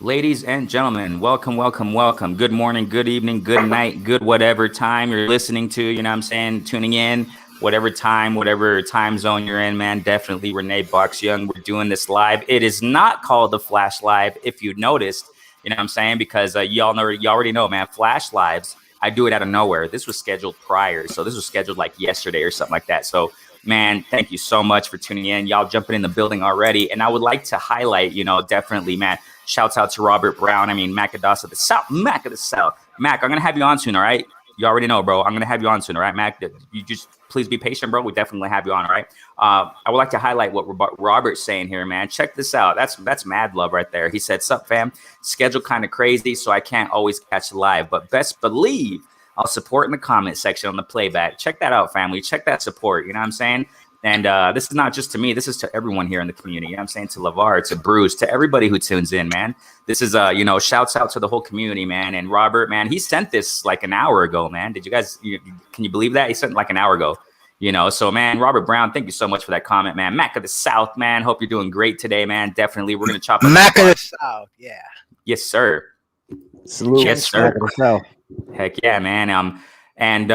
Ladies and gentlemen, welcome, welcome, welcome. Good morning, good evening, good night, good whatever time you're listening to, you know what I'm saying, tuning in, whatever time zone you're in, man. Definitely Renee Box Young. We're doing this live. It is not called the Flash Live, if you noticed, you know what I'm saying, because you already know, man, Flash Lives, I do it out of nowhere. This was scheduled prior. So this was scheduled like yesterday or something like that. So man, thank you so much for tuning in. Y'all jumping in the building already. And I would like to highlight, definitely, man, shouts out to Robert Brown. I mean, Mac of the South, Mac of the South. Mac, I'm going to have you on soon, all right? You already know, bro. I'm going to have you on soon, all right, Mac? You just please be patient, bro. We definitely have you on, all right? I would like to highlight what Robert's saying here, man. Check this out. That's mad love right there. He said, sup, fam? Schedule kind of crazy, so I can't always catch live, but best believe I'll support in the comment section on the playback. Check that out, family. Check that support. You know what I'm saying? And this is not just to me. This is to everyone here in the community. You know what I'm saying? To LeVar, to Bruce, to everybody who tunes in, man. This is, shouts out to the whole community, man. And Robert, man, he sent this like an hour ago, man. Did you guys, can you believe that? He sent it like an hour ago. So, man, Robert Brown, thank you so much for that comment, man. Mac of the South, man. Hope you're doing great today, man. Definitely. We're going to chop up Mac of the South, yeah. Yes, sir. Salute. Yes, sir. Mac of the South. Heck yeah, man. And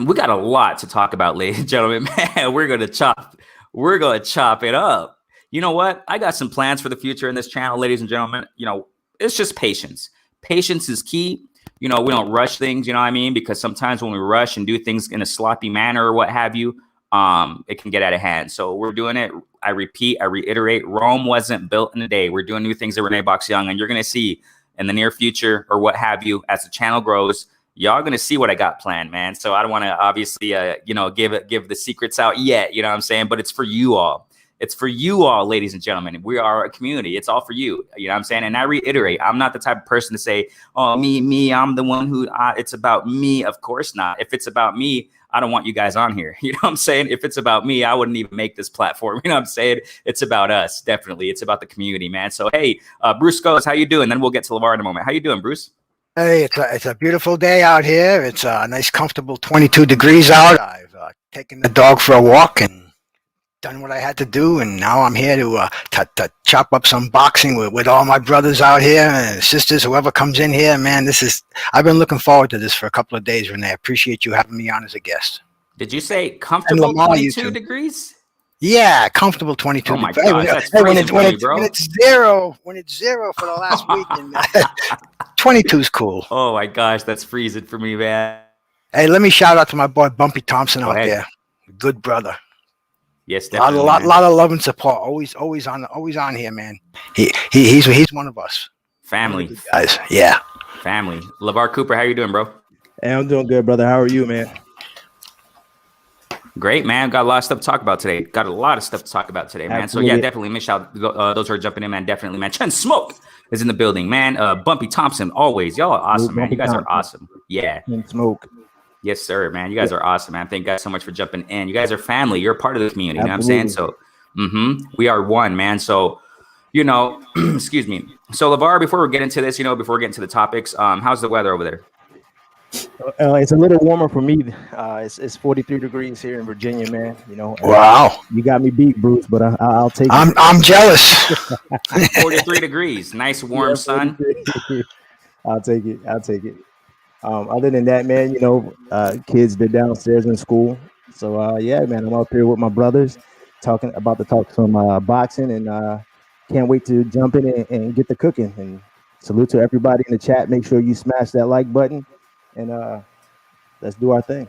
we got a lot to talk about, ladies and gentlemen. Man, we're gonna chop it up. You know what? I got some plans for the future in this channel, ladies and gentlemen. It's just patience. Patience is key. We don't rush things, you know what I mean? Because sometimes when we rush and do things in a sloppy manner or what have you, it can get out of hand. So we're doing it. I reiterate, Rome wasn't built in a day. We're doing new things at Renee Box Young, and you're gonna see in the near future or what have you, as the channel grows, y'all gonna see what I got planned, man. So I don't want to obviously, give the secrets out yet. You know what I'm saying? But it's for you all. It's for you all, ladies and gentlemen. We are a community. It's all for you. You know what I'm saying? And I reiterate, I'm not the type of person to say, oh, me, I'm the one who, it's about me. Of course not. If it's about me, I don't want you guys on here. You know what I'm saying? If it's about me, I wouldn't even make this platform. You know what I'm saying? It's about us. Definitely. It's about the community, man. So, hey, Bruce Goes, how you doing? Then we'll get to LeVar in a moment. How you doing, Bruce? Hey, it's a beautiful day out here. It's a nice, comfortable 22 degrees out. I've taken the dog for a walk and done what I had to do, and now I'm here to chop up some boxing with all my brothers out here and sisters, whoever comes in here. Man, I've been looking forward to this for a couple of days, Renee. I appreciate you having me on as a guest. Did you say comfortable 22 degrees? Yeah, comfortable 22 degrees. Oh my gosh, that's freezing for me, bro. When it's zero for the last week, and 22 is cool. Oh my gosh, that's freezing for me, man. Hey, let me shout out to my boy Bumpy Thompson out there. Good brother. Yes, definitely. Lot of love and support. Always on here, man. He's one of us. Family. Guys, yeah. Family. LeVar Cooper, how you doing, bro? Hey, I'm doing good, brother. How are you, man? Great, man. Got a lot of stuff to talk about today, man. Absolutely. So yeah, definitely make sure those who are jumping in, man. Definitely, man. Chen Smoke is in the building, man. Bumpy Thompson, always. Y'all are awesome, man. You guys are awesome. Yeah. Chen Smoke. Yes, sir, man. You guys are awesome, man. Thank you guys so much for jumping in. You guys are family. You're a part of the community. Absolutely. You know what I'm saying? So we are one, man. So, excuse me. So, LeVar, before we get into this, before we get into the topics, how's the weather over there? It's a little warmer for me. It's 43 degrees here in Virginia, man. Wow. You got me beat, Bruce, but I'll take it. I'm jealous. 43 degrees. Nice, warm sun. I'll take it. Other than that, man, kids, they're downstairs in school. So, yeah, man, I'm up here with my brothers talking some boxing, and can't wait to jump in and get the cooking. And salute to everybody in the chat. Make sure you smash that like button, and let's do our thing.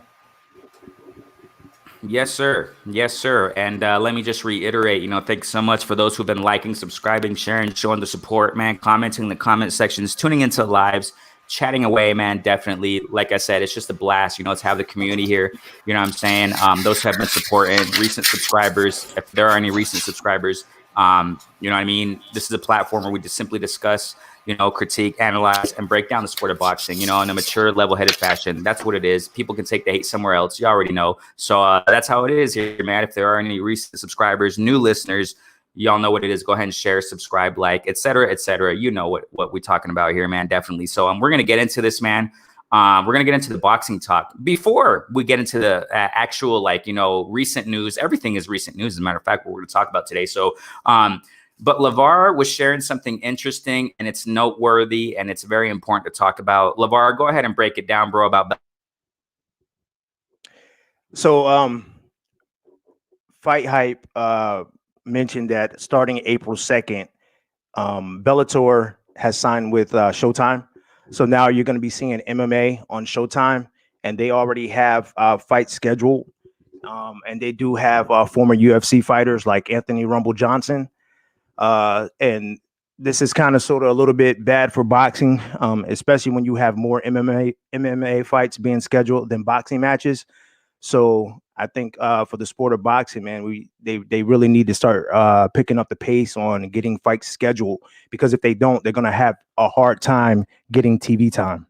Yes, sir. Yes, sir. And let me just reiterate, thanks so much for those who've been liking, subscribing, sharing, showing the support, man, commenting in the comment sections, tuning into the lives, chatting away, man. Definitely. Like I said, it's just a blast, let's have the community here. You know what I'm saying? Those who have been supporting recent subscribers, if there are any recent subscribers, you know what I mean? This is a platform where we just simply discuss, critique, analyze, and break down the sport of boxing, in a mature, level-headed fashion. That's what it is. People can take the hate somewhere else. You already know. So that's how it is here, man. If there are any recent subscribers, new listeners, y'all know what it is. Go ahead and share, subscribe, like, et cetera, et cetera. You know what we're talking about here, man. Definitely. So we're going to get into this, man. We're going to get into the boxing talk. Before we get into the actual, recent news, everything is recent news, as a matter of fact, what we're going to talk about today. So But LeVar was sharing something interesting, and it's noteworthy, and it's very important to talk about. LeVar, go ahead and break it down, bro, about. So, Fight Hype mentioned that starting April 2nd, Bellator has signed with Showtime. So now you're going to be seeing MMA on Showtime, and they already have fights scheduled. And they do have former UFC fighters like Anthony Rumble Johnson. And this is kind of sort of a little bit bad for boxing, especially when you have more MMA fights being scheduled than boxing matches. So I think for the sport of boxing, man, they really need to start picking up the pace on getting fights scheduled, because if they don't, they're going to have a hard time getting TV time.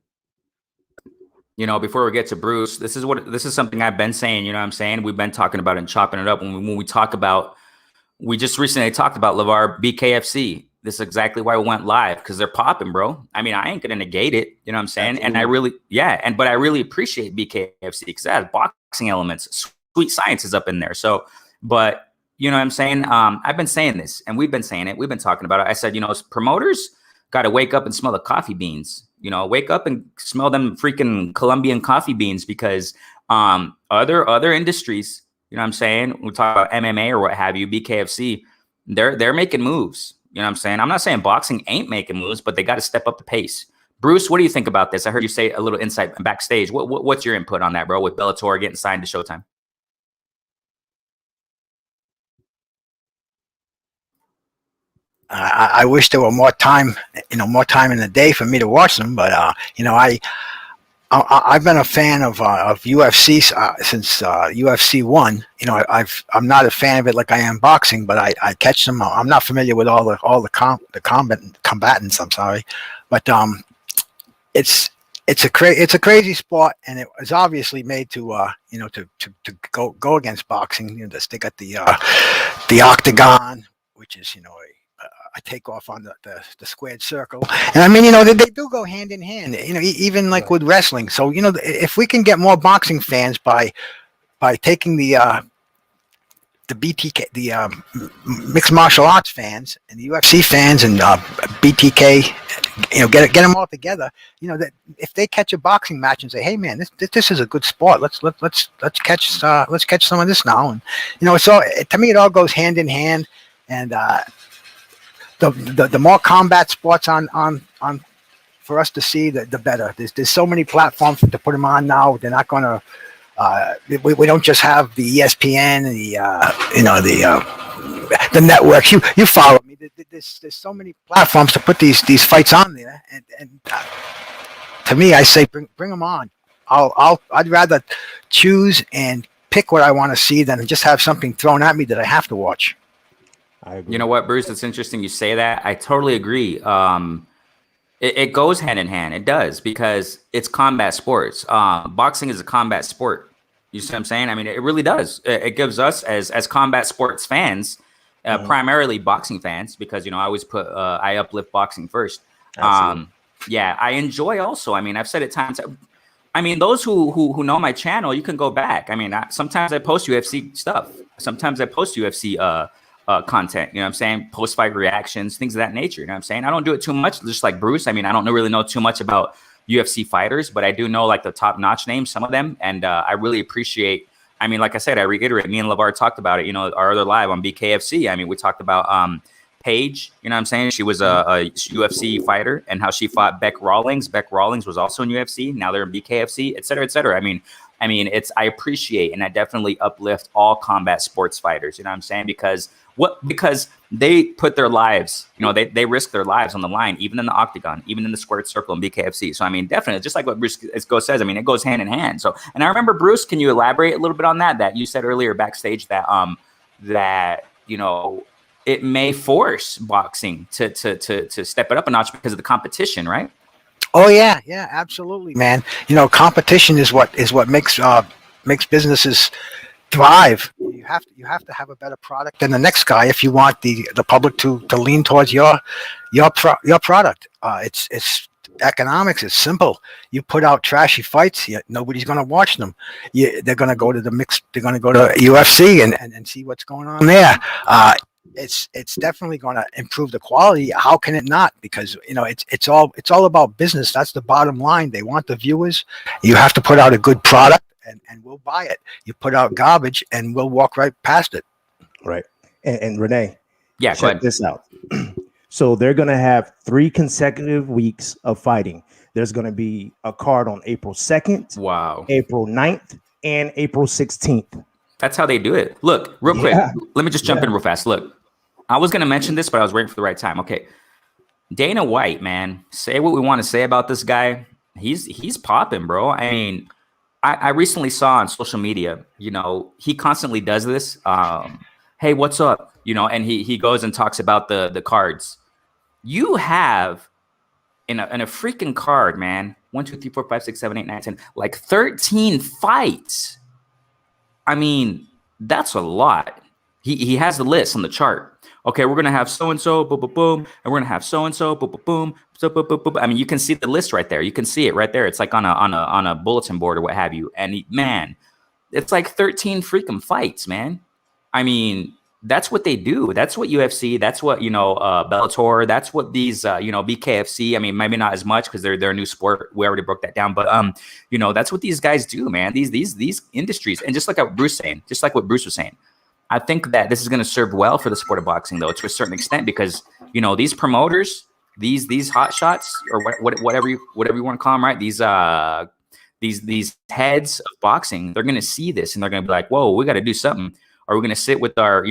You know, before we get to Bruce, this is something I've been saying. You know what I'm saying? We've been talking about and chopping it up when we talk about. We just recently talked about LeVar BKFC. This is exactly why we went live, because they're popping, bro. I mean, I ain't gonna negate it. You know what I'm saying? Absolutely. And I really, but I really appreciate BKFC because it has boxing elements. Sweet Science is up in there. So, but you know what I'm saying? I've been saying this, and we've been saying it. We've been talking about it. I said, you know, promoters got to wake up and smell the coffee beans. You know, wake up and smell them freaking Colombian coffee beans, because other industries. You know what I'm saying? We talk about MMA or what have you, BKFC, they're making moves. You know what I'm saying? I'm not saying boxing ain't making moves, but they got to step up the pace. Bruce, what do you think about this? I heard you say a little insight backstage. What's your input on that, bro, with Bellator getting signed to Showtime? I wish there were more time in the day for me to watch them, but you know, I've been a fan of UFC since UFC 1. You know, I'm not a fan of it like I am boxing, but I catch them. I'm not familiar with all the combatants. I'm sorry, but it's a crazy sport, and it was obviously made to to go against boxing. You know, they got the octagon, which is, you know, a takeoff on the squared circle. And I mean, you know, they do go hand in hand, you know, even like with wrestling. So, you know, if we can get more boxing fans by taking the BTK, the mixed martial arts fans and the UFC fans and BTK, you know, get them all together, you know, that if they catch a boxing match and say, hey man, this is a good sport, let's catch some of this now. And, you know, so to me, it all goes hand in hand. And the more combat sports on for us to see, the better. There's so many platforms to put them on now. They're not going to. We don't just have the ESPN and the networks. You follow me. There's so many platforms to put these fights on there, and to me, I say bring them on. I'd rather choose and pick what I want to see than just have something thrown at me that I have to watch. I agree. You know what, Bruce? It's interesting you say that. I totally agree. It goes hand in hand. It does, because it's combat sports. Boxing is a combat sport. You see what I'm saying? I mean, it really does. It gives us as combat sports fans, primarily boxing fans, because, you know, I always I uplift boxing first. Yeah, I enjoy also. I mean, I've said it times. I mean, those who know my channel, you can go back. I mean, sometimes I post UFC stuff. Sometimes I post UFC content, you know what I'm saying? Post-fight reactions, things of that nature, you know what I'm saying? I don't do it too much, just like Bruce. I mean, I don't really know too much about UFC fighters, but I do know like the top-notch names, some of them, and I really appreciate, I mean, like I said, I reiterate, me and LeVar talked about it, you know, our other live on BKFC. I mean, we talked about Paige, you know what I'm saying? She was a UFC fighter, and how she fought Beck Rawlings. Beck Rawlings was also in UFC. Now they're in BKFC, et cetera, et cetera. I mean, I appreciate and I definitely uplift all combat sports fighters, you know what I'm saying? Because they put their lives, you know, they risk their lives on the line, even in the octagon, even in the squared circle in BKFC. So, I mean, definitely, just like what Bruce says, I mean, it goes hand in hand. So, and I remember, Bruce, can you elaborate a little bit on that you said earlier backstage that, you know, it may force boxing to step it up a notch because of the competition, right? Oh yeah, absolutely, man. You know, competition is what makes businesses thrive. You have to have a better product than the next guy if you want the public to lean towards your product. It's economics. It's simple. You put out trashy fights, nobody's going to watch them. They're going to go to They're going to go to UFC and see what's going on there. it's definitely going to improve the quality. How can it not? Because it's all about business. That's the bottom line. They want the viewers. You have to put out a good product, and we'll buy it. You put out garbage, and we'll walk right past it. Right. And Renee, Yeah, go check ahead. this out. So they're going to have 3 consecutive weeks of fighting. There's going to be a card on April 2nd, Wow. April 9th, and April 16th. That's how they do it. Look, real quick, Yeah. let me just jump in real fast. Look, I was going to mention this, but I was waiting for the right time. Okay. Dana White, man, say what we want to say about this guy. He's popping, bro. I mean, I recently saw on social media, he constantly does this. Hey, what's up? And he goes and talks about the cards. You have in a freaking card, man, 1, 2, 3, 4, 5, 6, 7, 8, 9, 10, like 13 fights. I mean, that's a lot. He has the list on the chart. Okay, we're gonna have so and so, boom, boom, boom, and we're gonna have so and so, boom, boom, boom, so boom, boom, boom. I mean, you can see the list right there. You can see it right there. It's like on a bulletin board or what have you. And man, it's like 13 freaking fights, man. I mean, that's what they do. That's what UFC. That's what Bellator. That's what these BKFC. I mean, maybe not as much because they're a new sport. We already broke that down, but that's what these guys do, man. These industries, and just like what Bruce was saying, I think that this is going to serve well for the sport of boxing, though, to a certain extent, because these promoters, these hot shots, or whatever you want to call them, right? These heads of boxing, they're going to see this and they're going to be like, whoa, we got to do something. Are we going to sit with our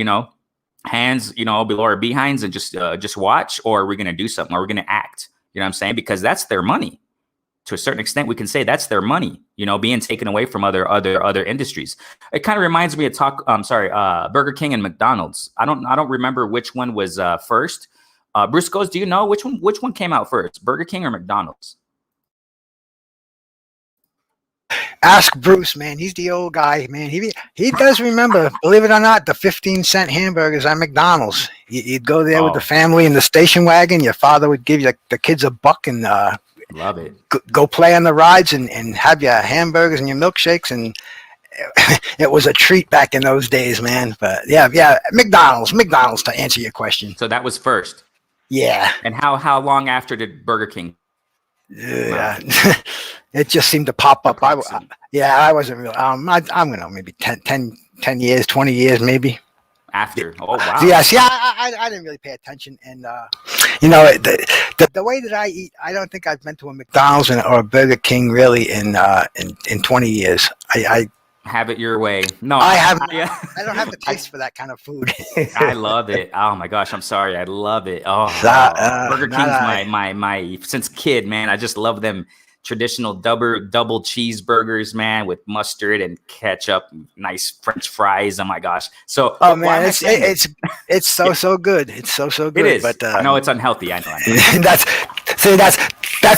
hands below our behinds and just watch, or are we going to do something? Are we going to act? You know what I'm saying? Because that's their money. To a certain extent, we can say that's their money, being taken away from other industries. It kind of reminds me of Burger King and McDonald's. I don't remember which one was first. Bruce goes, do you know which one came out first, Burger King or McDonald's? Ask Bruce, man. He's the old guy, man. He does remember, believe it or not, the 15-cent hamburgers at McDonald's. You'd go there with the family in the station wagon. Your father would give you the kids $1 and love it. Go play on the rides and have your hamburgers and your milkshakes, and it was a treat back in those days, man. But yeah, McDonald's to answer your question. So that was first. Yeah. And how long after did Burger King? It just seemed to pop up. I wasn't real. I don't know, maybe 10 years, 20 years, maybe. After. Oh wow. Yes, yeah. I didn't really pay attention, and the way that I eat, I don't think I've been to a McDonald's or a Burger King really in 20 years. I have it your way. No, I have. I don't have the taste for that kind of food. I love it. Oh my gosh, I'm sorry. I love it. Oh, Burger King's my since kid, man. I just love them traditional double cheeseburgers, man, with mustard and ketchup, nice French fries. Oh my gosh. So man, it's so good. It's so good. It is. But I know it's unhealthy. I know. that's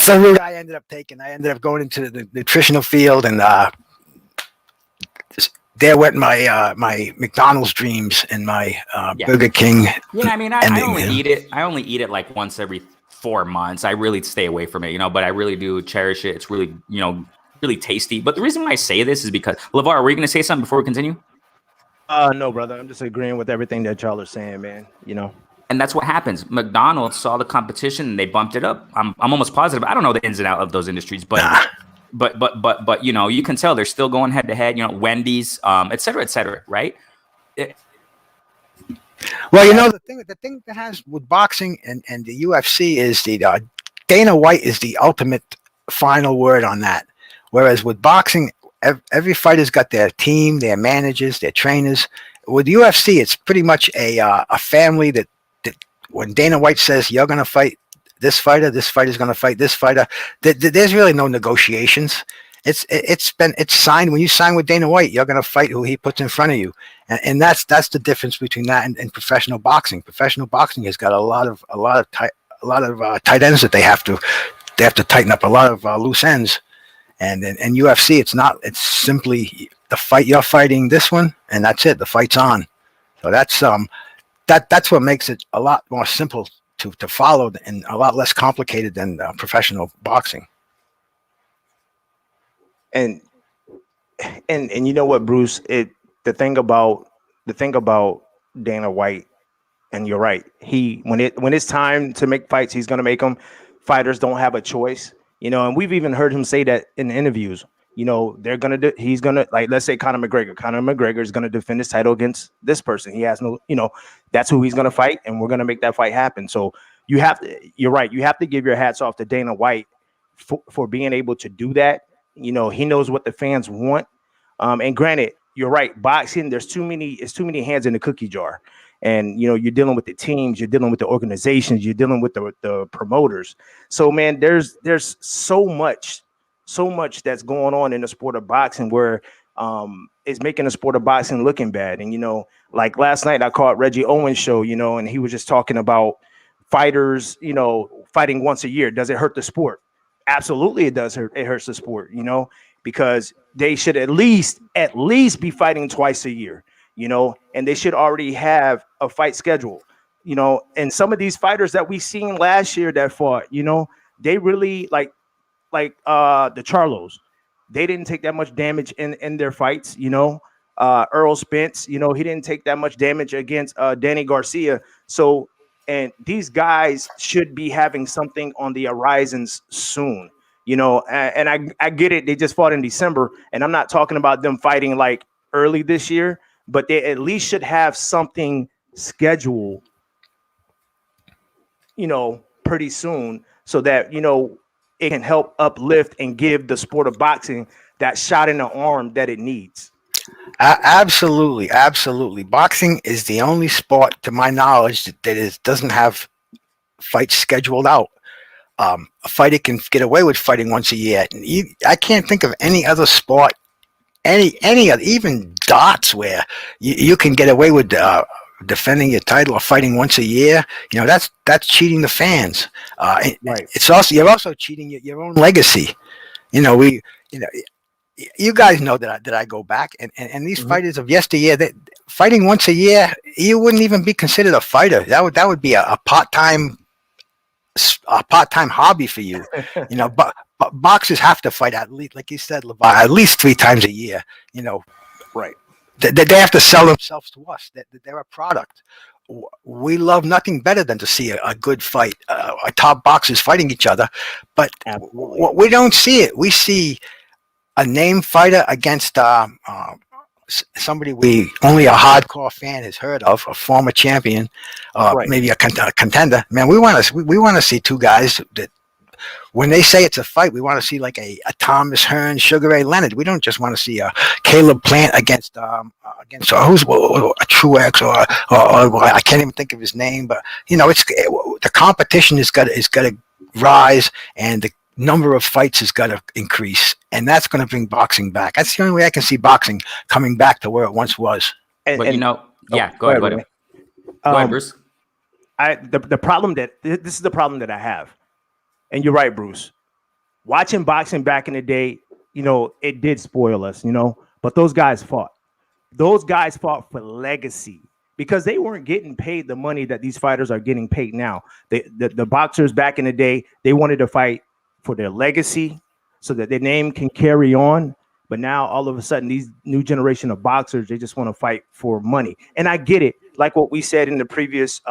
the route I ended up taking. I ended up going into the nutritional field, and there went my McDonald's dreams and my Burger King. I mean, I only eat it. I only eat it like once every 4 months. I really stay away from it, but I really do cherish it. It's really, really tasty. But the reason why I say this is because, LeVar, were you going to say something before we continue? No, brother. I'm just agreeing with everything that y'all are saying, man. And that's what happens. McDonald's saw the competition and they bumped it up. I'm almost positive. I don't know the ins and outs of those industries, but but you can tell they're still going head to head. Wendy's, et cetera, right? Well, the thing that has with boxing and the UFC is the Dana White is the ultimate final word on that. Whereas with boxing, every fighter's got their team, their managers, their trainers. With UFC, it's pretty much a family that when Dana White says you're going to fight this fighter's going to fight this fighter, there's really no negotiations. It's signed. When you sign with Dana White, you're going to fight who he puts in front of you, and that's the difference between that and professional boxing. Professional boxing has got a lot of tight ends that they have to tighten up, a lot of loose ends, and in UFC it's simply the fight, you're fighting this one, and that's it. The fight's on. So that's what makes it a lot more simple to follow and a lot less complicated than professional boxing. And you know what, Bruce? The thing about Dana White and you're right. When it's time to make fights, he's gonna make them. Fighters don't have a choice, and we've even heard him say that in interviews. He's gonna, like, let's say Conor McGregor. Conor McGregor is gonna defend his title against this person. He has no, that's who he's gonna fight, and we're gonna make that fight happen. So you're right. You have to give your hats off to Dana White for being able to do that. He knows what the fans want. And granted, you're right. Boxing, it's too many hands in the cookie jar. And, you're dealing with the teams, you're dealing with the organizations, you're dealing with the promoters. So, man, there's so much that's going on in the sport of boxing where it's making the sport of boxing looking bad. And, like last night I caught Reggie Owens' show, and he was just talking about fighters, fighting once a year. Does it hurt the sport? Absolutely, it does hurt. It hurts the sport, because they should at least be fighting twice a year, and they should already have a fight schedule, and some of these fighters that we seen last year that fought, they really like the Charlos, they didn't take that much damage in their fights, Earl Spence, he didn't take that much damage against Danny Garcia. So, and these guys should be having something on the horizons soon, and I get it. They just fought in December, and I'm not talking about them fighting like early this year, but they at least should have something scheduled, pretty soon, so that, it can help uplift and give the sport of boxing that shot in the arm that it needs. Absolutely. Boxing is the only sport, to my knowledge, that doesn't have fights scheduled out. A fighter can get away with fighting once a year. I can't think of any other sport, any other, even darts, where you can get away with defending your title or fighting once a year. That's cheating the fans. Right. You're also cheating your own legacy. You guys know that I go back and these fighters of yesteryear, that fighting once a year, you wouldn't even be considered a fighter. That would be a part-time hobby for you. But boxers have to fight at least, like you said, LeVar, at least 3 times a year. Right. They have to sell themselves to us. They're a product. We love nothing better than to see a good fight, top boxers fighting each other. But we don't see it. We see a name fighter against somebody only a hardcore fan has heard of, a former champion, right. Maybe a contender. Man, we want to see 2 guys that, when they say it's a fight, we want to see like a Thomas Hearn, Sugar Ray Leonard. We don't just want to see a Caleb Plant against who's a Truex or I can't even think of his name. But it's the competition is got to rise, and the number of fights has got to increase, and that's going to bring boxing back. That's the only way I can see boxing coming back to where it once was. Go ahead, Bruce. The problem this is the problem that I have. And you're right, Bruce. Watching boxing back in the day, it did spoil us, but those guys fought. Those guys fought for legacy because they weren't getting paid the money that these fighters are getting paid now. The boxers back in the day, they wanted to fight for their legacy so that their name can carry on. But now all of a sudden, these new generation of boxers, they just want to fight for money. And I get it. Like what we said in the previous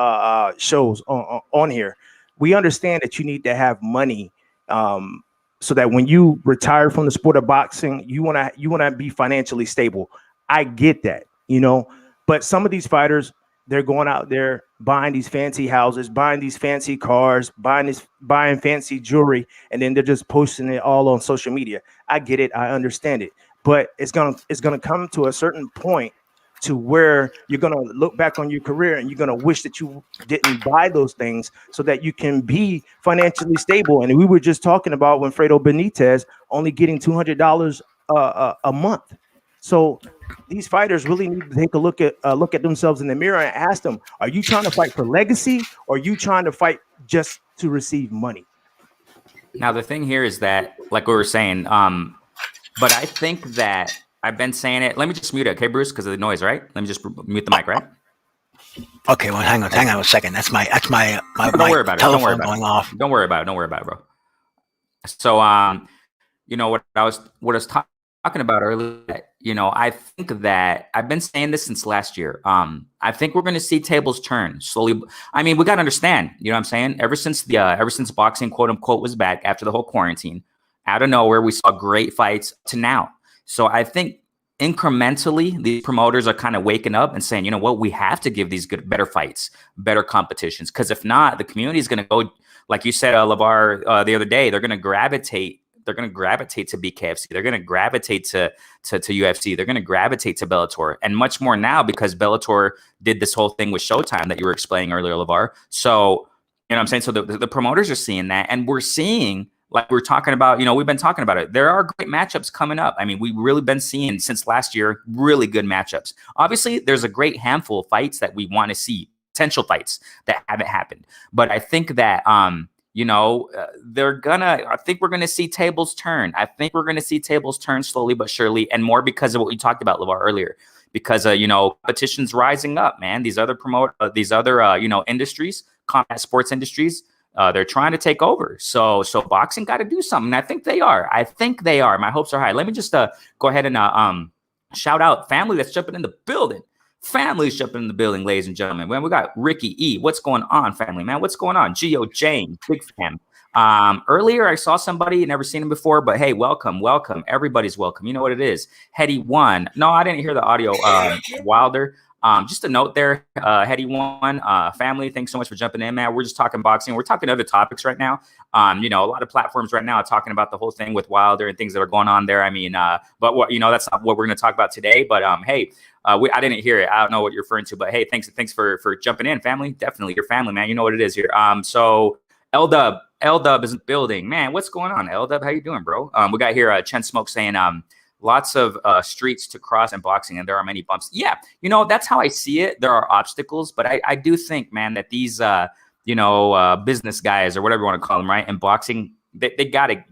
shows on here. We understand that you need to have money so that when you retire from the sport of boxing, you want to be financially stable. I get that, but some of these fighters, they're going out there buying these fancy houses, buying these fancy cars, buying fancy jewelry, and then they're just posting it all on social media. I get it. I understand it. But it's gonna come to a certain point to where you're going to look back on your career and you're going to wish that you didn't buy those things so that you can be financially stable. And we were just talking about Winfredo Benitez only getting $200 a month. So these fighters really need to take a look at themselves in the mirror and ask them, are you trying to fight for legacy, or are you trying to fight just to receive money? Now, the thing here is that, like we were saying, but I think that I've been saying it. Let me just mute it, okay, Bruce, because of the noise, right? Let me just mute the mic, right? Okay, well, hang on a second. That's my Don't worry about it. Don't worry about going it. off. Don't worry about it. Don't worry about it, bro. So, what I was talking talking about earlier, I think that I've been saying this since last year. I think we're going to see tables turn slowly. I mean, we got to understand, you know what I'm saying? Ever since boxing, quote unquote, was back after the whole quarantine, out of nowhere, we saw great fights to now. So I think incrementally, these promoters are kind of waking up and saying, you know what, we have to give these better fights, better competitions. Because if not, the community is going to go, like you said, LeVar, the other day, they're going to gravitate to BKFC. They're going to gravitate to UFC. They're going to gravitate to Bellator, and much more now because Bellator did this whole thing with Showtime that you were explaining earlier, LeVar. So, you know what I'm saying? So the promoters are seeing that, and we're seeing, like we're talking about, we've been talking about it. There are great matchups coming up. I mean, we've really been seeing since last year, really good matchups. Obviously, there's a great handful of fights that we want to see, potential fights that haven't happened. But I think that, I think we're going to see tables turn. I think we're going to see tables turn slowly but surely, and more because of what we talked about, LeVar, earlier. Because, competition's rising up, man. These other industries, combat sports industries, they're trying to take over. So boxing got to do something. I think they are. My hopes are high. Let me just go ahead and shout out family that's jumping in the building. Family's jumping in the building, ladies and gentlemen. Man, we got Ricky E. What's going on, family, man? What's going on? Geo Jane, big fan. Earlier, I saw somebody, never seen him before, but hey, welcome. Everybody's welcome. You know what it is. Hetty One. No, I didn't hear the audio. Wilder. Just a note there, Hetty One, family, thanks so much for jumping in, man. We're just talking boxing. We're talking other topics right now. A lot of platforms right now are talking about the whole thing with Wilder and things that are going on there. I mean, but what, that's not what we're going to talk about today. But hey, I didn't hear it. I don't know what you're referring to, but hey, thanks for jumping in, family. Definitely your family, man. You know what it is here. So L-Dub is in the building, man. What's going on, L-Dub? How you doing, bro? We got here Chen Smoke saying lots of streets to cross in boxing, and there are many bumps. Yeah, that's how I see it. There are obstacles, but I do think, man, that these business guys or whatever you want to call them, right, in boxing, they gotta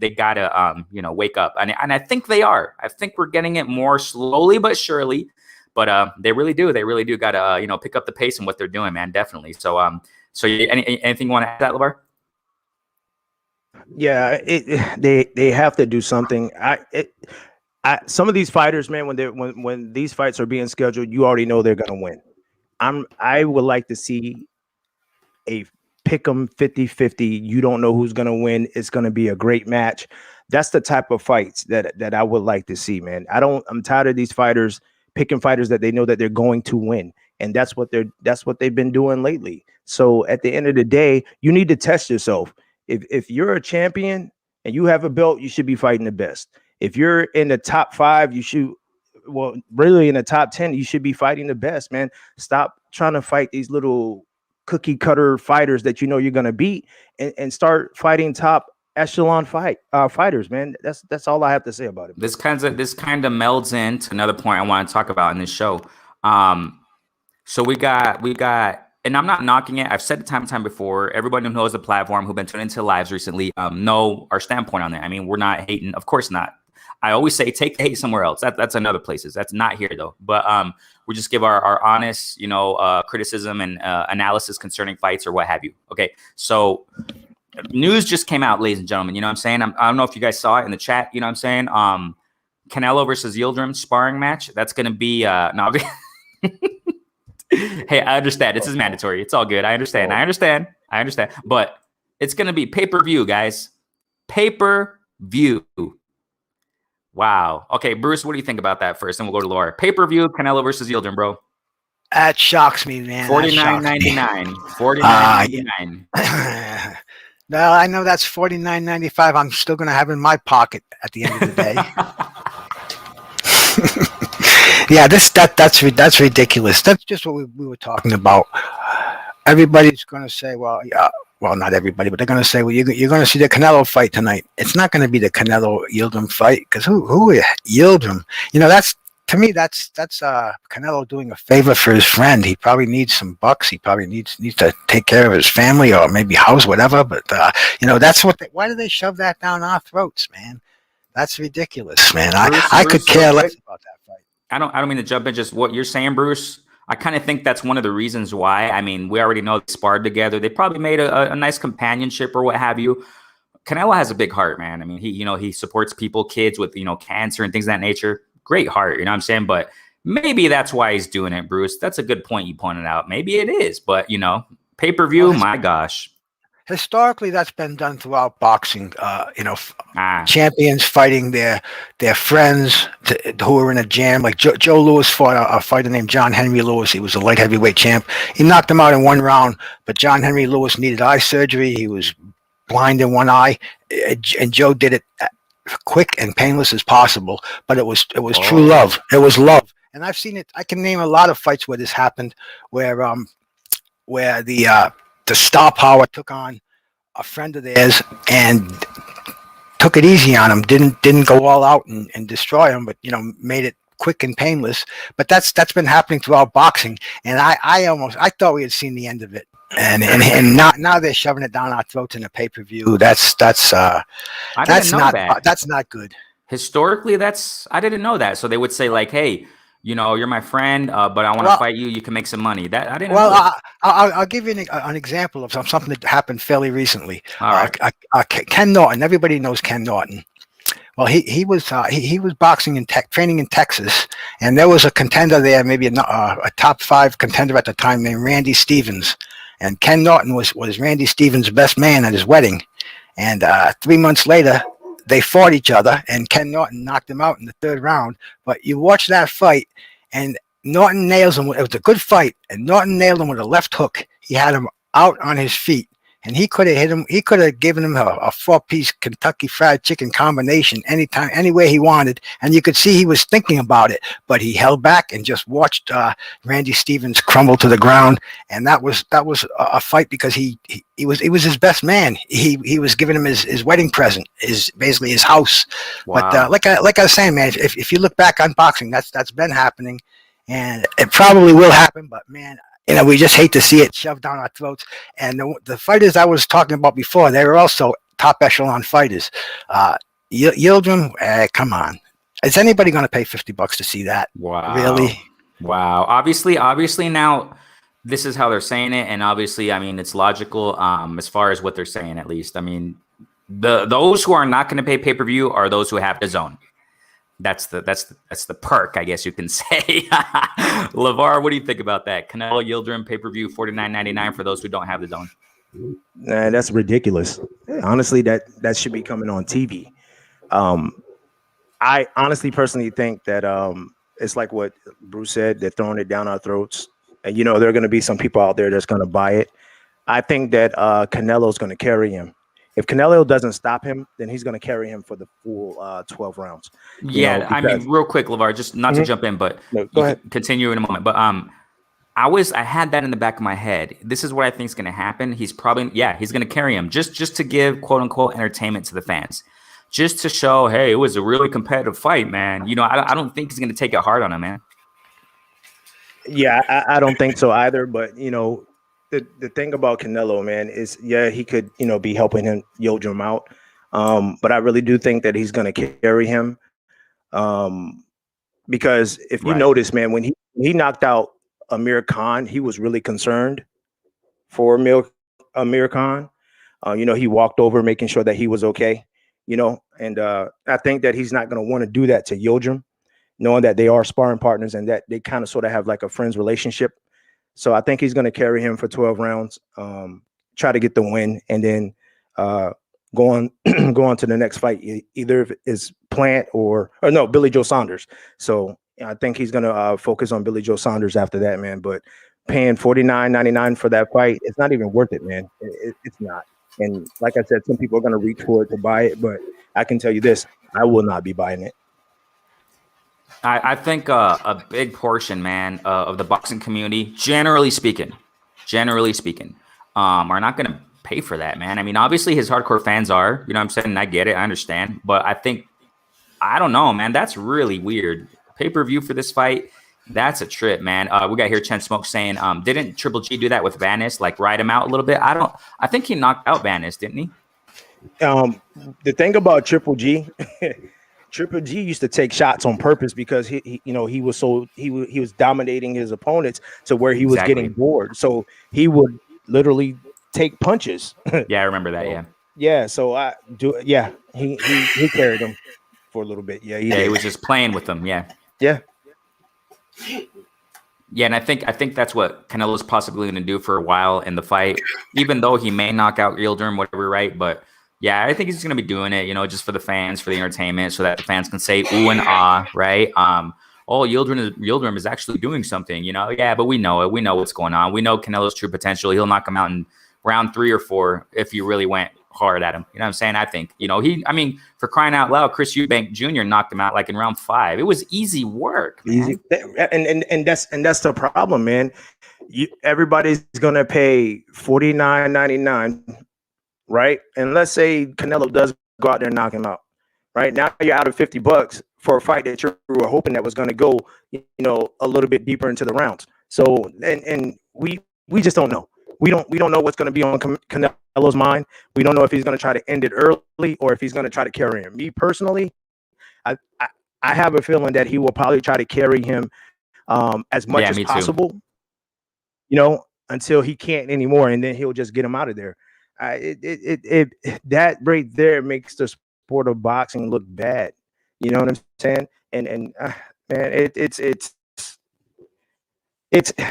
wake up, and I think they are. I think we're getting it more slowly but surely, but they really do gotta pick up the pace in what they're doing, man. Definitely. So anything you want to add to that, LeVar? Yeah, they have to do something. Some of these fighters, man, when these fights are being scheduled, you already know they're gonna win. I would like to see a pick 'em 50-50. You don't know who's gonna win. It's gonna be a great match. That's the type of fights that I would like to see, man. I'm tired of these fighters picking fighters that they know that they're going to win, and that's what they've been doing lately. So at the end of the day, you need to test yourself. If you're a champion and you have a belt, you should be fighting the best. If you're in the top 5, really in the top 10, you should be fighting the best, man. Stop trying to fight these little cookie cutter fighters that you're going to beat, and start fighting top echelon fighters, man. That's all I have to say about it. This kind of melds into another point I want to talk about in this show. So we got, and I'm not knocking it. I've said it time and time before. Everybody who knows the platform, who've been tuning into lives recently, know our standpoint on that. I mean, we're not hating, of course not. I always say take the hate somewhere else. That's another places. That's not here though. But we just give our honest, criticism and analysis concerning fights or what have you. Okay, so news just came out, ladies and gentlemen. You know what I'm saying? I don't know if you guys saw it in the chat. You know what I'm saying? Canelo versus Yildirim sparring match. That's gonna be no. Hey, I understand. This is mandatory. It's all good. I understand. But it's gonna be pay-per-view, guys. Pay-per-view. Wow. Okay, Bruce, what do you think about that first? And we'll go to Laura. Pay-per-view, Canelo versus Yildirim, bro. That shocks me, man. $49.99. $49.99. No, I know that's $49.95. I'm still going to have in my pocket at the end of the day. Yeah, that's ridiculous. That's just what we were talking about. Everybody's going to say, well, not everybody, but they're going to say, well, you're going to see the Canelo fight tonight. It's not going to be the Canelo Yildirim fight, because who is Yildirim? That's, to me, that's Canelo doing a favor for his friend. He probably needs some bucks. He probably needs to take care of his family or maybe house, whatever. But that's what. Why do they shove that down our throats, man? That's ridiculous, man. I could care less about that fight. I don't mean to jump in. Just what you're saying, Bruce. I kind of think that's one of the reasons why. I mean, we already know they sparred together. They probably made a nice companionship or what have you. Canelo has a big heart, man. I mean, he supports people, kids with, cancer and things of that nature. Great heart, you know what I'm saying? But maybe that's why he's doing it, Bruce. That's a good point you pointed out. Maybe it is, but pay-per-view, Well, my gosh. historically, that's been done throughout boxing. Ah, Champions fighting their friends who were in a jam. Like Joe Louis fought a fighter named John Henry Lewis. He was a light heavyweight champ. He knocked him out in one round, but John Henry Lewis needed eye surgery. He was blind in one eye, and Joe did it quick and painless as possible. But it was true love. It was love, and I've seen it. I can name a lot of fights where this happened, where the star power took on a friend of theirs and took it easy on him. Didn't go all out and destroy him, but made it quick and painless. But that's been happening throughout boxing, and I thought we had seen the end of it, and now they're shoving it down our throats in a pay-per-view. That's not good. Historically, I didn't know that. So they would say like, hey, you're my friend, but I want to fight you. You can make some money. That I didn't. Well, I'll give you an example of something that happened fairly recently. All right. Ken Norton. Everybody knows Ken Norton. Well, he was boxing training in Texas, and there was a contender there, maybe a top 5 contender at the time named Randy Stevens, and Ken Norton was Randy Stevens' best man at his wedding, and 3 months later, they fought each other, and Ken Norton knocked him out in the 3rd round. But you watch that fight, and Norton nails him. It was a good fight, and Norton nailed him with a left hook. He had him out on his feet, and he could have hit him. He could have given him a 4-piece Kentucky Fried Chicken combination anytime, any way he wanted. And you could see he was thinking about it, but he held back and just watched Randy Stevens crumble to the ground. And that was a fight because he was his best man. He was giving him his wedding present, basically his house. Wow. But like I was saying, man, if you look back on boxing, that's been happening, and it probably will happen. But man, we just hate to see it shoved down our throats. And the fighters I was talking about before, they were also top echelon fighters. Yildirim, come on. Is anybody going to pay $50 to see that? Wow. Really? Wow. Obviously now this is how they're saying it. And obviously, I mean, it's logical as far as what they're saying, at least. I mean, those who are not going to pay pay-per-view are those who have DAZN. That's the perk, I guess you can say. LeVar, what do you think about that? Canelo Yildirim pay-per-view $49.99 for those who don't have DAZN. Nah, that's ridiculous. Honestly, that should be coming on TV. I honestly personally think that it's like what Bruce said, they're throwing it down our throats. And there are going to be some people out there that's going to buy it. I think that Canelo's going to carry him. If Canelo doesn't stop him, then he's going to carry him for the full 12 rounds. I mean, real quick, LeVar, just not to jump in, but no, go ahead. Continue in a moment. But I had that in the back of my head. This is what I think is going to happen. He's going to carry him just to give quote unquote entertainment to the fans, just to show, hey, it was a really competitive fight, man. I don't think he's going to take it hard on him, man. Yeah, I don't think so either. But the thing about Canelo, man, is he could be helping him Yildirim out, but I really do think that he's going to carry him, because if you notice, man, when he knocked out Amir Khan, he was really concerned for Amir Khan. He walked over making sure that he was okay, and I think that he's not going to want to do that to Yildirim, knowing that they are sparring partners and that they kind of sort of have like a friends relationship. So I think he's going to carry him for 12 rounds, try to get the win, and then go on to the next fight. Either if it's Plant or no, Billy Joe Saunders. So I think he's going to focus on Billy Joe Saunders after that, man. But paying $49.99 for that fight, it's not even worth it, man. It's not. And like I said, some people are going to reach for it to buy it, but I can tell you this, I will not be buying it. I think a big portion, man, of the boxing community, generally speaking, are not going to pay for that, man. I mean, obviously his hardcore fans are, you know what I'm saying? And I get it. I understand. But I don't know, man. That's really weird. Pay-per-view for this fight, that's a trip, man. We got here Chen Smoke saying, didn't Triple G do that with Vanis, like ride him out a little bit? I think he knocked out Vanis, didn't he? The thing about Triple G, Triple G used to take shots on purpose because he was dominating his opponents to where he was getting bored. So he would literally take punches. Yeah, I remember that. Yeah. Yeah, so I do. Yeah, he carried him for a little bit. Yeah, He was just playing with them. Yeah. Yeah. Yeah, and I think that's what Canelo's possibly going to do for a while in the fight, even though he may knock out Yildirim, whatever, right? But yeah, I think he's going to be doing it, just for the fans, for the entertainment, so that the fans can say ooh and ah, right? Oh, Yildirim is actually doing something, Yeah, but we know it. We know what's going on. We know Canelo's true potential. He'll knock him out in round 3 or 4 if you really went hard at him. You know what I'm saying? I think, for crying out loud, Chris Eubank Jr. knocked him out like in round 5. It was easy work. Man. Easy. And that's the problem, man. Everybody's gonna pay $49.99, right? And let's say Canelo does go out there and knock him out. Right now you're out of $50 for a fight that you were hoping that was going to go, a little bit deeper into the rounds. So and we just don't know. We don't know what's going to be on Canelo's mind. We don't know if he's going to try to end it early or if he's going to try to carry him. Me personally, I have a feeling that he will probably try to carry him as much as possible, until he can't anymore, and then he'll just get him out of there. That right there makes the sport of boxing look bad. You know what I'm saying? And man, it's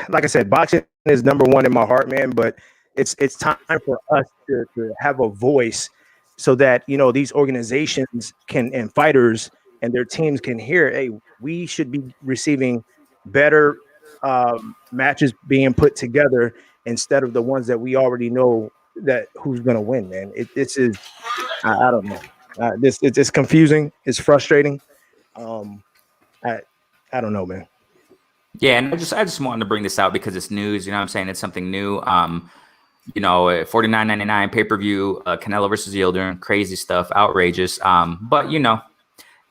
like I said, boxing is number one in my heart, man. But it's time for us to have a voice so that these organizations and fighters and their teams can hear. Hey, we should be receiving better matches being put together instead of the ones that we already know that who's going to win, man. This is I don't know. It's confusing. It's frustrating. I don't know, man. Yeah, and I just wanted to bring this out because it's news. You know what I'm saying? It's something new. $49.99 pay-per-view, Canelo versus Yildirim, crazy stuff, outrageous. But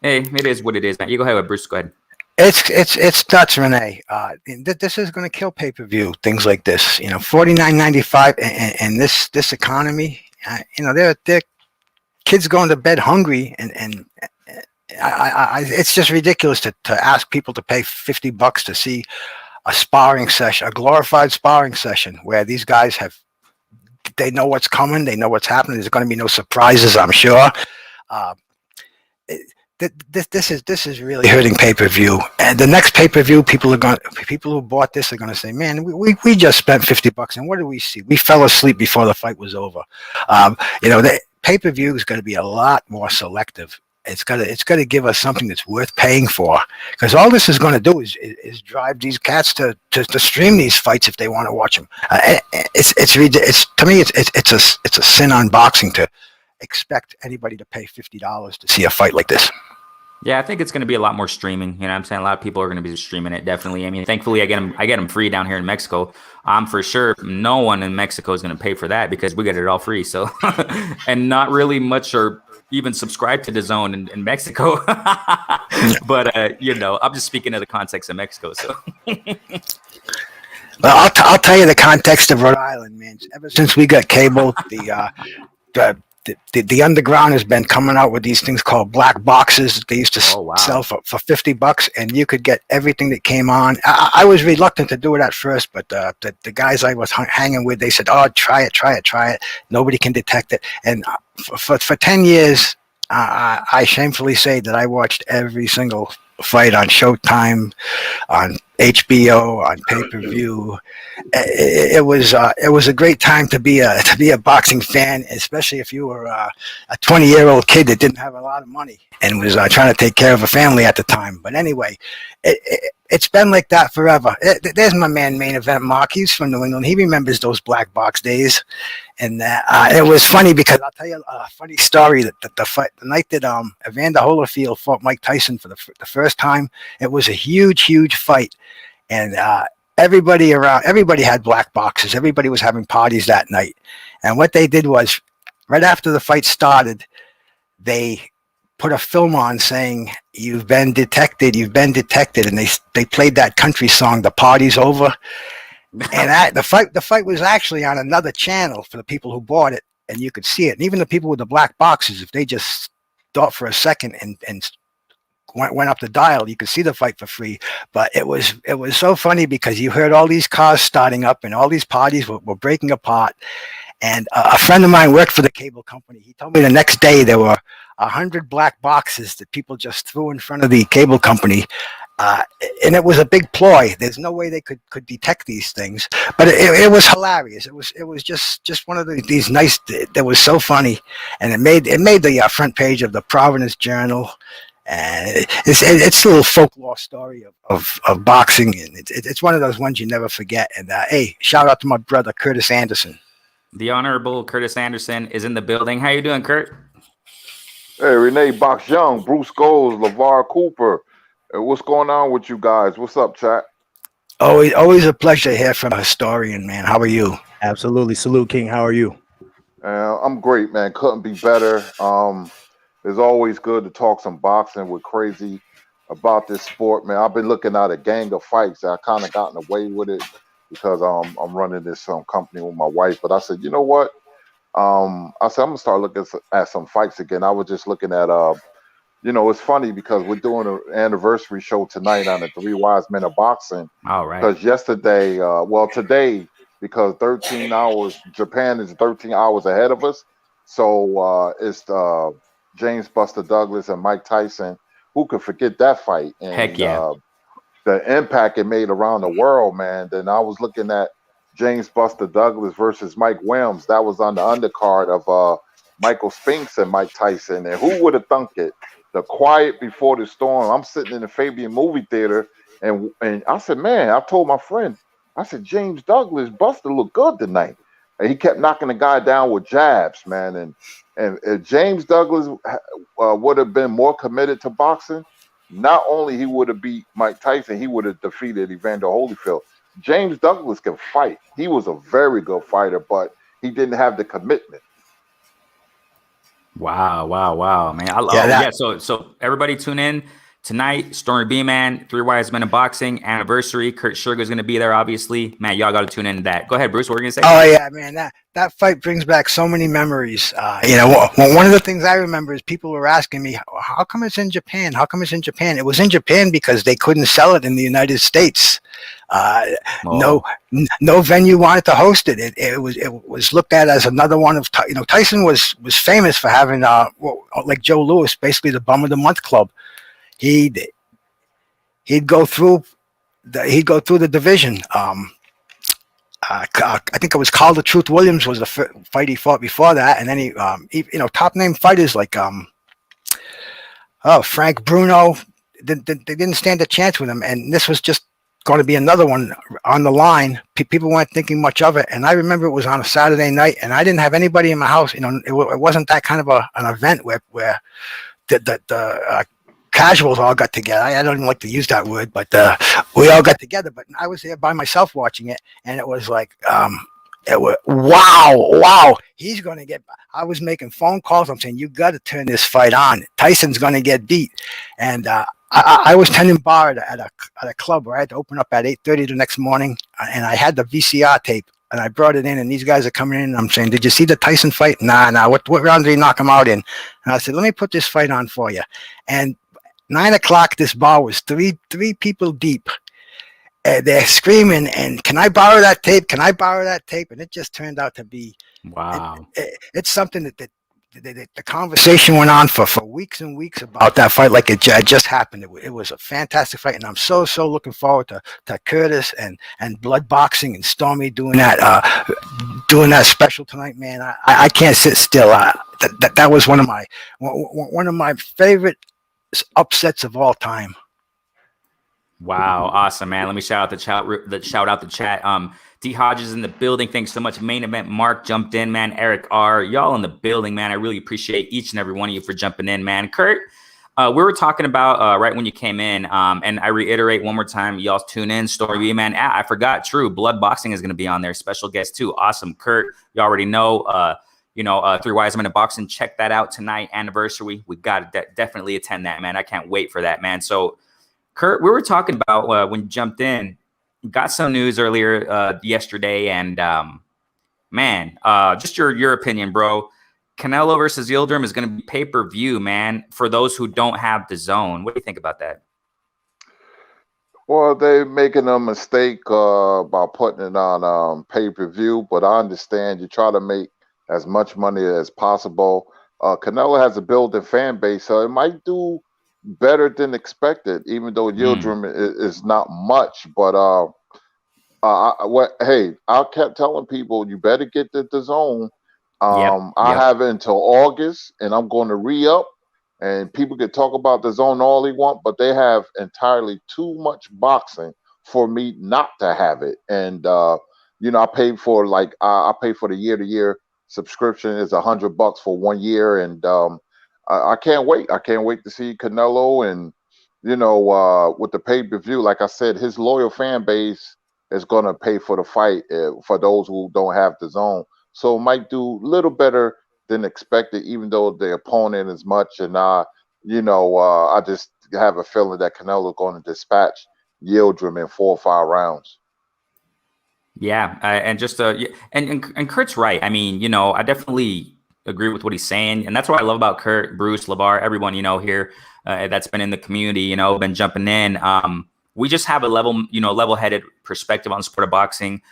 hey, it is what it is, man. You go ahead, Bruce. Go ahead. It's nuts, Renee. This is going to kill pay-per-view, things like this. $49.95 and this economy. They're kids going to bed hungry, and it's just ridiculous to ask people to pay $50 to see a sparring session, a glorified sparring session where these guys they know what's coming, they know what's happening. There's going to be no surprises, I'm sure. This is really hurting pay-per-view. And the next pay-per-view, people who bought this are going to say, man, we just spent $50, and what do we see? We fell asleep before the fight was over. The pay-per-view is going to be a lot more selective. It's got to give us something that's worth paying for, because all this is going to do is drive these cats to stream these fights if they want to watch them. It's to me it's a sin on boxing to expect anybody to pay $50 to see a fight like this. Yeah, I think it's going to be a lot more streaming. You know what I'm saying? A lot of people are going to be streaming it, definitely. I mean, thankfully, I get them free down here in Mexico. For sure, no one in Mexico is going to pay for that because we get it all free. So, and not really much or even subscribe to DAZN in Mexico. But, I'm just speaking of the context of Mexico. So, well, I'll tell you the context of Rhode Island, man. Ever since we got cable, the underground has been coming out with these things called black boxes that they used to sell for $50, and you could get everything that came on. I was reluctant to do it at first, but the guys I was hanging with, they said, "Oh, try it. Nobody can detect it." And for 10 years, I shamefully say that I watched every single fight on Showtime, on HBO, on pay-per-view. It was a great time to be a boxing fan, especially if you were a 20-year-old kid that didn't have a lot of money and was trying to take care of a family at the time. But anyway, it's been like that forever. There's my man, Main Event Mark. He's from New England. He remembers those black box days. And it was funny because I'll tell you a funny story that the night that Evander Holyfield fought Mike Tyson for the first time, it was a huge fight. And everybody had black boxes. Everybody was having parties that night. And what they did was, right after the fight started, they put a film on saying, "You've been detected. And they played that country song, "The Party's Over." And the fight was actually on another channel for the people who bought it, and you could see it. And even the people with the black boxes, if they just thought for a second and went up the dial, you could see the fight for free. But it was so funny because you heard all these cars starting up and all these parties were breaking apart. And a friend of mine worked for the cable company. He told me the next day there were 100 black boxes that people just threw in front of the cable company. And it was a big ploy. There's no way they could detect these things, but it was hilarious. It was just one of these nice. That was so funny, and it made the front page of the Providence Journal. And it's a little folklore story of boxing, and it's one of those ones you never forget. And hey, shout out to my brother Curtis Anderson. The Honorable Curtis Anderson is in the building. How you doing, Kurt? Hey, Renee Box Young, Bruce Scholes, LeVar Cooper. What's going on with you guys? What's up, chat? Always a pleasure to hear from a historian, man. How are you? Absolutely. Salute, King. How are you? I'm great, man. Couldn't be better. It's always good to talk some boxing with Crazy about this sport, man. I've been looking at a gang of fights. I kind of gotten away with it because I'm running this company with my wife. But I said, you know what? I said I'm gonna start looking at some fights again. I was just looking at it's funny because we're doing an anniversary show tonight on the Three Wise Men of Boxing. All right. Because yesterday, today, because 13 hours, Japan is 13 hours ahead of us. So it's James Buster Douglas and Mike Tyson. Who could forget that fight? And, heck yeah. The impact it made around the world, man. Then I was looking at James Buster Douglas versus Mike Williams. That was on the undercard of Michael Spinks and Mike Tyson. And who would have thunk it? The quiet before the storm. I'm sitting in the Fabian movie theater, and I said, man, I told my friend, I said, James Douglas, Buster looked good tonight. And he kept knocking the guy down with jabs, man. And if James Douglas would have been more committed to boxing, not only he would have beat Mike Tyson, he would have defeated Evander Holyfield. James Douglas can fight. He was a very good fighter, but he didn't have the commitment. Wow, man. So everybody tune in tonight. Stormy B, man, Three Wise Men of Boxing anniversary. Kurt Sugar's going to be there, obviously. Man, y'all got to tune into that. Go ahead, Bruce. What were you going to say? Oh, yeah, man. That fight brings back so many memories. One of the things I remember is people were asking me, how come it's in Japan? How come it's in Japan? It was in Japan because they couldn't sell it in the United States. No venue wanted to host it. It was looked at as another one of, Tyson was famous for having, like Joe Louis, basically the bum of the month club. He'd go through the division. I think it was Carl the Truth Williams was the fight he fought before that, and then he top name fighters like Frank Bruno. They didn't stand a chance with him, and this was just going to be another one on the line. People weren't thinking much of it, and I remember it was on a Saturday night, and I didn't have anybody in my house. It wasn't that kind of an event where the casuals all got together. I don't even like to use that word, but we all got together. But I was there by myself watching it, and it was like, wow, he's going to get. I was making phone calls. I'm saying, you got to turn this fight on. Tyson's going to get beat, and I was tending bar at a club where I had to open up at 8:30 the next morning, and I had the VCR tape. And I brought it in, and these guys are coming in, and I'm saying, did you see the Tyson fight? Nah. What round did he knock him out in? And I said, let me put this fight on for you. And 9 o'clock, this bar was three people deep. They're screaming, and can I borrow that tape? Can I borrow that tape? And it just turned out to be, wow. It's something that the conversation went on for weeks and weeks about that fight, like it just happened. It was a fantastic fight, and I'm so looking forward to Curtis and Blood Boxing and Stormy doing that special tonight, man. I can't sit still. That was one of my favorite upsets of all time. Wow, awesome, man. Let me shout out the chat. D Hodges in the building. Thanks so much. Main event Mark jumped in, man. Eric R, y'all in the building, man. I really appreciate each and every one of you for jumping in, man. Kurt, we were talking about right when you came in, and I reiterate one more time, y'all tune in. Story, man. I forgot. True, Blood Boxing is going to be on there. Special guest too. Awesome, Kurt. You already know. Three Wise Men of Boxing. Check that out tonight. Anniversary. We got to definitely attend that, man. I can't wait for that, man. So, Kurt, we were talking about when you jumped in. Got some news earlier yesterday, and just your opinion, bro. Canelo versus Yildirim is going to be pay-per-view, man. For those who don't have the zone, what do you think about that? Well, they're making a mistake by putting it on pay-per-view, but I understand you try to make as much money as possible. Canelo has a built-in fan base, so it might do better than expected, even though Mm, Yildirim is not much. But hey, I kept telling people you better get the zone. yep, I yep. have it until August, and I'm going to re-up. And people can talk about the zone all they want, but they have entirely too much boxing for me not to have it. And I paid for I pay for the year-to-year subscription. It's $100 for 1 year, and I can't wait. I can't wait to see Canelo and with the pay-per-view. Like I said, his loyal fan base is going to pay for the fight for those who don't have the zone. So it might do a little better than expected, even though the opponent is much. And I just have a feeling that Canelo is going to dispatch Yildirim in 4 or 5 rounds. Yeah, and just and Kurt's right. I mean, I definitely agree with what he's saying, and that's what I love about Kurt, Bruce, LeVar, everyone here that's been in the community, been jumping in. We just have a level-headed perspective on the sport of boxing.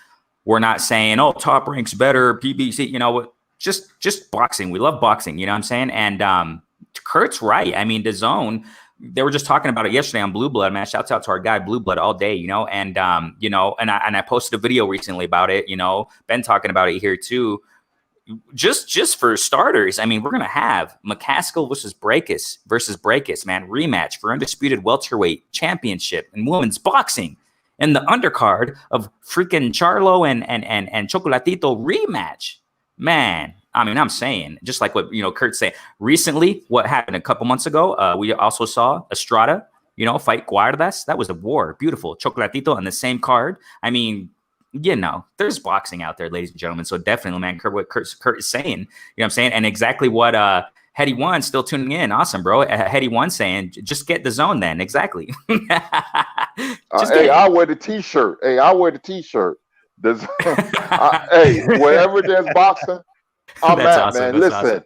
We're not saying, oh, Top Rank's better, PBC, just boxing. We love boxing, you know what I'm saying? And Kurt's right. I mean, the zone. They were just talking about it yesterday on Blue Blood, man. Shouts out to our guy Blue Blood all day, and I posted a video recently about it, been talking about it here too. Just for starters, I mean, we're gonna have McCaskill versus Breakus, man, rematch for undisputed welterweight championship in women's boxing, and the undercard of freaking Charlo and Chocolatito rematch, man. I mean, I'm saying, just like what, Kurt's saying. Recently, what happened a couple months ago, we also saw Estrada, fight Guardas. That was a war. Beautiful. Chocolatito on the same card. I mean, there's boxing out there, ladies and gentlemen. So definitely, man, what Kurt is saying, what I'm saying? And exactly what Heady One still tuning in. Awesome, bro. Heady One saying, just get the zone then. Exactly. I wear the T-shirt. Hey, I wear the T-shirt. Hey, wherever there's boxing, I'm That's at, awesome. man. That's Listen,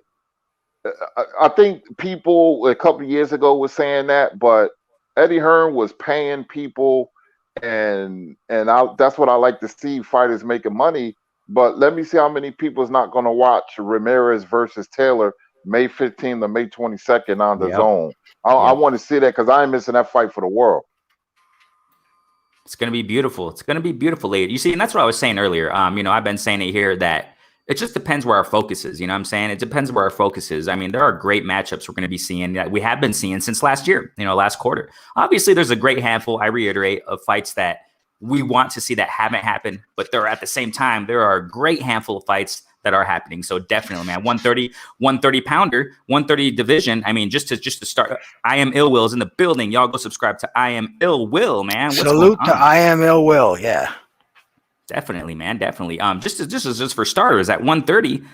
awesome. I think people a couple of years ago were saying that, but Eddie Hearn was paying people, and that's what I like to see, fighters making money. But let me see how many people is not going to watch Ramirez versus Taylor May 15th or May 22nd on the zone. I want to see that because I ain't missing that fight for the world. It's going to be beautiful. It's going to be beautiful later. You see, and that's what I was saying earlier. I've been saying it here that it just depends where our focus is. You know what I'm saying? It depends where our focus is. I mean, there are great matchups we're going to be seeing that we have been seeing since last year, last quarter. Obviously, there's a great handful, I reiterate, of fights that we want to see that haven't happened. But there, at the same time, there are a great handful of fights that are happening. So definitely, man, 130 pounder, 130 division. I mean, just to start, I Am Ill Will is in the building. Y'all go subscribe to I Am Ill Will, man. Salute to I Am Ill Will. Yeah. Definitely, man. Definitely. Just for starters, at 130,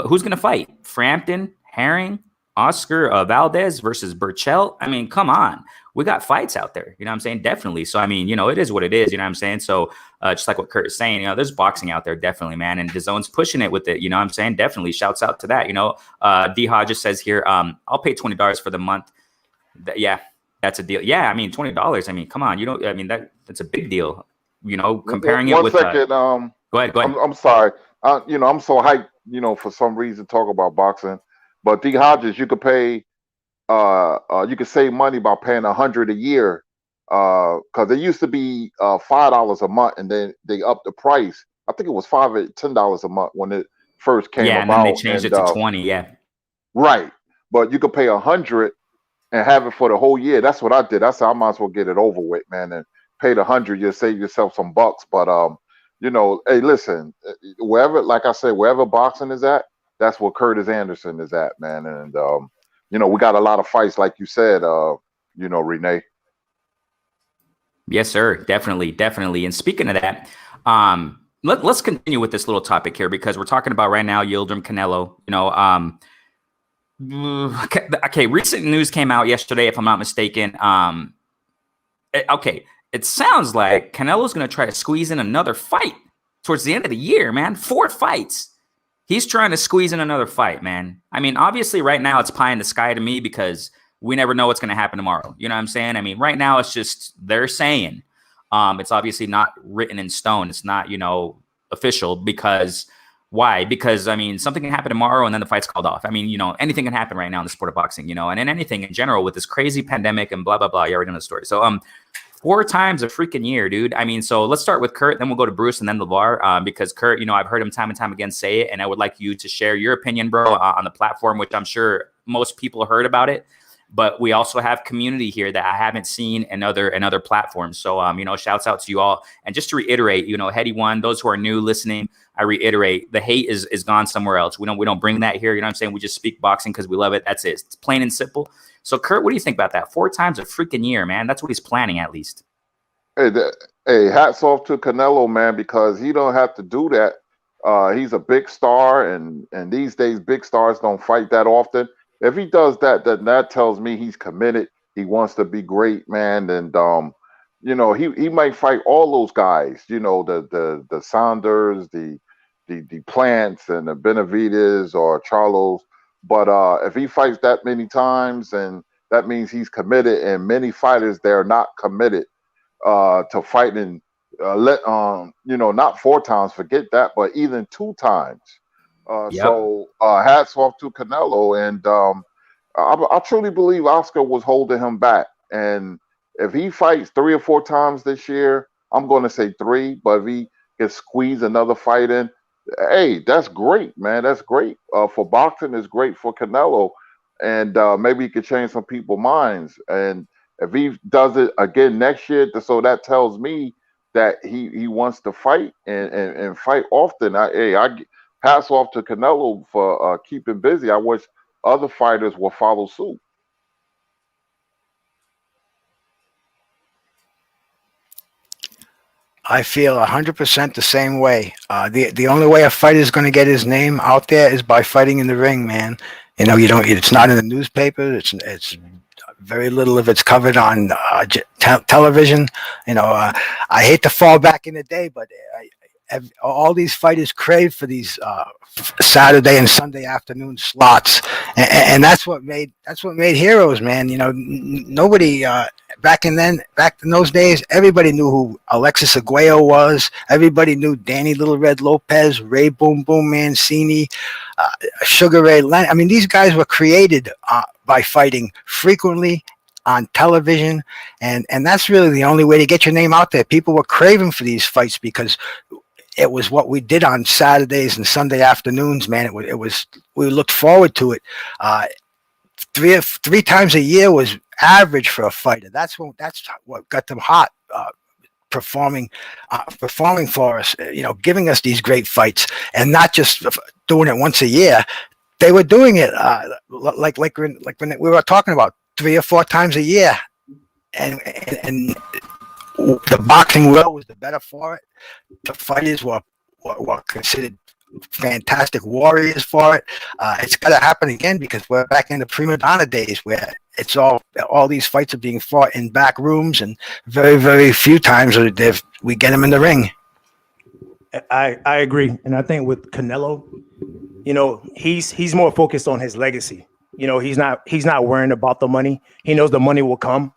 who's going to fight? Frampton, Herring, Oscar Valdez versus Burchell. I mean, come on. We got fights out there. You know what I'm saying? Definitely. So, I mean, it is what it is. You know what I'm saying? So, just like what Kurt is saying, there's boxing out there. Definitely, man. And DAZN's pushing it with it. You know what I'm saying? Definitely. Shouts out to that. D Hodges says here, I'll pay $20 for the month. Yeah, that's a deal. Yeah, I mean, $20. I mean, come on. That's a big deal. Comparing it with. 1 second. Go ahead. I'm sorry. I'm so hyped. For some reason, talk about boxing. But D Hodges, you could pay. You could save money by paying $100 a year. Because it used to be $5 a month, and then they upped the price. I think it was $5 or $10 a month when it first came about. And then they changed it to 20. Yeah. Right, but you could pay $100 and have it for the whole year. That's what I did. I said I might as well get it over with, man, and pay the $100. You'll save yourself some bucks. But hey, listen, wherever, like I said, wherever boxing is at, that's where Curtis Anderson is at, man. And we got a lot of fights, like you said, Renee. Yes, sir. Definitely. And speaking of that, let's continue with this little topic here because we're talking about right now Yildirim Canelo. Okay. Recent news came out yesterday, if I'm not mistaken. It sounds like Canelo's going to try to squeeze in another fight towards the end of the year, man. 4 fights. He's trying to squeeze in another fight, man. I mean, obviously, right now it's pie in the sky to me because we never know what's going to happen tomorrow. You know what I'm saying? I mean, right now it's just they're saying. It's obviously not written in stone. It's not, official because why? Because I mean, something can happen tomorrow and then the fight's called off. I mean, anything can happen right now in the sport of boxing, and in anything in general with this crazy pandemic and blah, blah, blah. You already know the story. So, 4 times a freaking year, dude. I mean, so let's start with Kurt, then we'll go to Bruce and then LeVar, because Kurt, I've heard him time and time again say it, and I would like you to share your opinion, bro, on the platform, which I'm sure most people heard about it. But we also have community here that I haven't seen in other platforms. So, shouts out to you all. And just to reiterate, Heady One, those who are new listening, I reiterate, the hate is gone somewhere else. We don't bring that here. You know what I'm saying? We just speak boxing because we love it. That's it. It's plain and simple. So, Kurt, what do you think about that? 4 times a freaking year, man. That's what he's planning, at least. Hey, hats off to Canelo, man, because he don't have to do that. He's a big star, and these days, big stars don't fight that often. If he does that, then that tells me he's committed. He wants to be great, man. And he might fight all those guys. The Saunders, the Plants, and the Benavides or Charlos. But if he fights that many times, and that means he's committed. And many fighters they're not committed to fighting. Not 4 times. Forget that, but even 2 times. Yep. So hats off to Canelo, and I truly believe Oscar was holding him back. And if he fights 3 or 4 times this year, I'm going to say 3. But if he can squeeze another fight in, hey, that's great, man. That's great for boxing. It's great for Canelo, and maybe he could change some people's minds. And if he does it again next year, so that tells me that he wants to fight and fight often. I hats off to Canelo for keeping busy. I wish other fighters will follow suit. I feel 100% the same way. The only way a fighter is going to get his name out there is by fighting in the ring, man. You don't. It's not in the newspaper. It's very little of it's covered on television. I hate to fall back in the day, but all these fighters crave for these Saturday and Sunday afternoon slots, and that's what made heroes, man. Nobody back in those days, everybody knew who Alexis Aguayo was. Everybody knew Danny Little Red Lopez, Ray Boom Boom Mancini, Sugar Ray Leonard. I mean, these guys were created by fighting frequently on television, and that's really the only way to get your name out there. People were craving for these fights because it was what we did on Saturdays and Sunday afternoons, man. It was we looked forward to it. 3 times a year was average for a fighter. That's what got them hot, performing for us. Giving us these great fights, and not just doing it once a year. They were doing it like when we were talking about 3 or 4 times a year, and the boxing world was the better for it. The fighters were considered fantastic warriors for it. It's got to happen again because we're back in the prima donna days where it's all these fights are being fought in back rooms, and very, very few times we get them in the ring. I agree, and I think with Canelo, he's more focused on his legacy. He's not worrying about the money. He knows the money will come.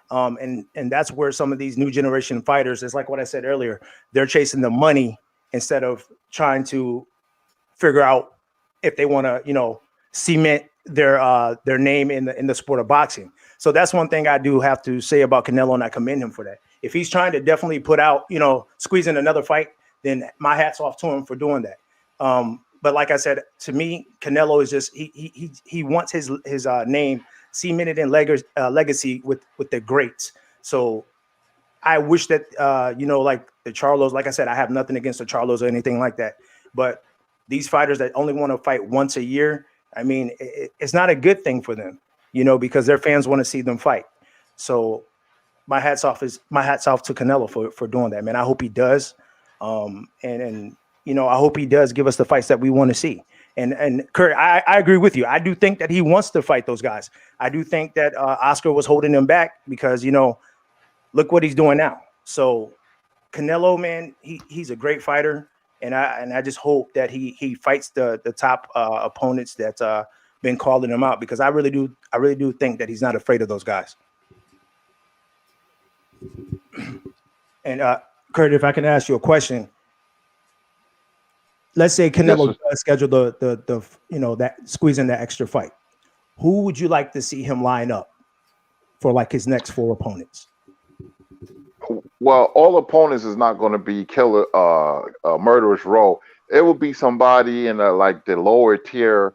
And that's where some of these new generation fighters, it's like what I said earlier, they're chasing the money instead of trying to figure out if they want to, cement their name in the sport of boxing. So that's one thing I do have to say about Canelo, and I commend him for that. If he's trying to definitely put out, squeeze in another fight, then my hat's off to him for doing that. But like I said, to me, Canelo is just he wants his name cemented in legacy with the greats. So I wish that like the Charlos, like I said, I have nothing against the Charlos or anything like that, but these fighters that only want to fight once a year, I mean, it's not a good thing for them, because their fans want to see them fight. So my hat's off to Canelo for doing that, man. I hope he does, and I hope he does give us the fights that we want to see. And Kurt, I agree with you. I do think that he wants to fight those guys. I do think that Oscar was holding him back because, look what he's doing now. So Canelo, man, he's a great fighter. And I just hope that he fights the top opponents that's been calling him out, because I really do think that he's not afraid of those guys. And Kurt, if I can ask you a question, let's say Canelo does schedule the that squeeze in that extra fight. Who would you like to see him line up for like his next 4 opponents? Well, all opponents is not going to be killer, murderous row. It will be somebody in like the lower tier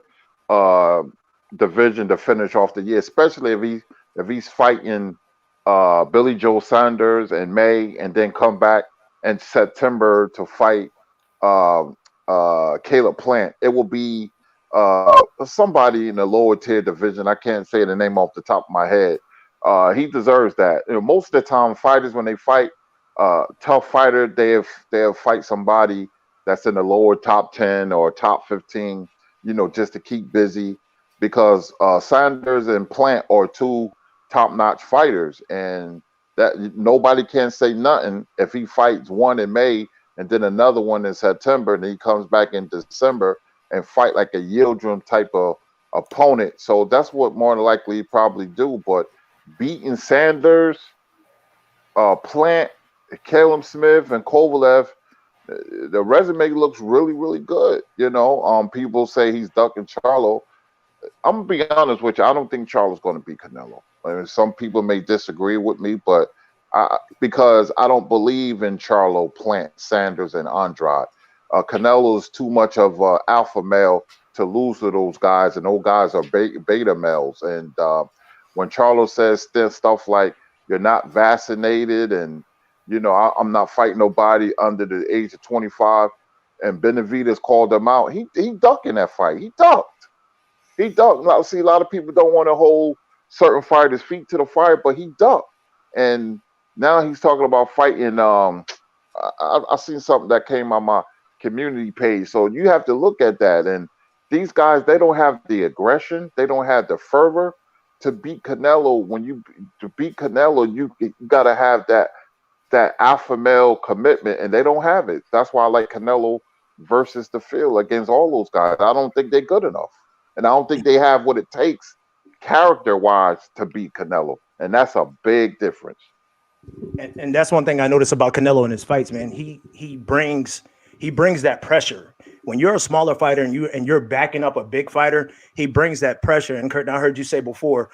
division to finish off the year, especially if he's fighting Billy Joe Saunders in May and then come back in September to fight Caleb Plant. It will be somebody in the lower tier division. I can't say the name off the top of my head. He deserves that. Most of the time, fighters when they fight tough fighter, they'll fight somebody that's in the lower top 10 or top 15. Just to keep busy, because Sanders and Plant are 2 top-notch fighters, and that nobody can say nothing if he fights one in May and then another one in September, and he comes back in December and fight like a Yildirim type of opponent. So that's what more than likely he probably do. But beating Sanders, Plant, Caleb Smith, and Kovalev, the resume looks really, really good. People say he's ducking Charlo. I'm gonna be honest with you. I don't think Charlo's going to beat Canelo. I mean, some people may disagree with me, but because I don't believe in Charlo, Plant, Sanders, and Andrade. Canelo is too much of an alpha male to lose to those guys, and those guys are beta males. And when Charlo says stuff like "you're not vaccinated" and I'm not fighting nobody under the age of 25, and Benavidez called him out, he ducked in that fight. He ducked. Now, see, a lot of people don't want to hold certain fighters' feet to the fire, but he ducked. And now he's talking about fighting. I seen something that came on my community page. So you have to look at that. And these guys, they don't have the aggression. They don't have the fervor to beat Canelo. To beat Canelo, you got to have that alpha male commitment, and they don't have it. That's why I like Canelo versus the field against all those guys. I don't think they're good enough. And I don't think they have what it takes character-wise to beat Canelo. And that's a big difference. And that's one thing I notice about Canelo in his fights, man. He brings that pressure. When you're a smaller fighter and you're backing up a big fighter, he brings that pressure. And Kurt, I heard you say before,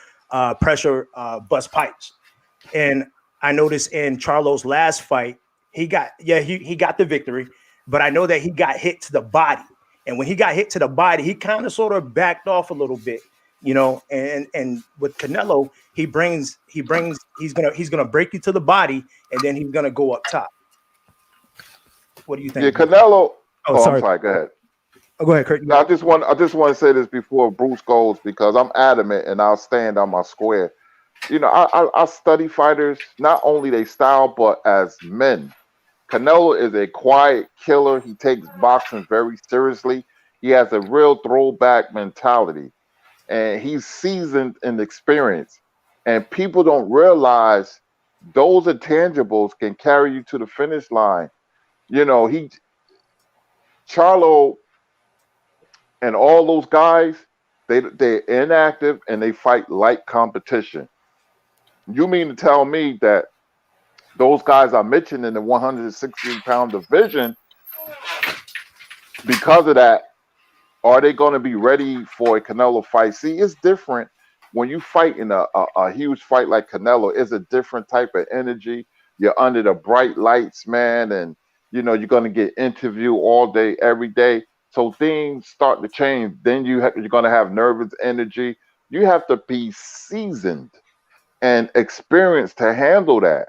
pressure bust pipes. And I noticed in Charlo's last fight, he got the victory, but I know that he got hit to the body. And when he got hit to the body, he kind of sort of backed off a little bit, and with Canelo, he's gonna break you to the body, and then he's gonna go up top. What do you think? Yeah, Canelo. Sorry. I'm sorry. Go ahead. Oh, go ahead, Kurt. I just want to say this before Bruce goes, because I'm adamant and I'll stand on my square. I study fighters, not only their style, but as men. Canelo is a quiet killer. He takes boxing very seriously. He has a real throwback mentality, and he's seasoned in experience. And people don't realize those intangibles can carry you to the finish line. Charlo and all those guys, they're inactive and they fight light competition. You mean to tell me that those guys I mentioned in the 116-pound division, because of that, are they going to be ready for a Canelo fight? See, it's different when you fight in a huge fight like Canelo. It's a different type of energy. You're under the bright lights, man, and you're going to get interviewed all day, every day. So things start to change. Then you're going to have nervous energy. You have to be seasoned and experienced to handle that.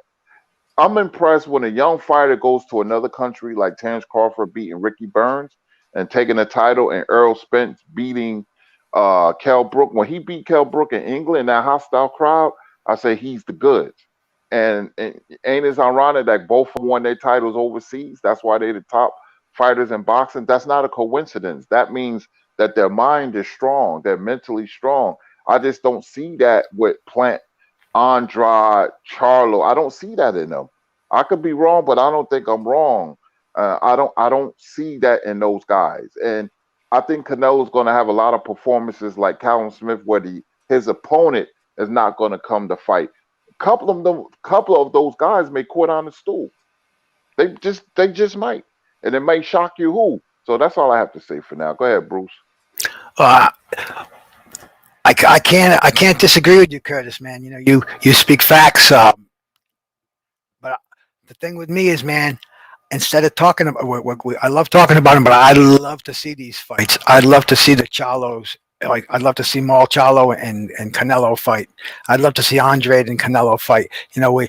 I'm impressed when a young fighter goes to another country, like Terence Crawford beating Ricky Burns and taking the title, and Errol Spence beating Kell Brook. When he beat Kell Brook in England, that hostile crowd, I say he's the goods. And ain't it ironic that both of them won their titles overseas? That's why they're the top fighters in boxing. That's not a coincidence. That means that their mind is strong. They're mentally strong. I just don't see that with Plant, Andrade, Charlo. I don't see that in them. I could be wrong, but I don't think I'm wrong. I don't see that in those guys. And I think Canelo's going to have a lot of performances like Callum Smith, where his opponent is not going to come to fight. A couple of those guys may quit on the stool. They just might, and it might shock you who. So that's all I have to say for now. Go ahead, Bruce. Uh, I can't disagree with you, Curtis, man. You know, you speak facts. But the thing with me is, man, instead of talking about, I love talking about them, but I love to see these fights. I'd love to see the Charlos. Like, I'd love to see Maul Charlo and Canelo fight. I'd love to see Andre and Canelo fight. You know,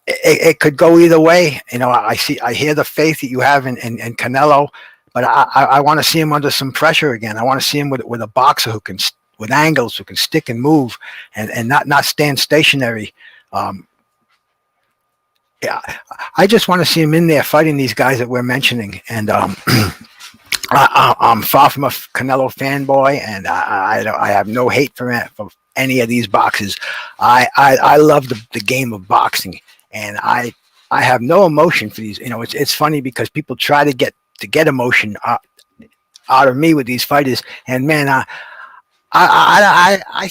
it could go either way. You know, I hear the faith that you have in Canelo, but I want to see him under some pressure again. I want to see him with a boxer who can, with angles, who can stick and move and not stand stationary. Yeah, I just want to see him in there fighting these guys that we're mentioning. And I'm far from a Canelo fanboy, and I have no hate for any of these boxers. I love the game of boxing, and I have no emotion for these. You know, it's funny because people try to get emotion out of me with these fighters, and man, I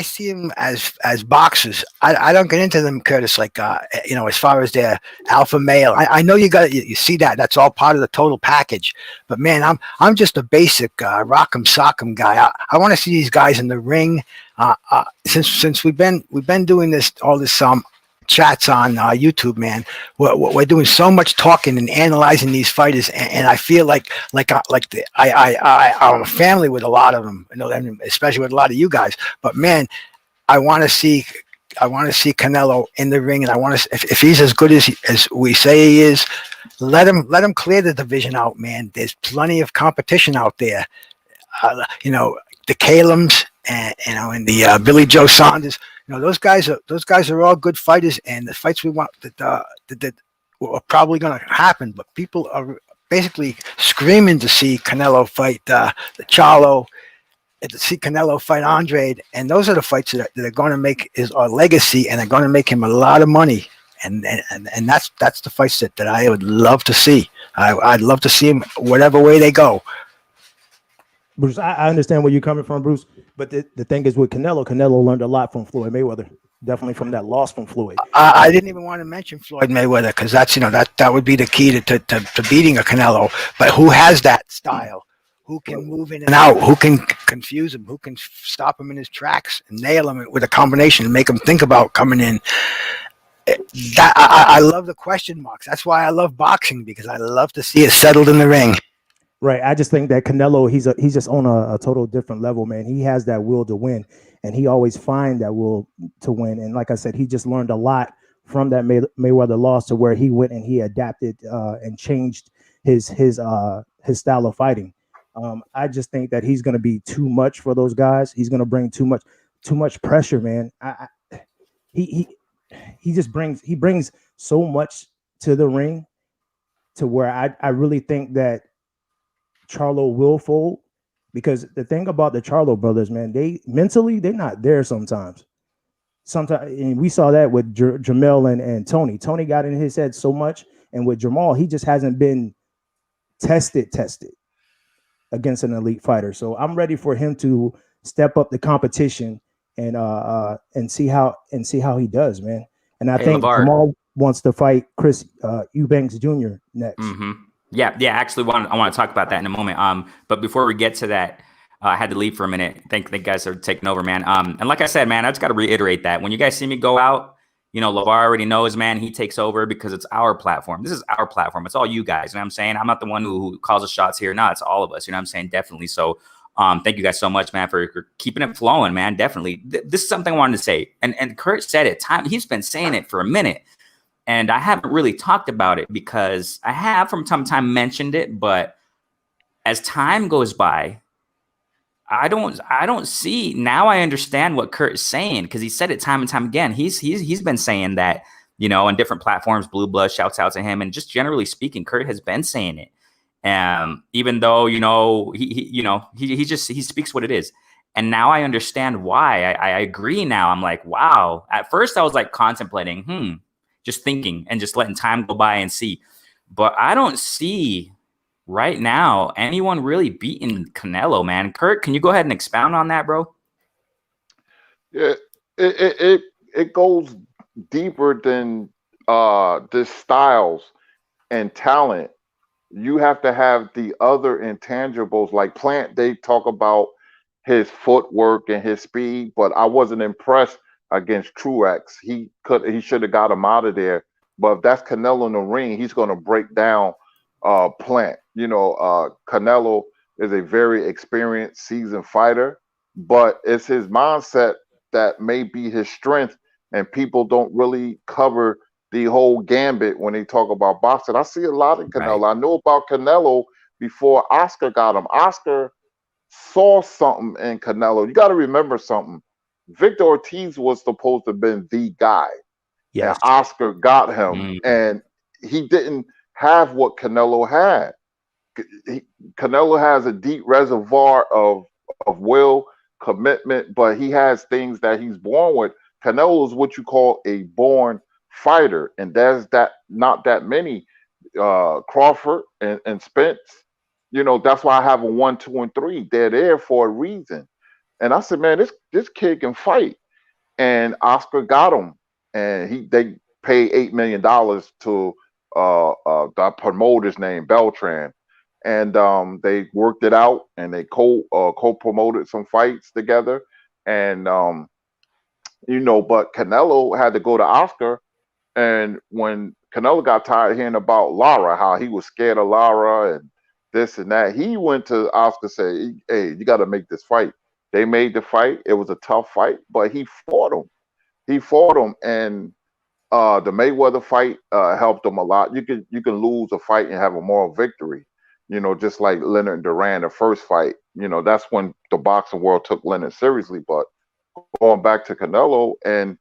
see them as boxers. I don't get into them, Curtis, like you know, as far as their alpha male. I know you see that's all part of the total package. But man, I'm just a basic rock'em sock'em guy. I want to see these guys in the ring. Since we've been doing all this chats on YouTube, man, we're doing so much talking and analyzing these fighters, and I feel like I'm a family with a lot of them, you know, especially with a lot of you guys. But man, I want to see Canelo in the ring, and I want to, if he's as good as we say he is, let him clear the division out, man. There's plenty of competition out there. You know, the Calums and you know, and the Billy Joe Saunders. You know, those guys are all good fighters, and the fights we want that are probably going to happen. But people are basically screaming to see Canelo fight the Charlo, and to see Canelo fight Andre, and those are the fights that are going to make his legacy, and are going to make him a lot of money. And that's the fights that I would love to see. I'd love to see him whatever way they go. Bruce, I understand where you're coming from, Bruce. But the thing is with Canelo learned a lot from Floyd Mayweather. Definitely from that loss from Floyd. I didn't even want to mention Floyd Mayweather because that's, you know, that would be the key to beating a Canelo. But who has that style? Who can move in and out? Who can confuse him? Who can stop him in his tracks and nail him with a combination and make him think about coming in? I love the question marks. That's why I love boxing, because I love to see it settled in the ring. Right. I just think that Canelo, he's just on a total different level, man. He has that will to win, and he always finds that will to win. And like I said, he just learned a lot from that Mayweather loss, to where he went and he adapted and changed his style of fighting. I just think that he's going to be too much for those guys. He's going to bring too much pressure, man. He brings so much to the ring, to where I really think that Charlo will fold, because the thing about the Charlo brothers, man, they're not there sometimes. And we saw that with Jamel and Tony. Tony got in his head so much, and with Jamal, he just hasn't been tested against an elite fighter. So I'm ready for him to step up the competition and see how he does, man. And I think LeVar Jamal wants to fight Chris Eubanks Jr. next. Mm-hmm. Yeah. Actually, I want to talk about that in a moment. But before we get to that, I had to leave for a minute. Thank guys are taking over, man. And like I said, man, I just got to reiterate that when you guys see me go out, you know, LeVar already knows, man, he takes over because it's our platform. This is our platform. It's all you guys. You know what I'm saying? I'm not the one who calls the shots here. No, it's all of us. You know what I'm saying? Definitely. So thank you guys so much, man, for keeping it flowing, man. Definitely. This is something I wanted to say. And Kurt said it. He's been saying it for a minute. And I haven't really talked about it because I have from time to time mentioned it, but as time goes by, I don't see. Now I understand what Kurt is saying, because he said it time and time again. He's been saying that, you know, on different platforms. Blue Blood shouts out to him, and just generally speaking, Kurt has been saying it. Even though, you know, he speaks what it is. And now I understand why. I agree now. I'm like, wow. At first I was like contemplating, just thinking and just letting time go by and see. But I don't see right now anyone really beating Canelo, man. Kurt, can you go ahead and expound on that, bro? Yeah, it goes deeper than this styles and talent, you have to have the other intangibles. Like Plant, they talk about his footwork and his speed, but I wasn't impressed against Truex. He should have got him out of there. But if that's Canelo in the ring, he's going to break down Plant. Canelo is a very experienced, seasoned fighter, but it's his mindset that may be his strength, and people don't really cover the whole gambit when they talk about boxing. I see a lot of Canelo. Right. I know about Canelo before Oscar got him. Oscar saw something in Canelo. You got to remember something. Victor Ortiz was supposed to have been the guy, and Yes. Oscar got him, Mm. and he didn't have what Canelo had. Canelo has a deep reservoir of will, commitment, but he has things that he's born with. Canelo is what you call a born fighter, and there's not that many. Crawford and Spence, that's why I have a 1, 2, and 3. They're there for a reason. And I said, man, this kid can fight. And Oscar got him, and they paid $8 million to the promoter's name, Beltran, and they worked it out, and they co-promoted some fights together, and but Canelo had to go to Oscar, and when Canelo got tired of hearing about Lara, how he was scared of Lara and this and that, he went to Oscar, said, hey, you got to make this fight. They made the fight. It was a tough fight, but he fought him. And the Mayweather fight helped him a lot. You can lose a fight and have a moral victory, just like Leonard Duran, the first fight. That's when the boxing world took Leonard seriously. But going back to Canelo, and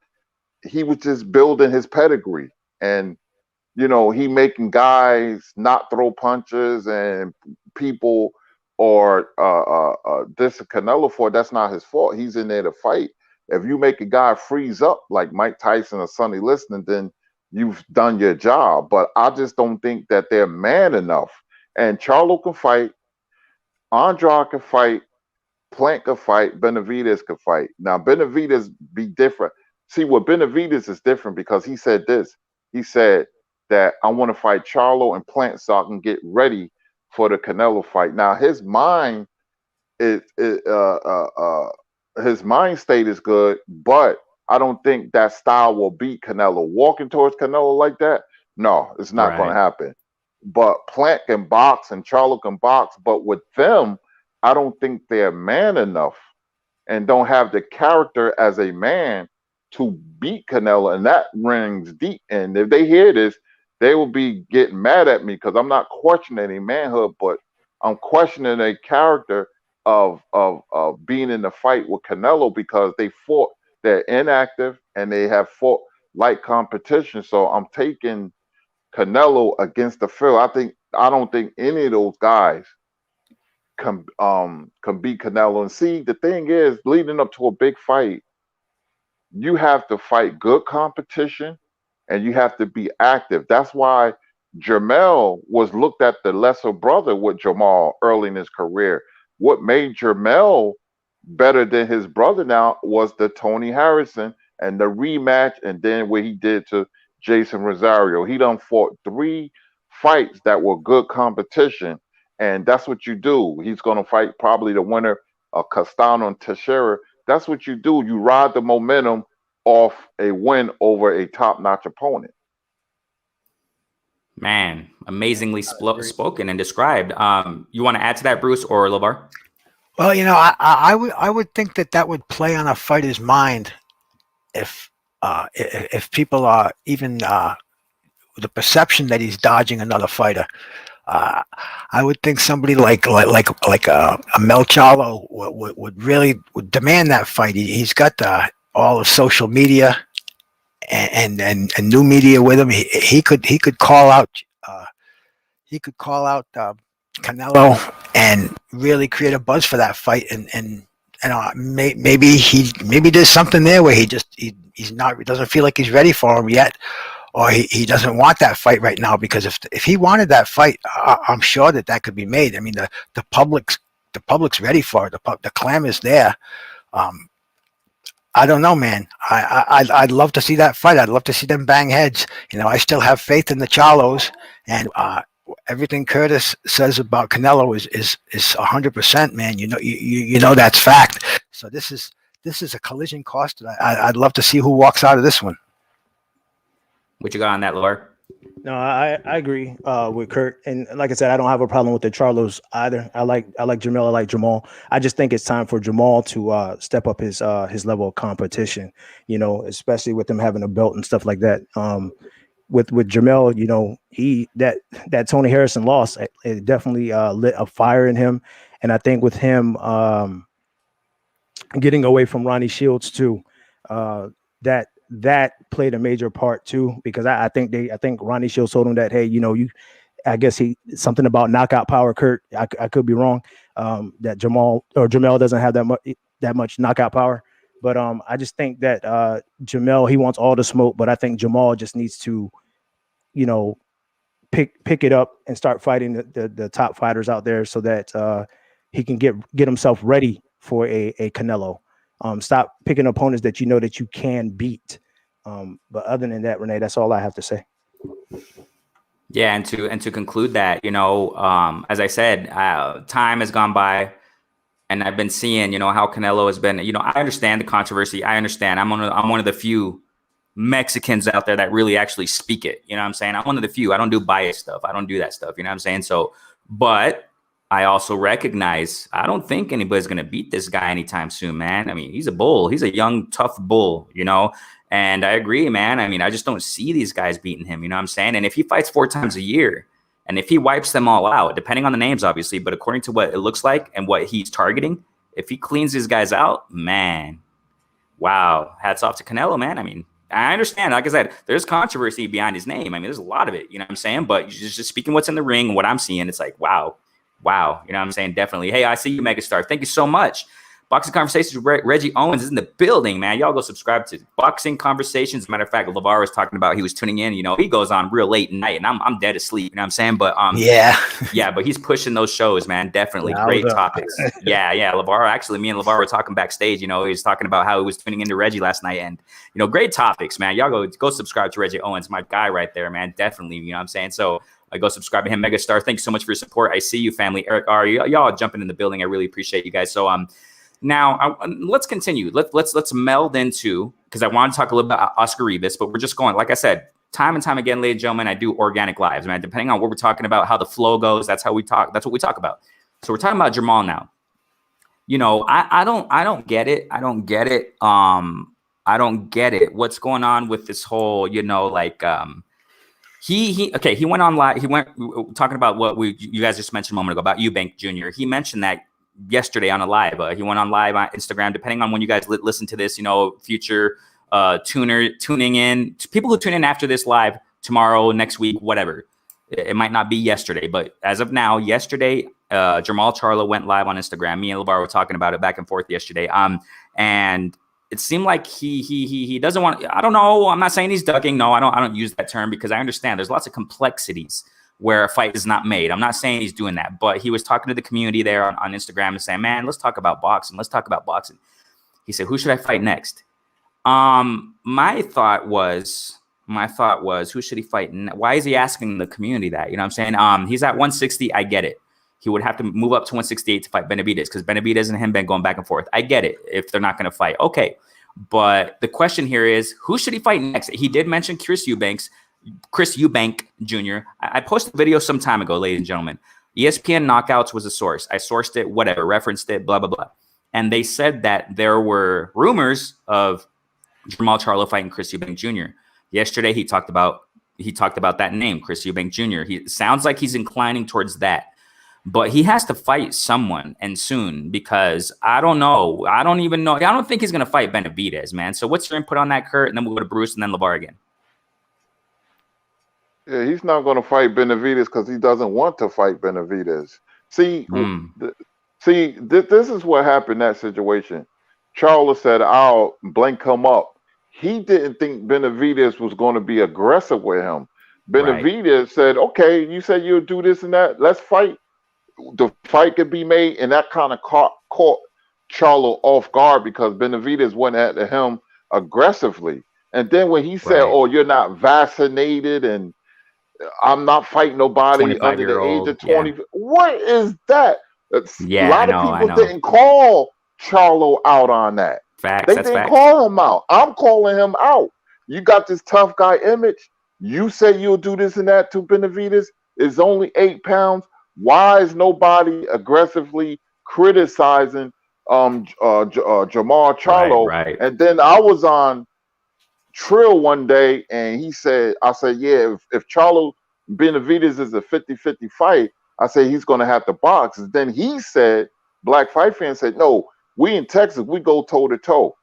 he was just building his pedigree, and he making guys not throw punches, and people or this Canelo for, that's not his fault. He's in there to fight. If you make a guy freeze up like Mike Tyson or Sonny Liston, then you've done your job. But I just don't think that they're man enough. And Charlo can fight, Andrade can fight, Plant can fight, Benavidez can fight. Now Benavidez be different. See, what Benavidez is different because he said this. He said that I want to fight Charlo and Plant so I can get ready for the Canelo fight. Now his mind his mind state is good, but I don't think that style will beat Canelo. Walking towards Canelo like that, no, it's not going to happen. But Plant can box and Charlo can box, but with them, I don't think they're man enough and don't have the character as a man to beat Canelo, and that rings deep. And if they hear this, they will be getting mad at me because I'm not questioning any manhood, but I'm questioning a character of being in the fight with Canelo because they're inactive and they have fought light competition. So I'm taking Canelo against the field. I don't think any of those guys can beat Canelo. And see, the thing is, leading up to a big fight, you have to fight good competition and you have to be active. That's why Jermell was looked at the lesser brother with Jamal early in his career. What made Jermell better than his brother now was the Tony Harrison and the rematch, and then what he did to Jason Rosario. He done fought 3 fights that were good competition, and that's what you do. He's going to fight probably the winner of Castano and Teixeira. That's what you do. You ride the momentum off a win over a top-notch opponent. Man, amazingly spoken and described. You want to add to that, Bruce or LeVar? Well, I would think that would play on a fighter's mind if people are even the perception that he's dodging another fighter. I would think somebody like a Mel Charlo would really demand that fight. He's got all of social media and new media with him. He could call out Canelo and really create a buzz for that fight, and maybe there's something there where he doesn't feel like he's ready for him yet, or he doesn't want that fight right now, because if he wanted that fight, I'm sure that could be made. I mean, the public's ready for it. The clamor's there. I don't know, man. I'd love to see that fight. I'd love to see them bang heads. You know, I still have faith in the Charlos, and everything Curtis says about Canelo is 100%, man. You know that's fact. So this is a collision course. I'd love to see who walks out of this one. What you got on that, Laura? No, I agree with Kurt, and like I said, I don't have a problem with the Charlos either. I like Jamel, I like Jamal. I just think it's time for Jamal to step up his level of competition. You know, especially with him having a belt and stuff like that. With Jamel, you know, that Tony Harrison loss, it definitely lit a fire in him, and I think with him getting away from Ronnie Shields too, that played a major part too, because I think Ronnie Shields told him that, hey, you know, I guess something about knockout power, Kurt. I could be wrong. That Jamel doesn't have that much knockout power, but I just think that Jamel, he wants all the smoke, but I think Jamal just needs to, you know, pick it up and start fighting the top fighters out there, so that he can get himself ready for a Canelo. Stop picking opponents that you know that you can beat. But other than that, Renee, that's all I have to say. Yeah, and to conclude that, you know, as I said, time has gone by, and I've been seeing, you know, how Canelo has been. You know, I understand the controversy. I understand. I'm one of the few Mexicans out there that really actually speak it. You know what I'm saying? I'm one of the few. I don't do bias stuff. I don't do that stuff. You know what I'm saying? So, but I also recognize I don't think anybody's going to beat this guy anytime soon, man. I mean, he's a bull. He's a young, tough bull, you know? And I agree, man. I mean, I just don't see these guys beating him, you know what I'm saying? And if he fights 4 times a year, and if he wipes them all out, depending on the names, obviously, but according to what it looks like and what he's targeting, if he cleans these guys out, man, wow. Hats off to Canelo, man. I mean, I understand. Like I said, there's controversy behind his name. I mean, there's a lot of it, you know what I'm saying? But just speaking what's in the ring and what I'm seeing, it's like, wow. You know what I'm saying? Definitely. Hey, I see you, Megastar. Thank you so much. Boxing Conversations with Reggie Owens is in the building, man. Y'all go subscribe to Boxing Conversations. As a matter of fact, LeVar was talking about he was tuning in. You know, he goes on real late at night, and I'm dead asleep. You know what I'm saying? But yeah, but he's pushing those shows, man. Definitely great topics. Yeah. LeVar, actually, me and LeVar were talking backstage. You know, he was talking about how he was tuning into Reggie last night, and you know, great topics, man. Y'all go subscribe to Reggie Owens, my guy right there, man. Definitely, you know what I'm saying? So I go subscribe to him, Megastar. Thanks so much for your support. I see you, family. Eric R, y'all jumping in the building. I really appreciate you guys. So now let's continue. Let's meld into, because I want to talk a little bit about Oscar Rivas, but we're just going, like I said, time and time again, ladies and gentlemen, I do organic lives, man. Depending on what we're talking about, how the flow goes, that's how we talk. That's what we talk about. So we're talking about Jamal now. You know, I don't get it. I don't get it. I don't get it. What's going on with this whole, you know, like he went on live. He went talking about what you guys just mentioned a moment ago about Eubank Jr. He mentioned that yesterday on a live. He went on live on Instagram. Depending on when you guys listen to this, you know, future tuning in, people who tune in after this live tomorrow, next week, whatever. It might not be yesterday, but as of now, yesterday, Jamal Charlo went live on Instagram. Me and LeVar were talking about it back and forth yesterday. And it seemed like he doesn't want. I don't know. I'm not saying he's ducking. No, I don't use that term because I understand there's lots of complexities where a fight is not made. I'm not saying he's doing that, but he was talking to the community there on Instagram and saying, man, let's talk about boxing. Let's talk about boxing. He said, who should I fight next? My thought was, who should he fight? Why is he asking the community that? You know what I'm saying? He's at 160. I get it. He would have to move up to 168 to fight Benavidez because Benavidez and him been going back and forth. I get it if they're not going to fight. Okay. But the question here is, who should he fight next? He did mention Chris Eubank Jr. I posted a video some time ago, ladies and gentlemen. ESPN Knockouts was a source. I sourced it, whatever, referenced it, blah, blah, blah. And they said that there were rumors of Jamal Charlo fighting Chris Eubank Jr. Yesterday, he talked about that name, Chris Eubank Jr. He sounds like he's inclining towards that. But he has to fight someone and soon because I don't know. I don't even know. I don't think he's going to fight Benavidez, man. So what's your input on that, Kurt? And then we'll go to Bruce and then LeVar again. Yeah, he's not going to fight Benavidez because he doesn't want to fight Benavidez. See, this is what happened in that situation. Charlo said, I'll blank him up. He didn't think Benavidez was going to be aggressive with him. Benavidez said, okay, you said you'll do this and that. Let's fight. The fight could be made, and that kind of caught Charlo off guard because Benavidez went at him aggressively. And then when he said, Right. "Oh, you're not vaccinated and I'm not fighting nobody under the age 25-year-old. of Yeah. 20," what is that? A Yeah, lot of I people know. didn't call Charlo out on that. Facts. They That's didn't facts. call him out. I'm calling him out. You got this tough guy image. You say you'll do this and that to Benavidez. It's only 8 pounds. Why is nobody aggressively criticizing Jamar Right, Charlo? right. And then I was on Trill one day and he said, I said, yeah, if Charlo Benavidez is a 50-50 fight, I said he's going to have to box. And then he said, Black Fight Fan said, no, we in Texas, we go toe to toe.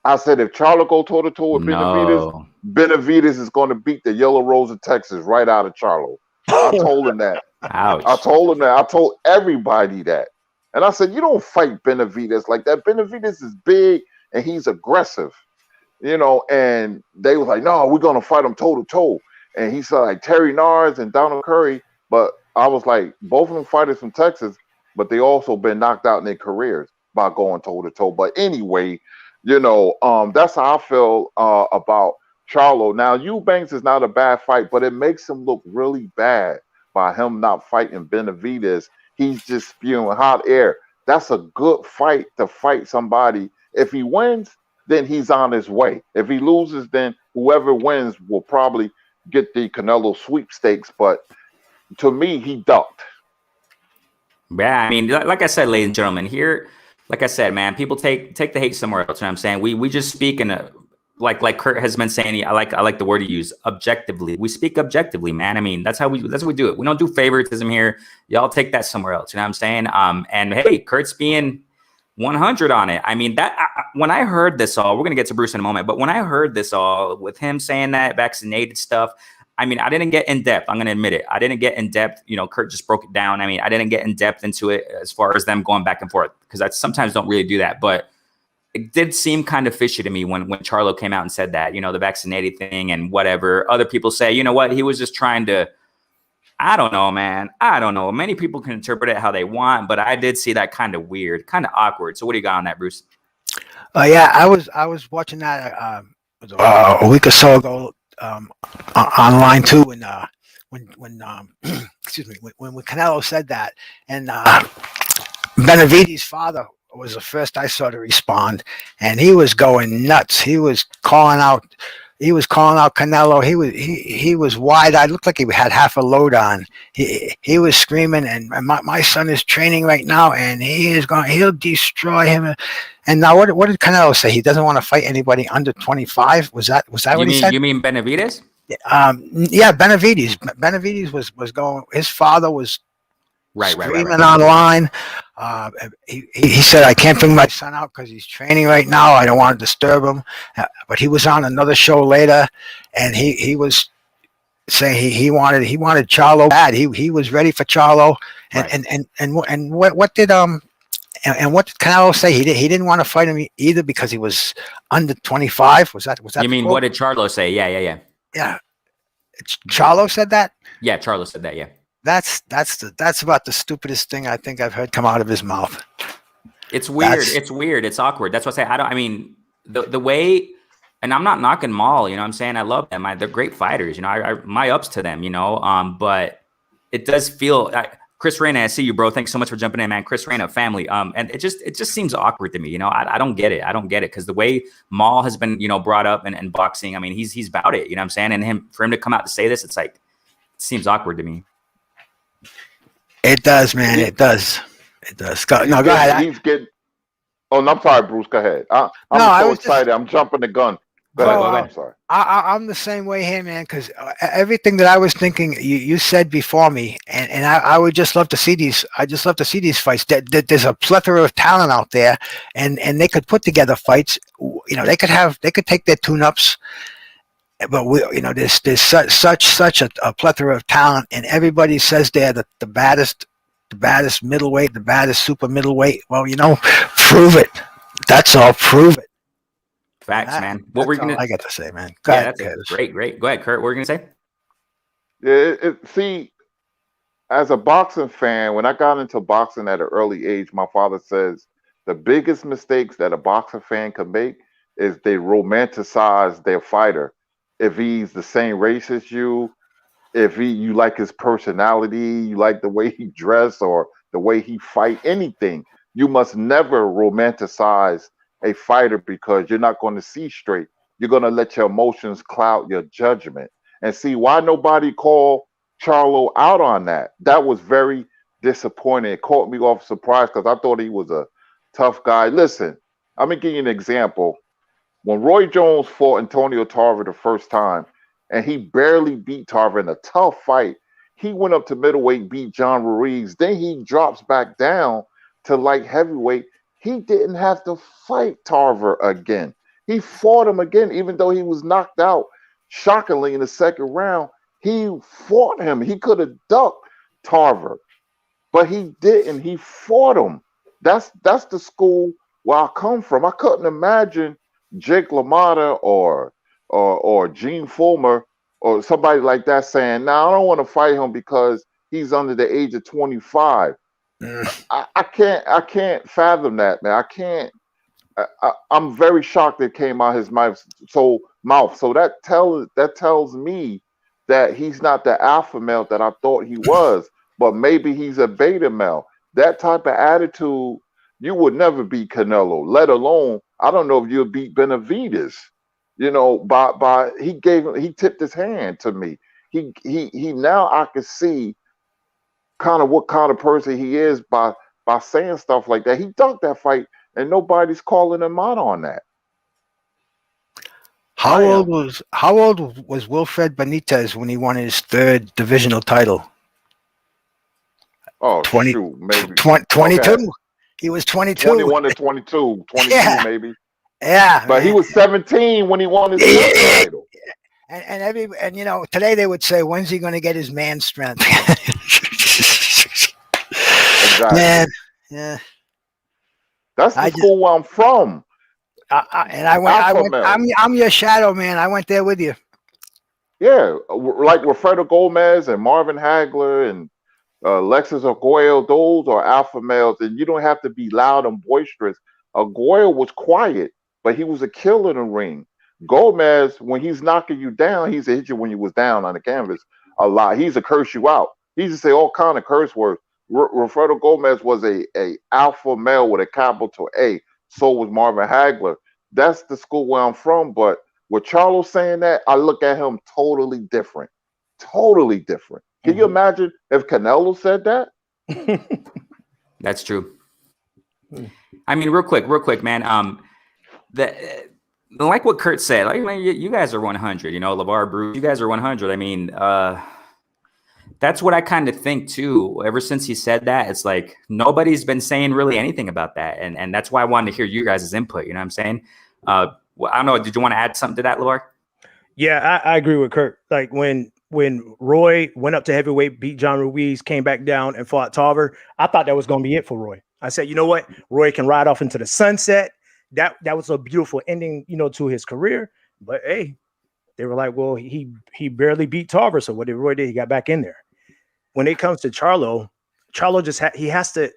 I said, if Charlo go toe to toe with Benavidez, No. Benavidez is going to beat the Yellow Rose of Texas right out of Charlo. I told him that. Ouch. I told him that. I told everybody that. And I said, you don't fight Benavidez like that. Benavidez is big and he's aggressive, you know. And they was like, no, we're going to fight him toe to toe. And he said, like Terry Nars and Donald Curry. But I was like, both of them fighters from Texas, but they also been knocked out in their careers by going toe to toe. But anyway, you know, that's how I feel about Charlo. Now, Eubanks is not a bad fight, but it makes him look really bad by him not fighting Benavidez. He's just spewing hot air. That's a good fight to fight somebody. If he wins, then he's on his way. If he loses, then whoever wins will probably get the Canelo sweepstakes. But to me, he ducked. Yeah, I mean, like I said, ladies and gentlemen, here, like I said, man, people take the hate somewhere else. You know what I'm saying? We just speak in a like Kurt has been saying. I like the word you use, objectively. We speak objectively, man. I mean, that's how we do it. We don't do favoritism here. Y'all take that somewhere else. You know what I'm saying? And hey, Kurt's being 100 on it. I mean, when I heard this all, we're gonna get to Bruce in a moment, but when I heard this all with him saying that vaccinated stuff, I mean, I didn't get in depth. I'm going to admit it. I didn't get in depth. You know, Kurt just broke it down. I mean, I didn't get in depth into it as far as them going back and forth because I sometimes don't really do that. But it did seem kind of fishy to me when Charlo came out and said that, you know, the vaccinated thing and whatever. Other people say, you know what, he was just trying to, I don't know, man. I don't know. Many people can interpret it how they want, but I did see that kind of weird, kind of awkward. So what do you got on that, Bruce? Yeah, I was watching that a week or so ago online too, when excuse me, when Canelo said that, and Benavidez's father was the first I saw to respond, and he was going nuts. He was calling out Canelo. He was wide eyed. Looked like he had half a load on. He was screaming, and my son is training right now, and he'll destroy him. And now what did Canelo say? He doesn't want to fight anybody under 25. Was that what he said? You mean Benavidez? Yeah, Benavidez. Benavidez was going. His father was screaming online. He said, "I can't bring my son out because he's training right now. I don't want to disturb him." But he was on another show later, and he was saying he wanted Charlo bad. He was ready for Charlo, and what did and what did Canelo say? He didn't want to fight him either because he was under 25. Was that? You mean what did Charlo say? Yeah. Charlo said that. Yeah, Charlo said that. Yeah. That's about the stupidest thing I think I've heard come out of his mouth. It's weird. It's weird. It's awkward. That's what I say. I mean, the way, and I'm not knocking Maul, you know what I'm saying? I love them. They're great fighters. You know, my ups to them, you know, but it does feel, Chris Reyna, I see you, bro. Thanks so much for jumping in, man. Chris Reyna, family. And it just seems awkward to me. You know, I don't get it. I don't get it. Cause the way Maul has been, you know, brought up in boxing, I mean, he's about it, you know what I'm saying? And for him to come out to say this, it's like, it seems awkward to me. It does, man. It does. Go ahead. He's getting. Oh, no, I'm sorry, Bruce. Go ahead. I'm so excited. I'm jumping the gun. Go ahead. I'm sorry. I'm the same way here, man. Because everything that I was thinking, you said before me, and I would just love to see these. I just love to see these fights. There's a plethora of talent out there, and they could put together fights. You know, they could take their tune-ups. But there's such a plethora of talent, and everybody says they're the baddest middleweight, the baddest super middleweight. Well, you know, prove it. That's all. Prove it. Facts, man. What were you gonna? I got to say, man. Go ahead. That's great. Go ahead, Kurt. What were you gonna say? Yeah. See, as a boxing fan, when I got into boxing at an early age, my father says the biggest mistakes that a boxer fan can make is they romanticize their fighter. If he's the same race as you, if you like his personality, you like the way he dress or the way he fight, anything, you must never romanticize a fighter because you're not going to see straight. You're going to let your emotions cloud your judgment. And see why nobody called Charlo out on that. That was very disappointing. It caught me off surprise because I thought he was a tough guy. Listen, I'm gonna give you an example. When Roy Jones fought Antonio Tarver the first time, and he barely beat Tarver in a tough fight, he went up to middleweight, beat John Ruiz. Then he drops back down to light heavyweight. He didn't have to fight Tarver again. He fought him again, even though he was knocked out shockingly in the second round. He fought him. He could have ducked Tarver, but he didn't. He fought him. That's the school where I come from. I couldn't imagine Jake LaMotta or Gene Fullmer or somebody like that saying, "No, I don't want to fight him because he's under the age of 25." I can't fathom that, man. I can't. I'm very shocked it came out his mouth. So that tells me that he's not the alpha male that I thought he was, but maybe he's a beta male. That type of attitude, you would never beat Canelo, let alone, I don't know if you'll beat Benavidez. You know, by he tipped his hand to me. He now I can see kind of what kind of person he is by saying stuff like that. He dunked that fight and nobody's calling him out on that. How old was Wilfred Benitez when he won his third divisional title? Oh, shoot, maybe 22. Okay. He was 22. 21 to 22, 22 Yeah. maybe. Yeah, But he was 17 when he won his title. And you know, today they would say, when's he going to get his man strength? Exactly. Man, yeah. That's the school where I'm from. I'm your shadow, man. I went there with you. Yeah, like Wilfredo Gomez and Marvin Hagler and Lexus Arguello, those are alpha males, and you don't have to be loud and boisterous. Arguello was quiet, but he was a killer in the ring. Gomez, when he's knocking you down, he's a hit you when you was down on the canvas a lot. He's a curse you out. He used to say all kind of curse words. Wilfredo Gomez was a alpha male with a capital A. So was Marvin Hagler. That's the school where I'm from. But with Charlo saying that, I look at him totally different. Totally different. Can you imagine if Canelo said that? That's true. I mean, real quick, man. Like what Kurt said, like you guys are 100. You know, LeVar Bruce, you guys are 100. I mean, that's what I kind of think too. Ever since he said that, it's like nobody's been saying really anything about that, and that's why I wanted to hear you guys' input. You know what I'm saying? I don't know. Did you want to add something to that, LeVar? Yeah, I agree with Kurt. Like when Roy went up to heavyweight, beat John Ruiz, came back down and fought Tarver, I thought that was going to be it for Roy. I said, you know what? Roy can ride off into the sunset. That was a beautiful ending, you know, to his career. But hey, they were like, well, he barely beat Tarver, so what did Roy do? He got back in there. When it comes to Charlo just he has to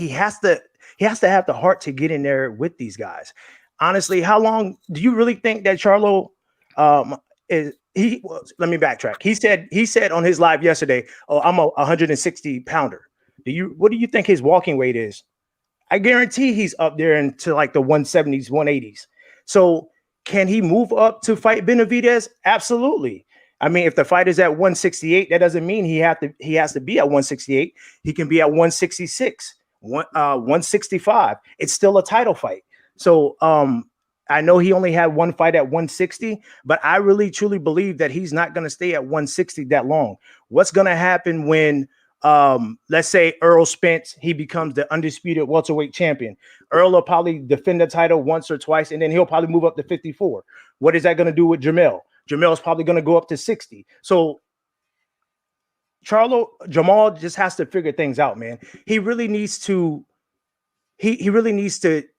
have the heart to get in there with these guys. Honestly, how long do you really think that Charlo is? Let me backtrack. He said on his live yesterday, "Oh, I'm a 160 pounder." What do you think his walking weight is? I guarantee he's up there into like the 170s, 180s. So can he move up to fight Benavidez? Absolutely. I mean, if the fight is at 168, that doesn't mean he has to be at 168. He can be at 166, 165. It's still a title fight. So I know he only had one fight at 160, but I really truly believe that he's not going to stay at 160 that long. What's going to happen when let's say Earl Spence, he becomes the undisputed welterweight champion? Earl will probably defend the title once or twice, and then he'll probably move up to 54. What is that going to do with Jamel? Jamel's probably going to go up to 60. So Jamal just has to figure things out, man. He really needs to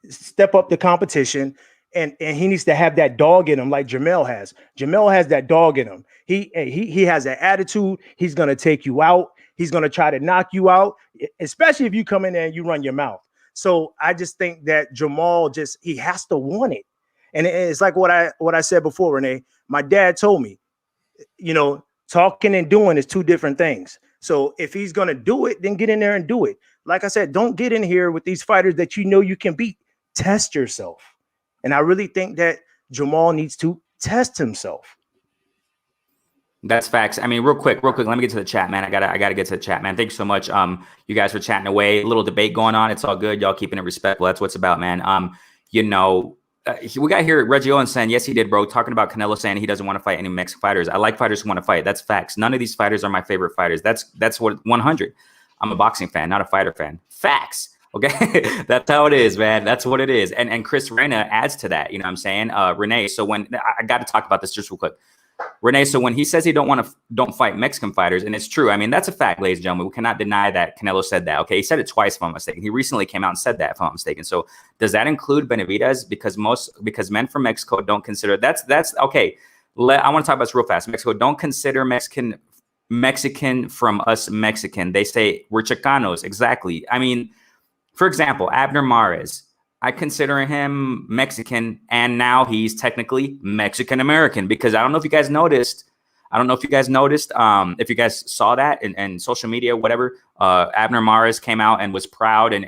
step up the competition, and he needs to have that dog in him like Jamel has. Jamel has that dog in him. He has that attitude. He's going to take you out. He's going to try to knock you out, especially if you come in there and you run your mouth. So I just think that Jamal he has to want it. And it's like what I said before, Renee. My dad told me, talking and doing is two different things. So if he's going to do it, then get in there and do it. Like I said, don't get in here with these fighters that you can beat. Test yourself. And I really think that Jamal needs to test himself. That's facts. I mean, real quick, let me get to the chat, man. I gotta get to the chat, man. Thanks so much. You guys were chatting away, a little debate going on. It's all good. Y'all keeping it respectful. That's what's about, man. We got here Reggie Owens saying, yes, he did, bro. Talking about Canelo saying he doesn't want to fight any Mexican fighters. I like fighters who want to fight. That's facts. None of these fighters are my favorite fighters. That's what 100. I'm a boxing fan, not a fighter fan. Facts. Okay. That's how it is, man. That's what it is. And Chris Reyna adds to that. You know what I'm saying? Renee. So when I got to talk about this just real quick. Renee, so when he says he don't fight Mexican fighters, and it's true. I mean, that's a fact, ladies and gentlemen. We cannot deny that Canelo said that. Okay, he said it twice, if I'm not mistaken. He recently came out and said that, if I'm not mistaken. So does that include Benavidez? Because men from Mexico don't consider that's okay. I want to talk about this real fast. Mexico don't consider Mexican from us Mexican. They say we're Chicanos. Exactly. I mean, for example, Abner Mares. I consider him Mexican, and now he's technically Mexican American because I don't know if you guys noticed. If you guys saw that in social media, whatever. Abner Mares came out and was proud and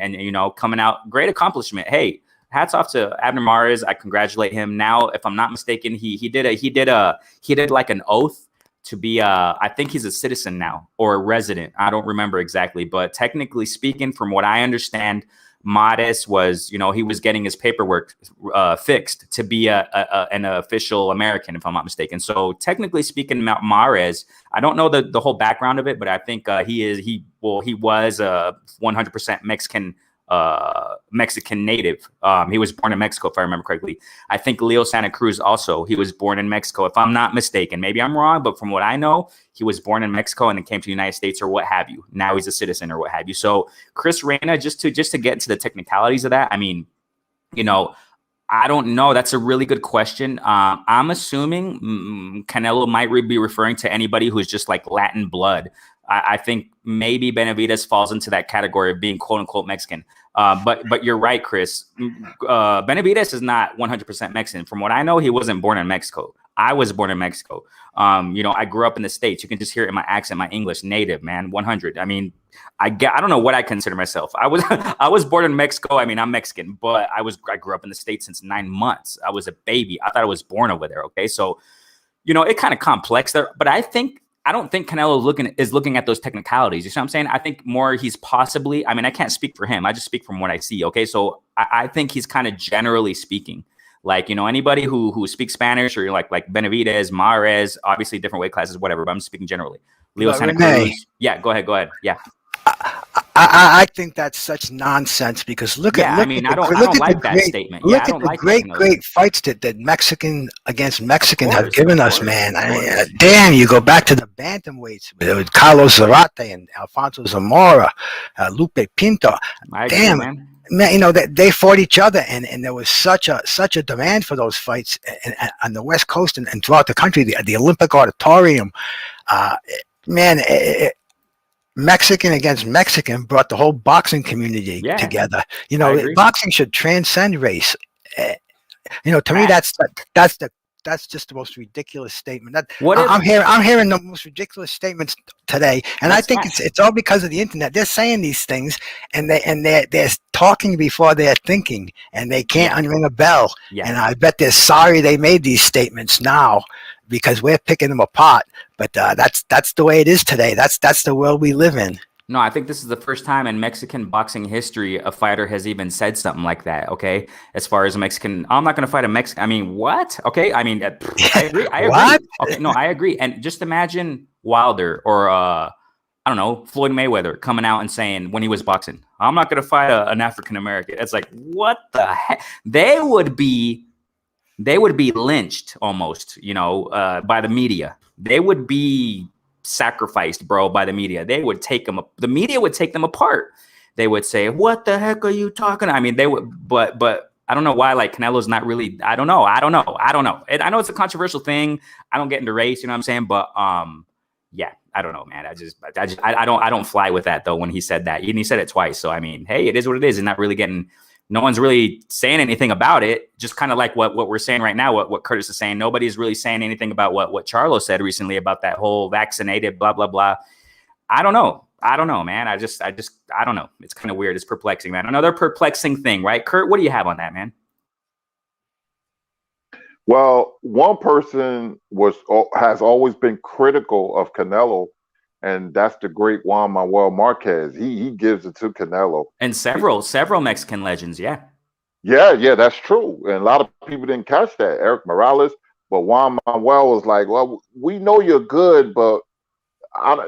coming out. Great accomplishment. Hey, hats off to Abner Mares. I congratulate him. Now, if I'm not mistaken, he did like an oath to be I think he's a citizen now or a resident. I don't remember exactly, but technically speaking, from what I understand, Mares was, he was getting his paperwork fixed to be an official American, if I'm not mistaken. So technically speaking, Mares, I don't know the whole background of it, but I think he was a 100% Mexican native. He was born in Mexico, if I remember correctly. I think Leo Santa Cruz also, he was born in Mexico, if I'm not mistaken. Maybe I'm wrong, but from what I know, he was born in Mexico and then came to the United States or what have you. Now he's a citizen or what have you. So Chris Reyna, just to get into the technicalities of that, I mean, I don't know. That's a really good question. I'm assuming Canelo might be referring to anybody who's just like Latin blood. I think maybe Benavidez falls into that category of being quote unquote Mexican. But you're right, Chris. Benavidez is not 100% Mexican. From what I know, he wasn't born in Mexico. I was born in Mexico. I grew up in the States. You can just hear it in my accent, my English, native, man, 100. I mean, I don't know what I consider myself. I was born in Mexico. I mean, I'm Mexican, but I grew up in the States since 9 months. I was a baby. I thought I was born over there. Okay, so it kind of complex there. But I don't think Canelo is looking at those technicalities. You see what I'm saying? I think more he's possibly. I mean, I can't speak for him. I just speak from what I see. Okay, so I think he's kind of generally speaking. Like, anybody who speaks Spanish or like Benavidez, Mares, obviously different weight classes, whatever. But I'm speaking generally. Leo Santa Cruz. Yeah, go ahead. Yeah. I think that's such nonsense because look at I don't like that statement. Look at the great fights that Mexican against Mexican have given us, man. Damn, you go back to the bantamweights with Carlos Zarate and Alfonso Zamora, Lupe Pinto. Damn, man, they fought each other, and there was such a demand for those fights on the West Coast and throughout the country. The Olympic Auditorium, man. Mexican against Mexican brought the whole boxing community together. Boxing should transcend race. To me, that's just the most ridiculous statement. I'm hearing the most ridiculous statements today, and I think it's all because of the internet. They're saying these things, and they're talking before they're thinking, and they can't unring a bell. Yeah. And I bet they're sorry they made these statements now, because we're picking them apart. But that's the way it is today. That's the world we live in. No, I think this is the first time in Mexican boxing history a fighter has even said something like that. Okay, as far as a Mexican, I'm not going to fight a Mexican. I mean, what? Okay, I mean, I agree. What? Okay, no, I agree. And just imagine Wilder or I don't know, Floyd Mayweather coming out and saying when he was boxing, I'm not going to fight an African American. It's like, what the heck? They would be lynched almost, by the media. They would be sacrificed, bro, by the media. They would take them. The media would take them apart. They would say, "What the heck are you talking?" I mean, they would, but I don't know why. Like Canelo's not really. I don't know. And I know it's a controversial thing. I don't get into race, you know what I'm saying? But yeah, I don't know, man. I don't fly with that though. When he said that, and he said it twice. So I mean, hey, it is what it is. And not really getting, no one's really saying anything about it. Just kind of like what we're saying right now, what Curtis is saying. Nobody's really saying anything about what Charlo said recently about that whole vaccinated, blah, blah, blah. I don't know, man. I don't know. It's kind of weird. It's perplexing, man. Another perplexing thing, right? Kurt, what do you have on that, man? Well, one person has always been critical of Canelo, and that's the great Juan Manuel Marquez. He gives it to Canelo. And several Mexican legends, yeah. Yeah, that's true. And a lot of people didn't catch that. Eric Morales, but Juan Manuel was like, well, we know you're good, but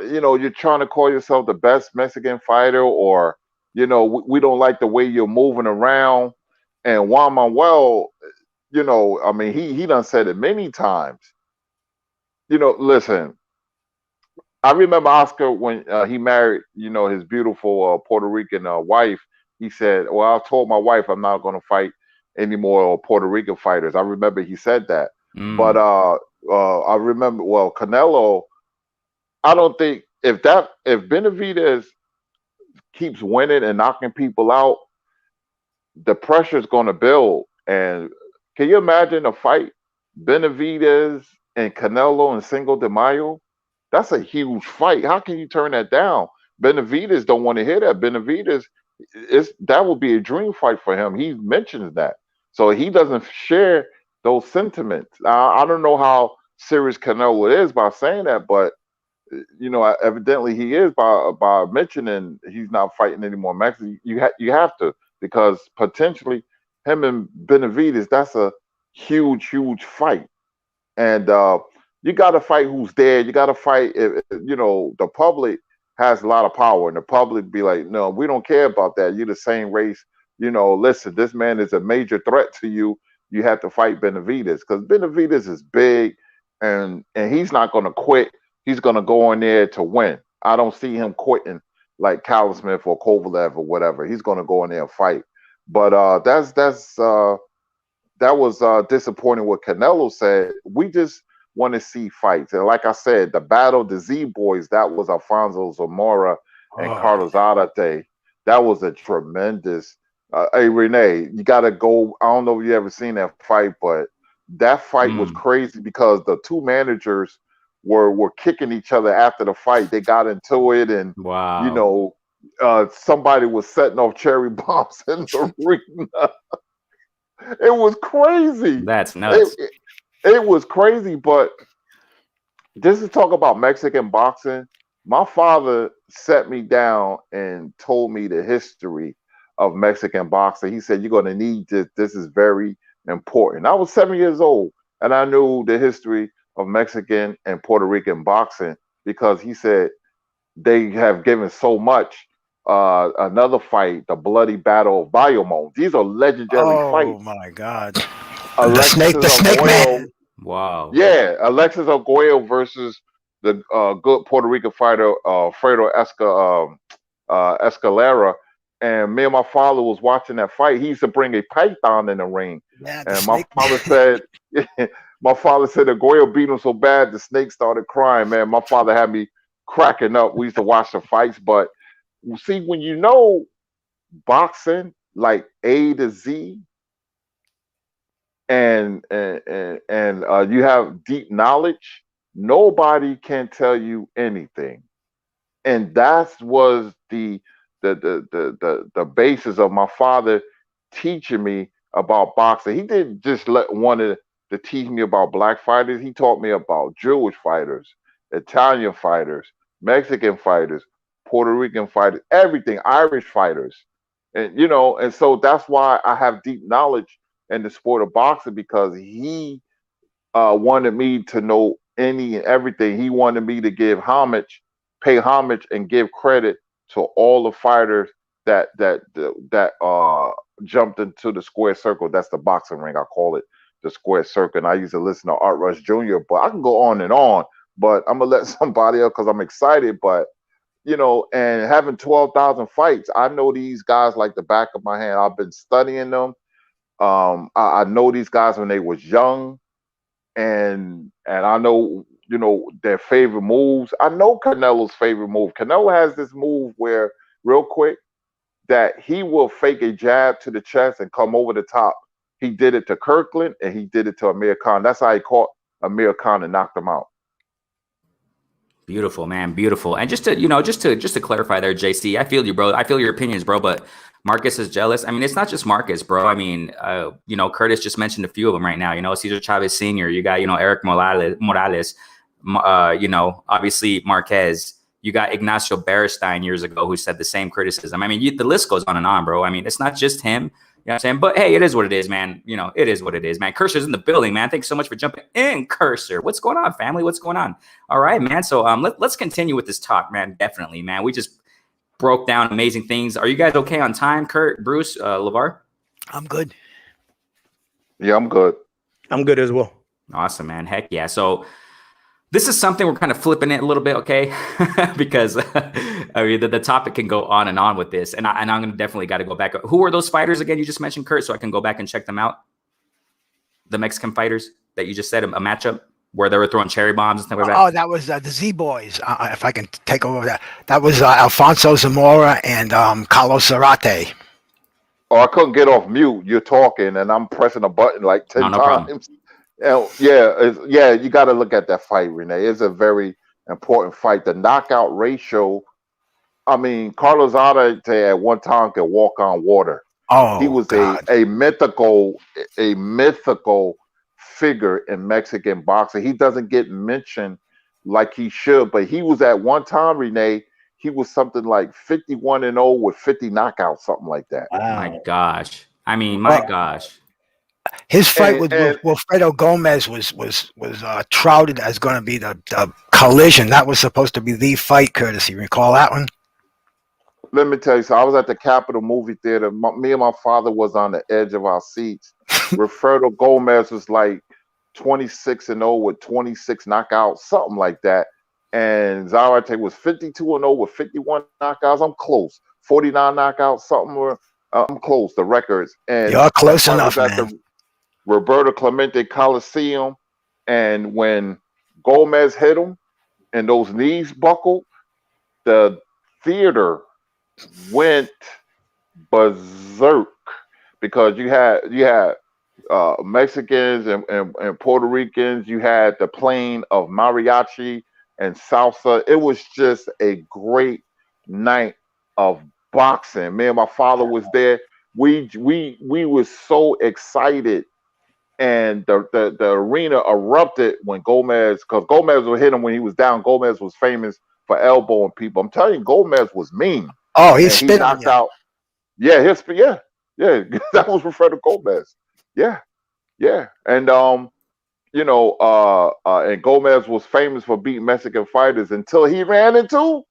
you're trying to call yourself the best Mexican fighter, or we don't like the way you're moving around. And Juan Manuel, I mean, he done said it many times. Listen, I remember Oscar when he married, his beautiful Puerto Rican wife. He said, well, I told my wife I'm not going to fight any more Puerto Rican fighters. I remember he said that. But I remember, well, Canelo, I don't think if Benavidez keeps winning and knocking people out, the pressure is going to build. And can you imagine a fight, Benavidez and Canelo and Cinco de Mayo? That's a huge fight. How can you turn that down? Benavidez don't want to hear that. Benavidez, that would be a dream fight for him. He mentions that. So he doesn't share those sentiments. I don't know how serious Canelo is by saying that, but evidently he is by mentioning he's not fighting anymore. Maxi, you have to, because potentially him and Benavidez, that's a huge fight. And you got to fight who's there. You got to fight. The public has a lot of power, and the public be like, no, we don't care about that. You're the same race. Listen, this man is a major threat to you. You have to fight Benavidez, because Benavidez is big, and he's not going to quit. He's going to go in there to win. I don't see him quitting like Callum Smith or Kovalev or whatever. He's going to go in there and fight. But that was disappointing what Canelo said. We just want to see fights. And like I said, the battle, the Z Boys, that was Alfonso Zamora and Carlos Arate. That was a tremendous. Hey, Renee, you got to go. I don't know if you ever seen that fight, but that fight was crazy because the two managers were kicking each other after the fight. They got into it, and wow. Somebody was setting off cherry bombs in the arena. It was crazy. That's nuts. It was crazy, but just to talk about Mexican boxing, my father set me down and told me the history of Mexican boxing. He said, you're going to need this. This is very important. I was 7 years old, and I knew the history of Mexican and Puerto Rican boxing because he said they have given so much. Another fight, the bloody battle of Bayamon. These are legendary fights. Oh my God! Alexis the snake man. Wow. Yeah, Alexis Arguello versus the good Puerto Rican fighter Fredo Escalera. And me and my father was watching that fight. He used to bring a python in the ring. Yeah, and my father said Arguello beat him so bad the snake started crying. Man, my father had me cracking up. We used to watch the fights, but see, when you know boxing like A to Z, and you have deep knowledge, nobody can tell you anything, and that was the basis of my father teaching me about boxing. He didn't just wanted to teach me about black fighters. He taught me about Jewish fighters, Italian fighters, Mexican fighters, Puerto Rican fighters, everything, Irish fighters. And and so that's why I have deep knowledge in the sport of boxing, because he wanted me to know any and everything. He wanted me to pay homage and give credit to all the fighters that jumped into the square circle. That's the boxing ring. I call it the square circle. And I used to listen to Art Rush Jr., but I can go on and on, but I'm going to let somebody else because I'm excited. But and having 12,000 fights, I know these guys like the back of my hand. I've been studying them. I know these guys when they was young, and I know their favorite moves. I know Canelo's favorite move. Canelo has this move where, real quick, that he will fake a jab to the chest and come over the top. He did it to Kirkland and he did it to Amir Khan. That's how he caught Amir Khan and knocked him out. Beautiful, man. Beautiful. And just to clarify there, JC, I feel you, bro. I feel your opinions, bro. But Marcus is jealous. I mean, it's not just Marcus, bro. I mean, Curtis just mentioned a few of them right now. Cesar Chavez Sr., you got, Eric Morales, obviously Marquez. You got Ignacio Beristain years ago who said the same criticism. I mean, the list goes on and on, bro. I mean, it's not just him. You know what I'm saying? But hey, it is what it is, man. It is what it is, man. Cursor's in the building, man. Thanks so much for jumping in, Cursor. What's going on, family? What's going on? All right, man. So let's continue with this talk, man. Definitely, man. We just broke down amazing things. Are you guys okay on time, Kurt, Bruce, LeVar? I'm good. Yeah, I'm good. I'm good as well. Awesome, man. Heck yeah. So this is something we're kind of flipping it a little bit, okay? Because I mean, the topic can go on and on with this, and I'm gonna definitely got to go back. Who are those fighters again? You just mentioned, Kurt, so I can go back and check them out. The Mexican fighters that you just said, a matchup where they were throwing cherry bombs and stuff like that. Oh, that was the Z Boys. If I can take over that was Alfonso Zamora and Carlos Zarate. Oh, I couldn't get off mute. You're talking, and I'm pressing a button like 10 No times. problem. You got to look at that fight, Renee. It's a very important fight. The knockout ratio. I mean, Carlos Zarate at one time could walk on water. Oh, he was God. a mythical figure in Mexican boxing. He doesn't get mentioned like he should, but he was at one time, Renee. He was something like 51-0 with 50 knockouts, something like that. Wow. My gosh. I mean, my gosh. His fight with Wilfredo Gomez was touted as going to be the collision. That was supposed to be the fight, Curtis. You recall that one? Let me tell you, so I was at the Capitol Movie Theater. Me and my father was on the edge of our seats. Wilfredo Gomez was like 26-0 with 26 knockouts, something like that. And Zarate was 52-0 with 51 knockouts. I'm close. 49 knockouts, something. I'm close. The records. And you're close enough, man. The Roberto Clemente Coliseum, and when Gomez hit him and those knees buckled, the theater went berserk because you had Mexicans and Puerto Ricans. You had the playing of mariachi and salsa. It was just a great night of boxing. Me and my father was there. We were so excited, and the arena erupted when Gomez, because Gomez would hit him when he was down. Gomez was famous for elbowing people. I'm telling you, Gomez was mean. Oh, he knocked out. Yeah, that was Wilfredo Gomez. Yeah, and and Gomez was famous for beating Mexican fighters until he ran into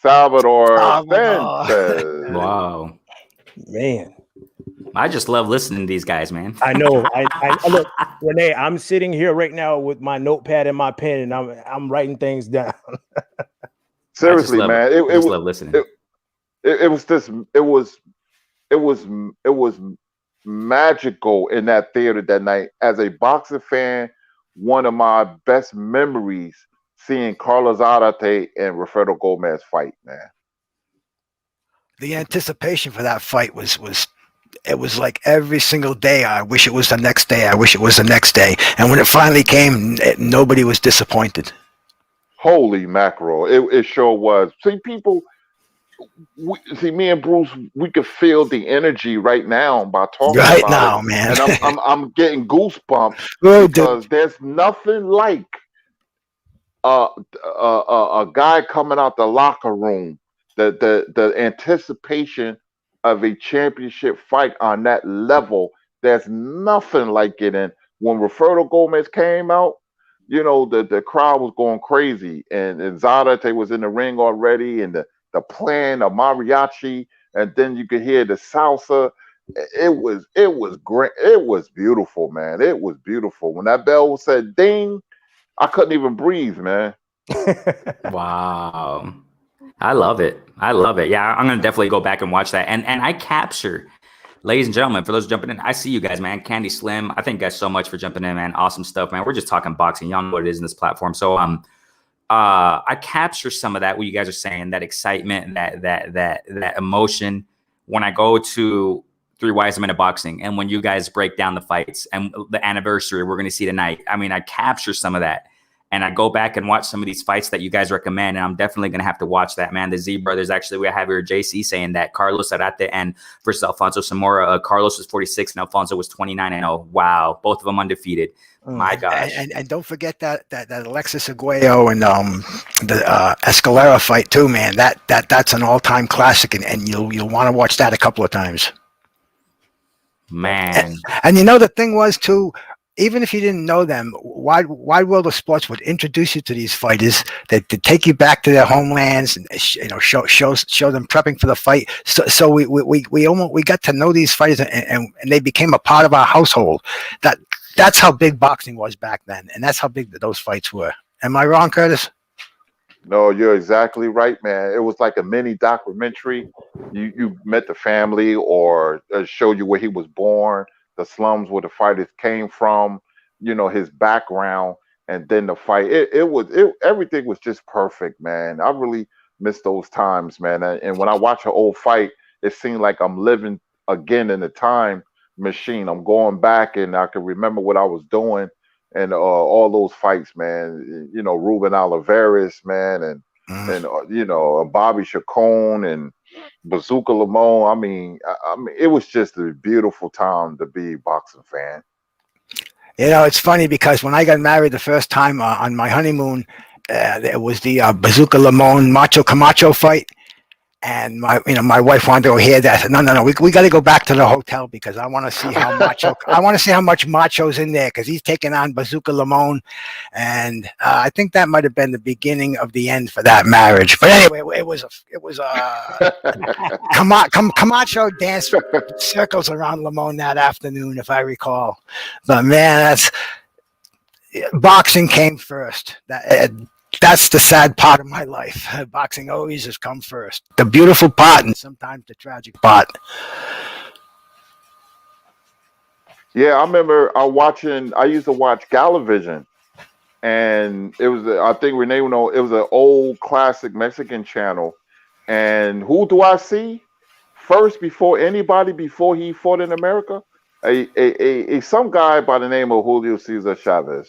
Salvador Sanchez. Wow, man. I just love listening to these guys, man. I know. I look, Renee, I'm sitting here right now with my notepad and my pen, and I'm writing things down. Seriously, man, I just love listening. It was magical in that theater that night. As a boxing fan, one of my best memories seeing Carlos Zarate and Wilfredo Gomez fight, man. The anticipation for that fight was it was like every single day. I wish it was the next day. I wish it was the next day. And when it finally came, nobody was disappointed. Holy mackerel. It sure was. See, people, me and Bruce, we could feel the energy right now by talking right about now, it. man. And I'm getting goosebumps because there's nothing like a guy coming out the locker room, the anticipation of a championship fight on that level. There's nothing like it. And when Wilfredo Gomez came out, the crowd was going crazy, and Zarate was in the ring already, and the playing of mariachi, and then you could hear the salsa. It was great. It was beautiful, man. It was beautiful. When that bell said ding, I couldn't even breathe, man. Wow. I love it. Yeah, I'm gonna definitely go back and watch that. And I capture ladies and gentlemen, for those jumping in, I see you guys, man. Candy Slim, I thank you guys so much for jumping in, man. Awesome stuff, man. We're just talking boxing. Y'all know what it is in this platform. So I capture some of that, what you guys are saying, that excitement, that emotion when I go to Three Wise Men of Boxing, and when you guys break down the fights and the anniversary we're going to see tonight. I mean, I capture some of that, and I go back and watch some of these fights that you guys recommend, and I'm definitely going to have to watch that, man. The Z brothers, actually, we have here JC saying that Carlos Arate and versus Alfonso Zamora. Carlos was 46 and Alfonso was 29-0. Wow, both of them undefeated. My gosh. And don't forget that Alexis Arguello and the Escalera fight too, man. That's an all-time classic, and you'll want to watch that a couple of times. Man. And you know, the thing was too, even if you didn't know them, Wide World of Sports would introduce you to these fighters that to take you back to their homelands and show them prepping for the fight. So we got to know these fighters, and they became a part of our household. That's how big boxing was back then, and that's how big those fights were. Am I wrong, Curtis? No, you're exactly right, man. It was like a mini documentary. You met the family, or showed you where he was born, the slums where the fighters came from, his background, and then the fight. Everything was just perfect, man. I really miss those times, man. And when I watch an old fight, it seems like I'm living again in the time machine. I'm going back, and I can remember what I was doing. And all those fights, man, Ruben Olivares, man, and Bobby Chacon and Bazooka Limon. I mean, it was just a beautiful time to be a boxing fan. It's funny because when I got married the first time on my honeymoon, it was the Bazooka Limon Macho Camacho fight. And my wife wanted to hear that. I said, no, we got to go back to the hotel because I want to see how much Macho's in there, because he's taking on Bazooka Limon, and I think that might have been the beginning of the end for that marriage. But anyway, it was Camacho danced circles around Limon that afternoon, if I recall. But man, boxing came first. That's the sad part of my life. Boxing always has come first. The beautiful part and sometimes the tragic part. Yeah, I remember I used to watch Galavision, and it was, I think Renee would know, it was an old classic Mexican channel. And who do I see first before he fought in America? Some guy by the name of Julio Cesar Chavez.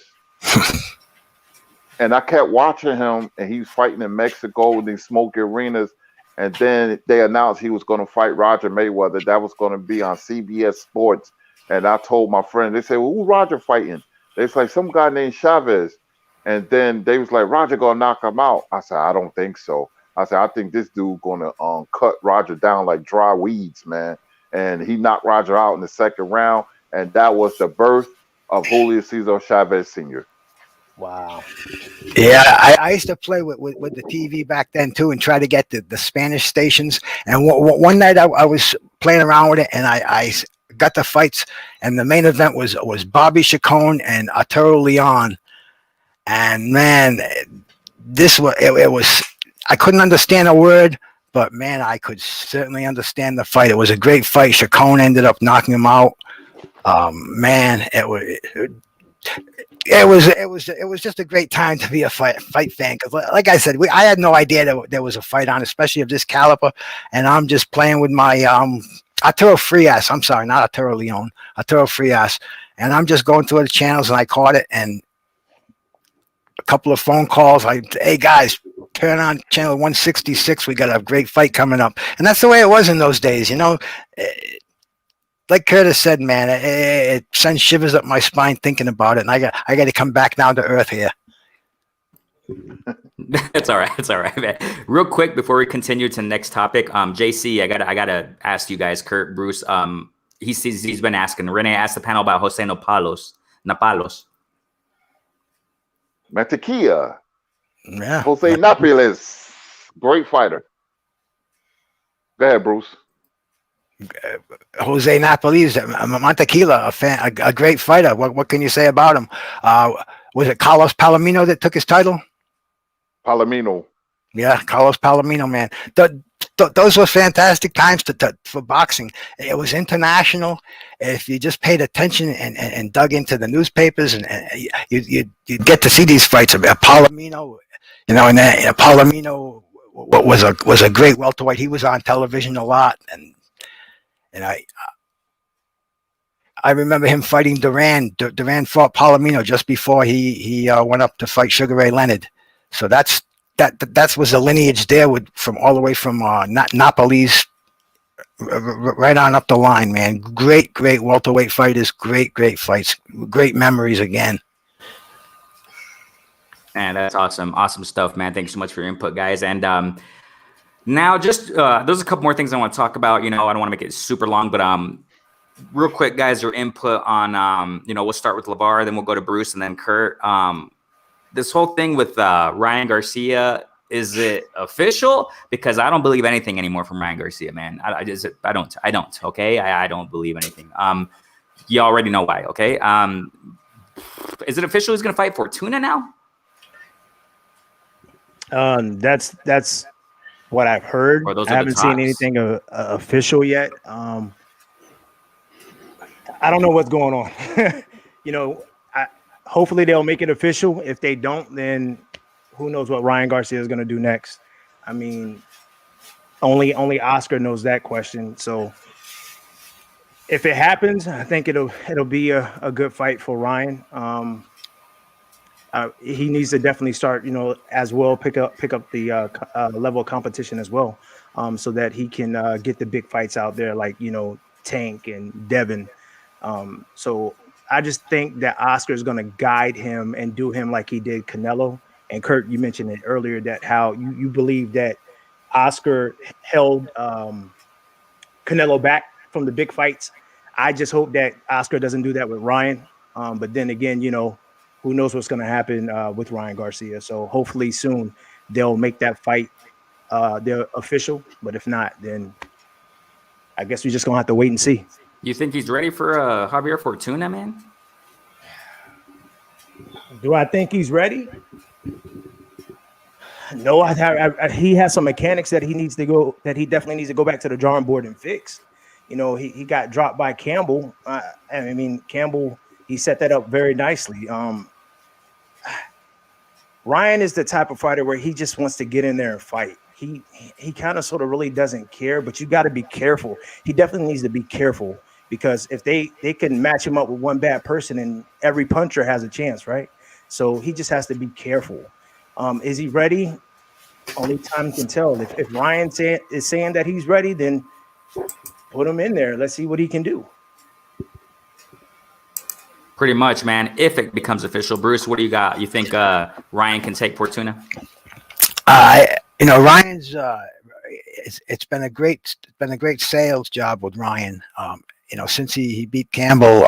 And I kept watching him, and he was fighting in Mexico in these smoky arenas. And then they announced he was going to fight Roger Mayweather. That was going to be on CBS Sports. And I told my friend, they said, well, who's Roger fighting? It's like some guy named Chavez. And then they was like, Roger going to knock him out. I said, I don't think so. I said, I think this dude going to cut Roger down like dry weeds, man. And he knocked Roger out in the second round. And that was the birth of Julio Cesar Chavez Sr. Wow. Yeah, I used to play with the TV back then too, and try to get the Spanish stations. And one night I was playing around with it, and I got the fights, and the main event was Bobby Chacon and Arturo Leon. And man, it was I couldn't understand a word, but man, I could certainly understand the fight. It was a great fight. Chacon ended up knocking him out. Man, it was just a great time to be a fight fan, because like I said, I had no idea that there was a fight on, especially of this caliber, and I'm just playing with my Arturo Frias. I'm sorry, not Arturo Leon, Arturo Frias, and I'm just going through the channels, and I caught it, and a couple of phone calls. Hey guys, turn on channel 166. We got a great fight coming up, and that's the way it was in those days, Like Curtis said, man, it sends shivers up my spine thinking about it, and I got to come back down to earth here. It's all right. It's all right, man. Real quick before we continue to the next topic, JC, I gotta ask you guys, Kurt, Bruce. He's been asking. Renee asked the panel about Jose Napalos. Mantequilla. Yeah. Jose Napoles. Great fighter. Go ahead, Bruce. Jose Napoles, Mantequilla, a great fighter. What can you say about him? Was it Carlos Palomino that took his title? Palomino. Yeah, Carlos Palomino, man. those were fantastic times for boxing. It was international. If you just paid attention and dug into the newspapers, and you'd get to see these fights. Palomino, and Palomino was a great welterweight. He was on television a lot, and I remember him fighting Duran. Duran fought Palomino just before he went up to fight Sugar Ray Leonard. So that was the lineage there from all the way from Napoli's right on up the line, man. Great welterweight fighters, great fights, great memories again. Man, that's awesome. Awesome stuff, man. Thanks so much for your input, guys. And now just there's a couple more things I want to talk about. I don't want to make it super long, but real quick, guys, your input on we'll start with LeVar, then we'll go to Bruce and then Kurt. This whole thing with Ryan Garcia, is it official? Because I don't believe anything anymore from Ryan Garcia, man. I don't. Okay, I don't believe anything. You already know why. Okay. Is it official? He's gonna fight Fortuna now? That's what I've heard. I haven't seen anything official yet. I don't know what's going on. Hopefully they'll make it official. If they don't, then who knows what Ryan Garcia is going to do next. I mean, only Oscar knows that question. So if it happens, I think it'll be a good fight for Ryan. He needs to definitely start, as well, pick up the level of competition as well, so that he can get the big fights out there, like Tank and Devin. So I just think that Oscar is going to guide him and do him like he did Canelo. And Kurt, you mentioned it earlier that how you believe that Oscar held Canelo back from the big fights. I just hope that Oscar doesn't do that with Ryan. But then again, who knows what's going to happen with Ryan Garcia. So hopefully soon they'll make that fight they're official. But if not, then I guess we're just going to have to wait and see. You think he's ready for Javier Fortuna, man? Do I think he's ready? No, he has some mechanics that he definitely needs to go back to the drawing board and fix. He got dropped by Campbell. Campbell, he set that up very nicely. Ryan is the type of fighter where he just wants to get in there and fight. He kind of sort of really doesn't care, but you got to be careful. He definitely needs to be careful, because if they can match him up with one bad person, and every puncher has a chance, right? So he just has to be careful. Is he ready? Only time can tell. If Ryan is saying that he's ready, then put him in there. Let's see what he can do. Pretty much, man. If it becomes official, Bruce, what do you got? You think Ryan can take Fortuna? Ryan's it's been a great sales job with Ryan. Since he beat Campbell,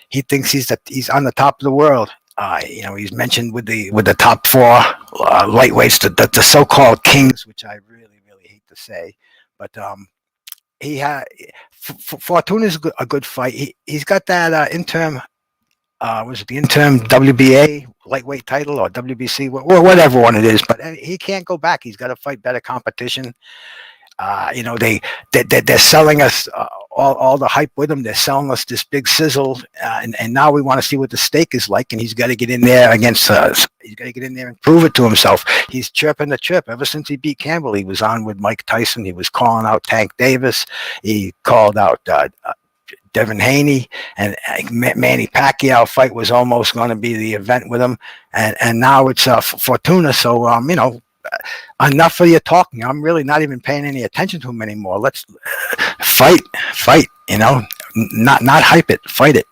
he thinks he's on the top of the world. He's mentioned with the top four lightweights, the so-called kings, which I really hate to say, but Fortuna's a good fight. He's got that interim. Was it the interim WBA lightweight title or WBC, or whatever one it is? But he can't go back. He's got to fight better competition. They're selling us all the hype with him. They're selling us this big sizzle, and now we want to see what the steak is like. And he's got to get in there against us. He's got to get in there and prove it to himself. He's chirping the chirp ever since he beat Campbell. He was on with Mike Tyson. He was calling out Tank Davis. He called out Devin Haney, and Manny Pacquiao fight was almost going to be the event with him, and now it's Fortuna. So enough of your talking. I'm really not even paying any attention to him anymore. Let's fight. Not hype it, fight it.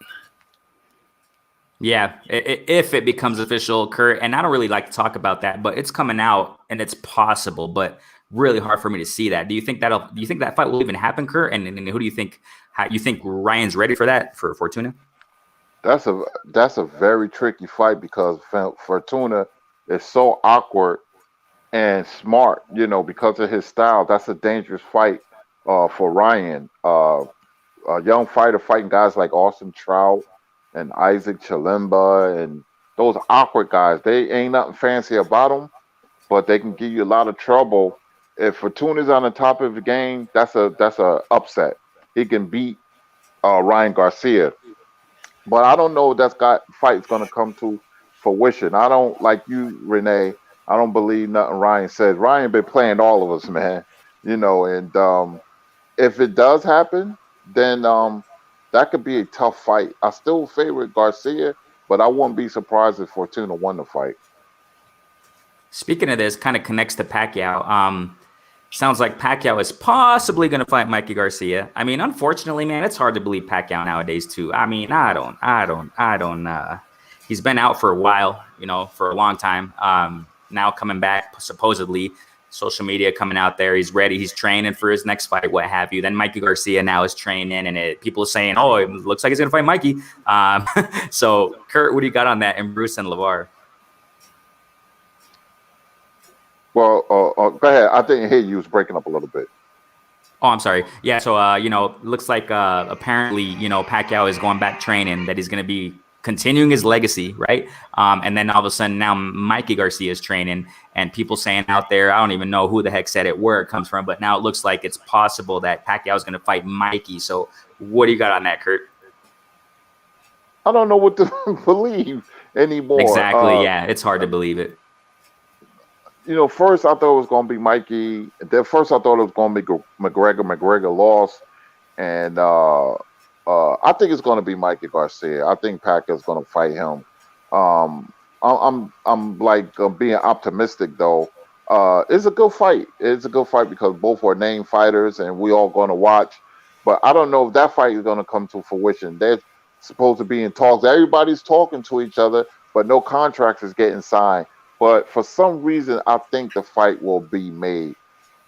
Yeah, if it becomes official, Kurt, and I don't really like to talk about that, but it's coming out and it's possible, but really hard for me to see that. Do you think that fight will even happen, Kurt? And who do you think? How you think Ryan's ready for that, for Fortuna? That's a very tricky fight, because Fortuna is so awkward and smart, because of his style. That's a dangerous fight for Ryan. A young fighter fighting guys like Austin Trout and Isaac Chilemba and those awkward guys. They ain't nothing fancy about them, but they can give you a lot of trouble If Fortuna's on the top of the game, that's a upset. He can beat Ryan Garcia, but I don't know if that's got fight's gonna come to fruition. I don't like you, Renee. I don't believe nothing Ryan says. Ryan been playing all of us, man. And if it does happen, then that could be a tough fight. I still favor Garcia, but I wouldn't be surprised if Fortuna won the fight. Speaking of this, kind of connects to Pacquiao. Sounds like Pacquiao is possibly going to fight Mikey Garcia. I mean, unfortunately, man, it's hard to believe Pacquiao nowadays too. I mean, I don't. He's been out for a while, for a long time. Now coming back, supposedly, social media coming out there. He's ready. He's training for his next fight, what have you. Then Mikey Garcia now is training, and people are saying, "Oh, it looks like he's going to fight Mikey." So, Kurt, what do you got on that? And Bruce and LeVar. Well, go ahead. I didn't hear you. Was breaking up a little bit. Oh, I'm sorry. Yeah, so, looks like apparently, Pacquiao is going back training, that he's going to be continuing his legacy, right? And then all of a sudden now Mikey Garcia is training, and people saying out there, I don't even know who the heck said it, where it comes from, but now it looks like it's possible that Pacquiao is going to fight Mikey. So what do you got on that, Kurt? I don't know what to believe anymore. Exactly, yeah. It's hard to believe it. First I thought it was going to be Mikey. Then first I thought it was going to be McGregor. McGregor lost, and I think it's going to be Mikey Garcia. I think Pacquiao's going to fight him. I'm like being optimistic though. It's a good fight. It's a good fight because both are named fighters, and we all going to watch. But I don't know if that fight is going to come to fruition. They're supposed to be in talks. Everybody's talking to each other, but no contracts is getting signed. But for some reason, I think the fight will be made.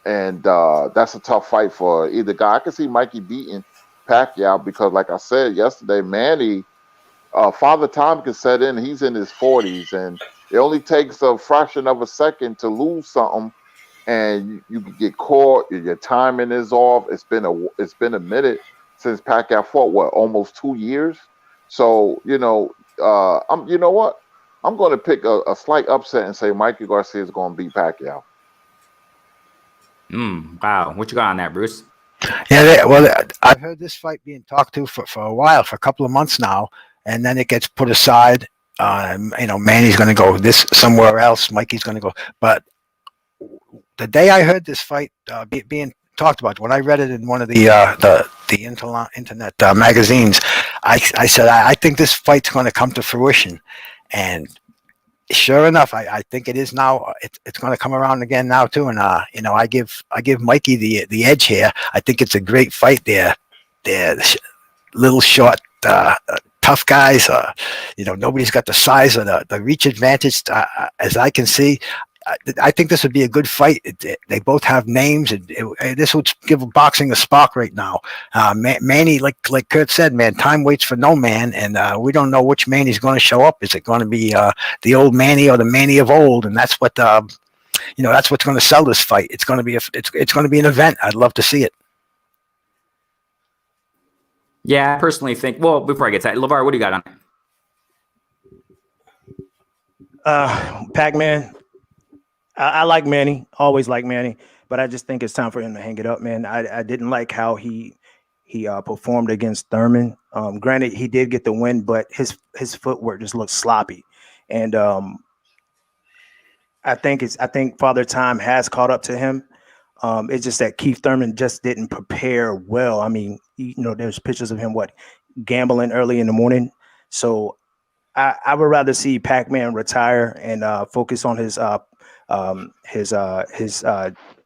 And that's a tough fight for either guy. I can see Mikey beating Pacquiao because, like I said yesterday, Manny, Father Time can set in. He's in his 40s, and it only takes a fraction of a second to lose something, and you can get caught. Your timing is off. It's been a minute since Pacquiao fought. Almost 2 years. So you know what? I'm going to pick a slight upset and say Mikey Garcia is going to beat Pacquiao. Wow. What you got on that, Bruce? Yeah, I've heard this fight being talked to for a while, for a couple of months now, and then it gets put aside. Manny's going to go this somewhere else. Mikey's going to go. But the day I heard this fight being talked about, when I read it in one of the internet magazines, I said, I think this fight's going to come to fruition. And sure enough, I think it is now. It's going to come around again now too. And I give Mikey the edge here. I think it's a great fight. They're little short, tough guys. Nobody's got the size or the reach advantage as I can see. I think this would be a good fight. They both have names, and this would give boxing a spark right now. Manny, like Kurt said, man, time waits for no man, and we don't know which Manny's going to show up. Is it going to be the old Manny or the Manny of old? And that's what that's what's going to sell this fight. It's going to be it's going to be an event. I'd love to see it. Yeah, I personally think. Well, before I get to that, LeVar, what do you got on? Pac-Man. I like Manny, always like Manny, but I just think it's time for him to hang it up, man. I didn't like how he performed against Thurman. Granted, he did get the win, but his footwork just looked sloppy, and I think Father Time has caught up to him. It's just that Keith Thurman just didn't prepare well. I mean, there's pictures of him gambling early in the morning. So I would rather see Pac-Man retire and focus on his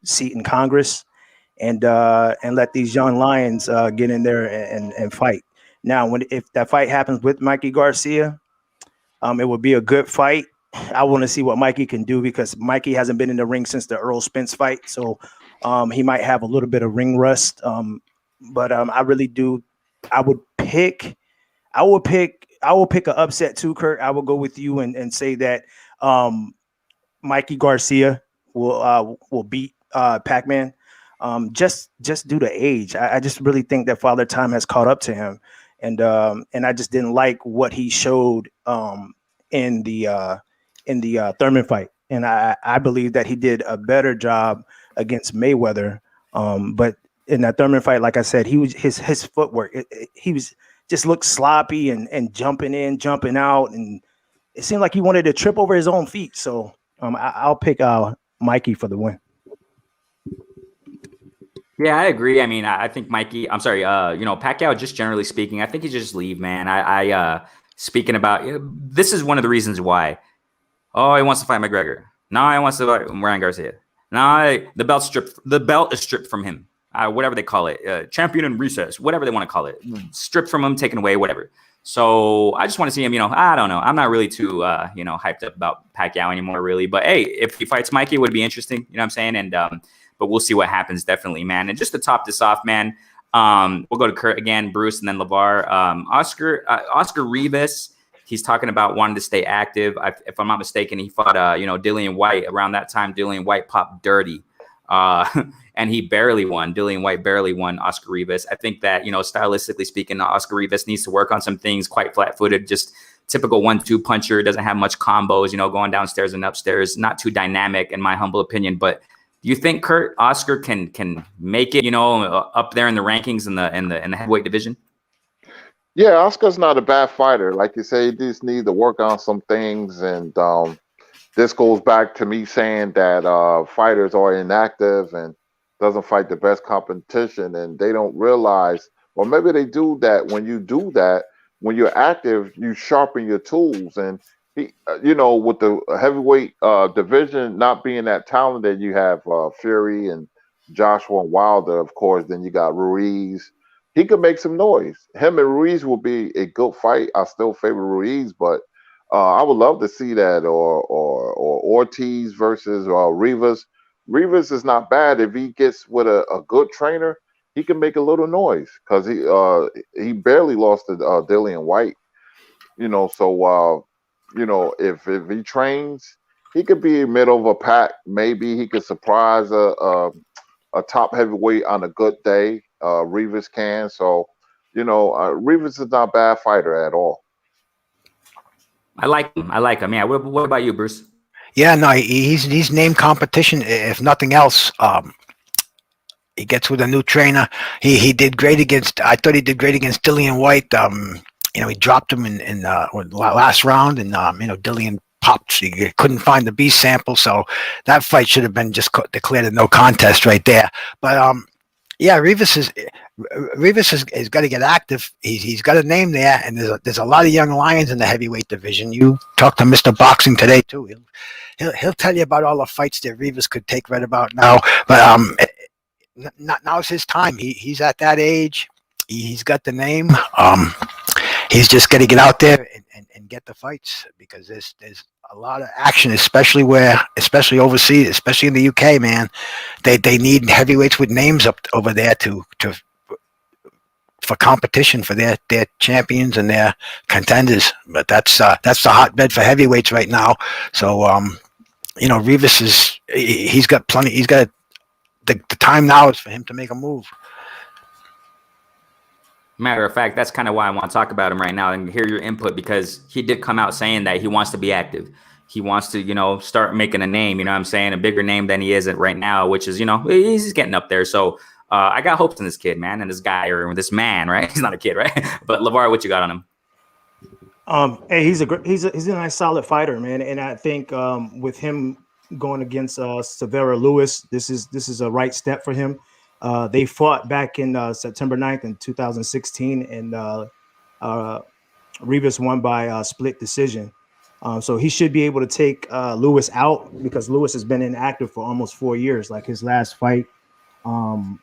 seat in Congress and let these young lions get in there and fight. Now, if that fight happens with Mikey Garcia, it would be a good fight. I want to see what Mikey can do because Mikey hasn't been in the ring since the Earl Spence fight, so he might have a little bit of ring rust. But I really do. I will pick an upset too, Kurt. I will go with you and say that Mikey Garcia will beat Pac-Man. Just due to age. I just really think that Father Time has caught up to him, and I just didn't like what he showed in the Thurman fight, and I believe that he did a better job against Mayweather. But in that Thurman fight, like I said, he was his footwork. He was just looked sloppy and jumping in, jumping out, and it seemed like he wanted to trip over his own feet. So I'll pick Mikey for the win. Yeah, I agree. I mean, I think Pacquiao, just generally speaking, I think he should just leave, man. Speaking about, this is one of the reasons why. Oh, he wants to fight McGregor. No, he wants to fight Ryan Garcia. No, the belt is stripped from him. Whatever they call it, champion in recess, whatever they want to call it, stripped from him, taken away, whatever. So I just want to see him. I don't know. I'm not really too hyped up about Pacquiao anymore, really. But hey, if he fights Mikey, it would be interesting. You know what I'm saying? And but we'll see what happens, definitely, man. And just to top this off, man, we'll go to Kurt again, Bruce, and then LeVar. Oscar Rivas. He's talking about wanting to stay active. If I'm not mistaken, he fought Dillian White around that time. Dillian White popped dirty. And he barely won. Dillian White barely won Oscar Rivas. I think that, stylistically speaking, Oscar Rivas needs to work on some things, quite flat-footed, just typical 1-2 puncher, doesn't have much combos, going downstairs and upstairs, not too dynamic in my humble opinion. But do you think Oscar can make it, up there in the rankings in the heavyweight division? Yeah, Oscar's not a bad fighter. Like you say, he just needs to work on some things. And this goes back to me saying that fighters are inactive and doesn't fight the best competition, and they don't realize, or maybe they do that. When you do that, when you're active, you sharpen your tools. And he, with the heavyweight division not being that talented, you have Fury and Joshua and Wilder, of course. Then you got Ruiz. He could make some noise. Him and Ruiz will be a good fight. I still favor Ruiz, but I would love to see that, or Ortiz versus Rivas. Rivas is not bad. If he gets with a good trainer, he can make a little noise, because he barely lost to Dillian White. So if he trains, he could be middle of a pack. Maybe he could surprise a top heavyweight on a good day. Rivas can. So Rivas is not a bad fighter at all. I like him. Yeah. What about you, Bruce? Yeah, no, he's named competition. If nothing else, he gets with a new trainer. He did great against. I thought he did great against Dillian White. He dropped him in last round, and Dillian popped. He couldn't find the B sample, so that fight should have been just declared a no contest right there. But yeah, Rivas has got to get active. He's got a name there, and there's a lot of young lions in the heavyweight division. You talk to Mr. Boxing today too. He'll tell you about all the fights that Rivas could take right about now. But now's his time. He's at that age. He's got the name. He's just got to get out there and get the fights, because there's a lot of action, especially overseas, especially in the UK, man. They need heavyweights with names up over there for competition for their champions and their contenders. But that's the hotbed for heavyweights right now. So Rivas he's got plenty. He's got the time now is for him to make a move. Matter of fact, that's kind of why I want to talk about him right now and hear your input, because he did come out saying that he wants to be active. He wants to, start making a name, what I'm saying, a bigger name than he is right now, which is, he's getting up there. So I got hopes in this kid, man, and this guy, or this man, right? He's not a kid, right? But LeVar, what you got on him? Hey, he's a nice solid fighter, man. And I think with him going against Severa Lewis, this is a right step for him. They fought back in September 9th in 2016, and Rivas won by split decision. So he should be able to take Lewis out, because Lewis has been inactive for almost 4 years. Like his last fight was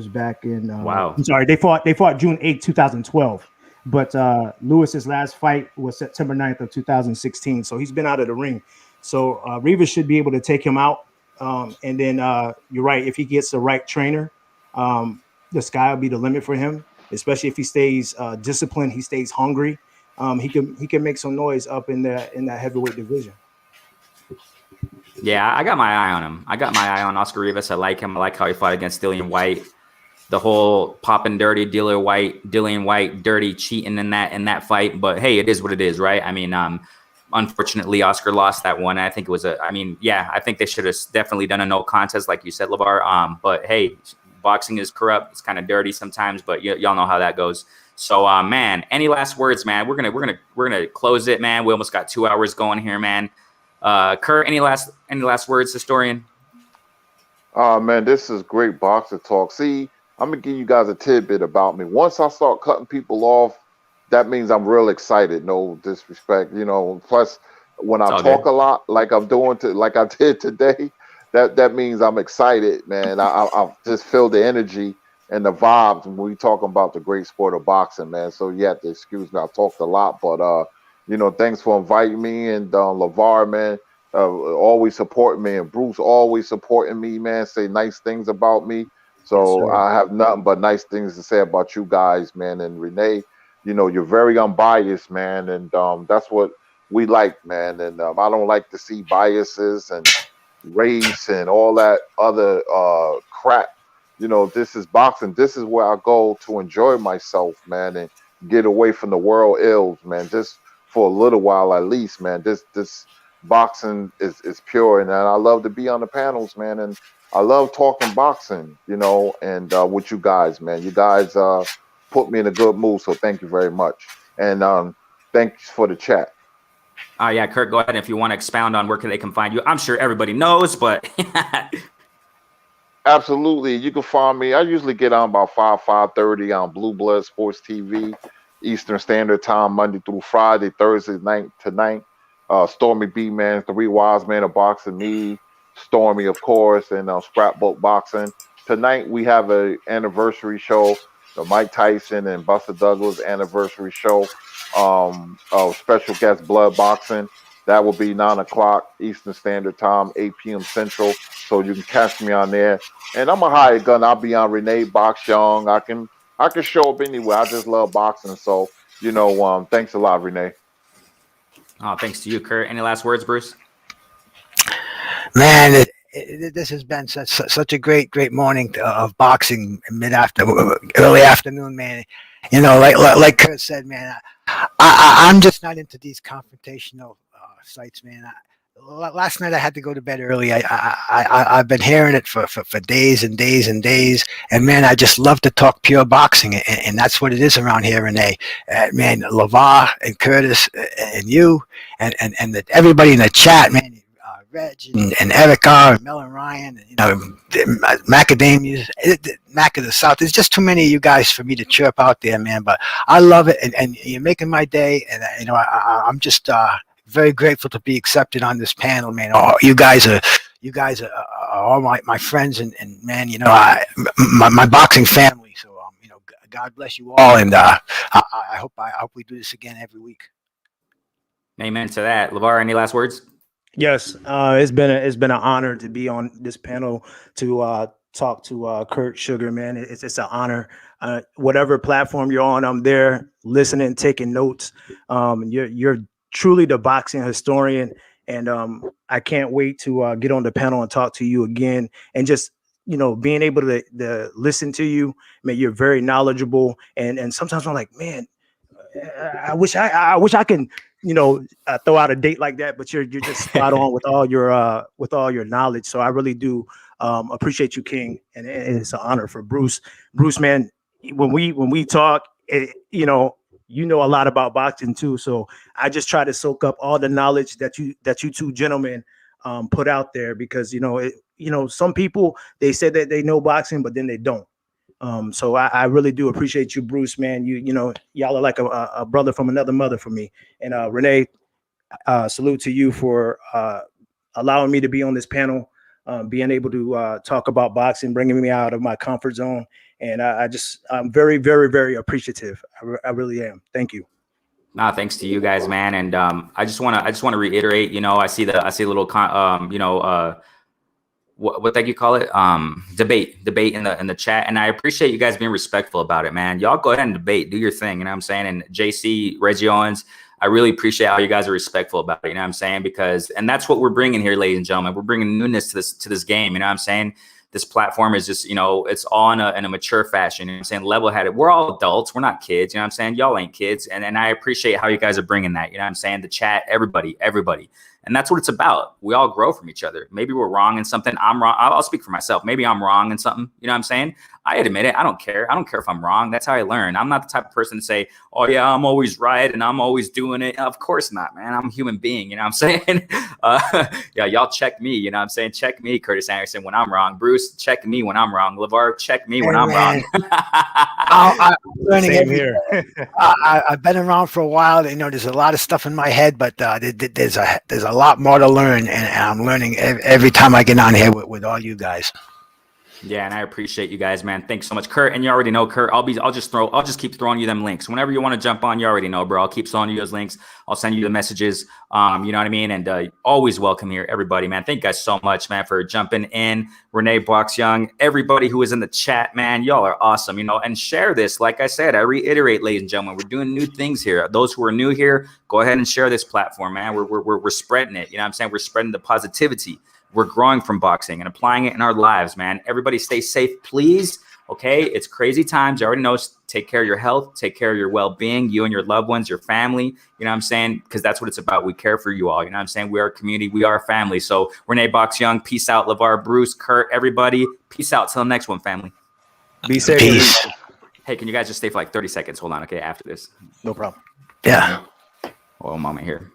back in wow. I'm sorry, they fought June 8th, 2012. But Lewis's last fight was September 9th of 2016. So he's been out of the ring. So Rivas should be able to take him out. And then you're right, if he gets the right trainer, the sky will be the limit for him, especially if he stays disciplined, he stays hungry. He can make some noise up in that heavyweight division. Yeah, I got my eye on him. I got my eye on Oscar Rivas. I like him. I like how he fought against Dillian White. The whole popping dirty Dillian White, dirty cheating in that fight. But hey, it is what it is, right? I mean, unfortunately, Oscar lost that one. I think it was I think they should have definitely done a no contest, like you said, LeVar. But hey, boxing is corrupt. It's kind of dirty sometimes, but y'all know how that goes. So, man, any last words, man? We're gonna close it, man. We almost got 2 hours going here, man. Kurt, any last words, historian? Man, this is great boxer talk. See, I'm gonna give you guys a tidbit about me. Once I start cutting people off, that means I'm real excited. No disrespect, Plus, when I talk a lot, like I'm doing like I did today, that means I'm excited, man. I just feel the energy and the vibes when we talking about the great sport of boxing, man. So you have to excuse me. I talked a lot, but thanks for inviting me, and LeVar, man. Always supporting me, and Bruce always supporting me, man. Say nice things about me. So Yes, I have nothing but nice things to say about you guys, man. And Renee, you're very unbiased, man. And that's what we like, man. And I don't like to see biases and race and all that other crap. This is boxing. This is where I go to enjoy myself, man, and get away from the world ills, man. Just for a little while at least, man. This boxing is pure, and I love to be on the panels, man, and I love talking boxing, and with you guys, man. You guys put me in a good mood, so thank you very much, and thanks for the chat. Yeah, Kurt, go ahead if you want to expound on where they can find you. I'm sure everybody knows, but Absolutely, you can find me. I usually get on about 5:30 on Blue Blood Sports TV, Eastern Standard Time, Monday through Friday, Thursday night to night. Stormy B, man, Three Wise Men of Boxing, me, Stormy, of course, and Scrapbook Boxing. Tonight we have an anniversary show, the Mike Tyson and Buster Douglas anniversary show. Special guest Blood Boxing. That will be 9 o'clock Eastern Standard Time, 8 p.m. Central. So you can catch me on there. And I'm a hired gun. I'll be on Renee Box Young. I can show up anywhere. I just love boxing. So, thanks a lot, Renee. oh, thanks to you, Kurt. Any last words, Bruce? Man, this has been such a great morning of boxing, early afternoon, man. Like Kurt said, man, I'm just not into these confrontational sites, man. Last night I had to go to bed early. I've been hearing it for days and days and days, and man, I just love to talk pure boxing, and that's what it is around here, Renee. Man, LeVar and Curtis and you and everybody in the chat, man. Reg and Eric R. and Mel and Ryan, Macadamias, Mac of the South. There's just too many of you guys for me to chirp out there, man. But I love it, and you're making my day. And I'm just very grateful to be accepted on this panel, man. Oh, you guys are all my friends, and man, my boxing family. So God bless you all, and I hope we do this again every week. Amen to that. LeVar, any last words? Yes, it's been an honor to be on this panel to talk to Kurt Sugar, man. It's an honor. Whatever platform you're on, I'm there listening, taking notes. You're truly the boxing historian, and I can't wait to get on the panel and talk to you again. And just being able to listen to you, man, you're very knowledgeable. And sometimes I'm like, man, I wish I can. Throw out a date like that, but you're just spot on with all your knowledge. So I really do appreciate you, King, and it's an honor for Bruce. Bruce, man, when we talk, you know a lot about boxing too. So I just try to soak up all the knowledge that you two gentlemen put out there, because some people, they say that they know boxing, but then they don't. So I really do appreciate you, Bruce, man. Y'all are like a brother from another mother for me. And Renee, salute to you for allowing me to be on this panel, being able to talk about boxing, bringing me out of my comfort zone. And I'm very, very, very appreciative. I really am. Thank you. Nah, thanks to you guys, man. And I just want to reiterate. I see a little what you call it? Debate in the chat. And I appreciate you guys being respectful about it, man. Y'all go ahead and debate, do your thing. You know what I'm saying? And JC, Reggie Owens, I really appreciate how you guys are respectful about it. You know what I'm saying? And that's what we're bringing here, ladies and gentlemen. We're bringing newness to this game. You know what I'm saying? this platform is just, you know, it's all in a mature fashion. You know what I'm saying? Level-headed. We're all adults. We're not kids. You know what I'm saying? Y'all ain't kids. And I appreciate how you guys are bringing that. You know what I'm saying? The chat, everybody. And that's what it's about. We all grow from each other. Maybe we're wrong in something. I'm wrong. I'll speak for myself. Maybe I'm wrong in something. You know what I'm saying? I admit it. I don't care. I don't care if I'm wrong. That's how I learn. I'm not the type of person to say, oh, yeah, I'm always right and I'm always doing it. Of course not, man. I'm a human being. You know what I'm saying? Yeah, y'all check me. You know what I'm saying? Check me, Curtis Anderson, when I'm wrong. Bruce, check me when I'm wrong. LeVar, check me when I'm wrong. I'm learning Same every here. I've been around for a while. You know, there's a lot of stuff in my head, but there's a lot more to learn, and I'm learning every time I get on here with all you guys. Yeah, and I appreciate you guys, man. Thanks so much, Kurt. And you already know, Kurt. I'll just keep throwing you them links whenever you want to jump on. You already know, bro. I'll keep throwing you those links. I'll send you the messages. You know what I mean? And always welcome here, everybody, man. Thank you guys so much, man, for jumping in. Renee Box Young, everybody who is in the chat, man, y'all are awesome. You know, and share this. Like I said, I reiterate, ladies and gentlemen, we're doing new things here. Those who are new here, go ahead and share this platform, man. We're spreading it. You know what I'm saying? We're spreading the positivity. We're growing from boxing and applying it in our lives, man. Everybody stay safe, please. Okay, it's crazy times. You already know. Take care of your health. Take care of your well-being, you and your loved ones, your family. You know what I'm saying? Because that's what it's about. We care for you all. You know what I'm saying? We are a community. We are a family. So Renee Box Young, peace out. LeVar, Bruce, Kurt, everybody. Peace out. Till the next one, family. Be safe. Peace. Hey, can you guys just stay for like 30 seconds? Hold on, okay, after this. No problem. Yeah. Oh, moment here.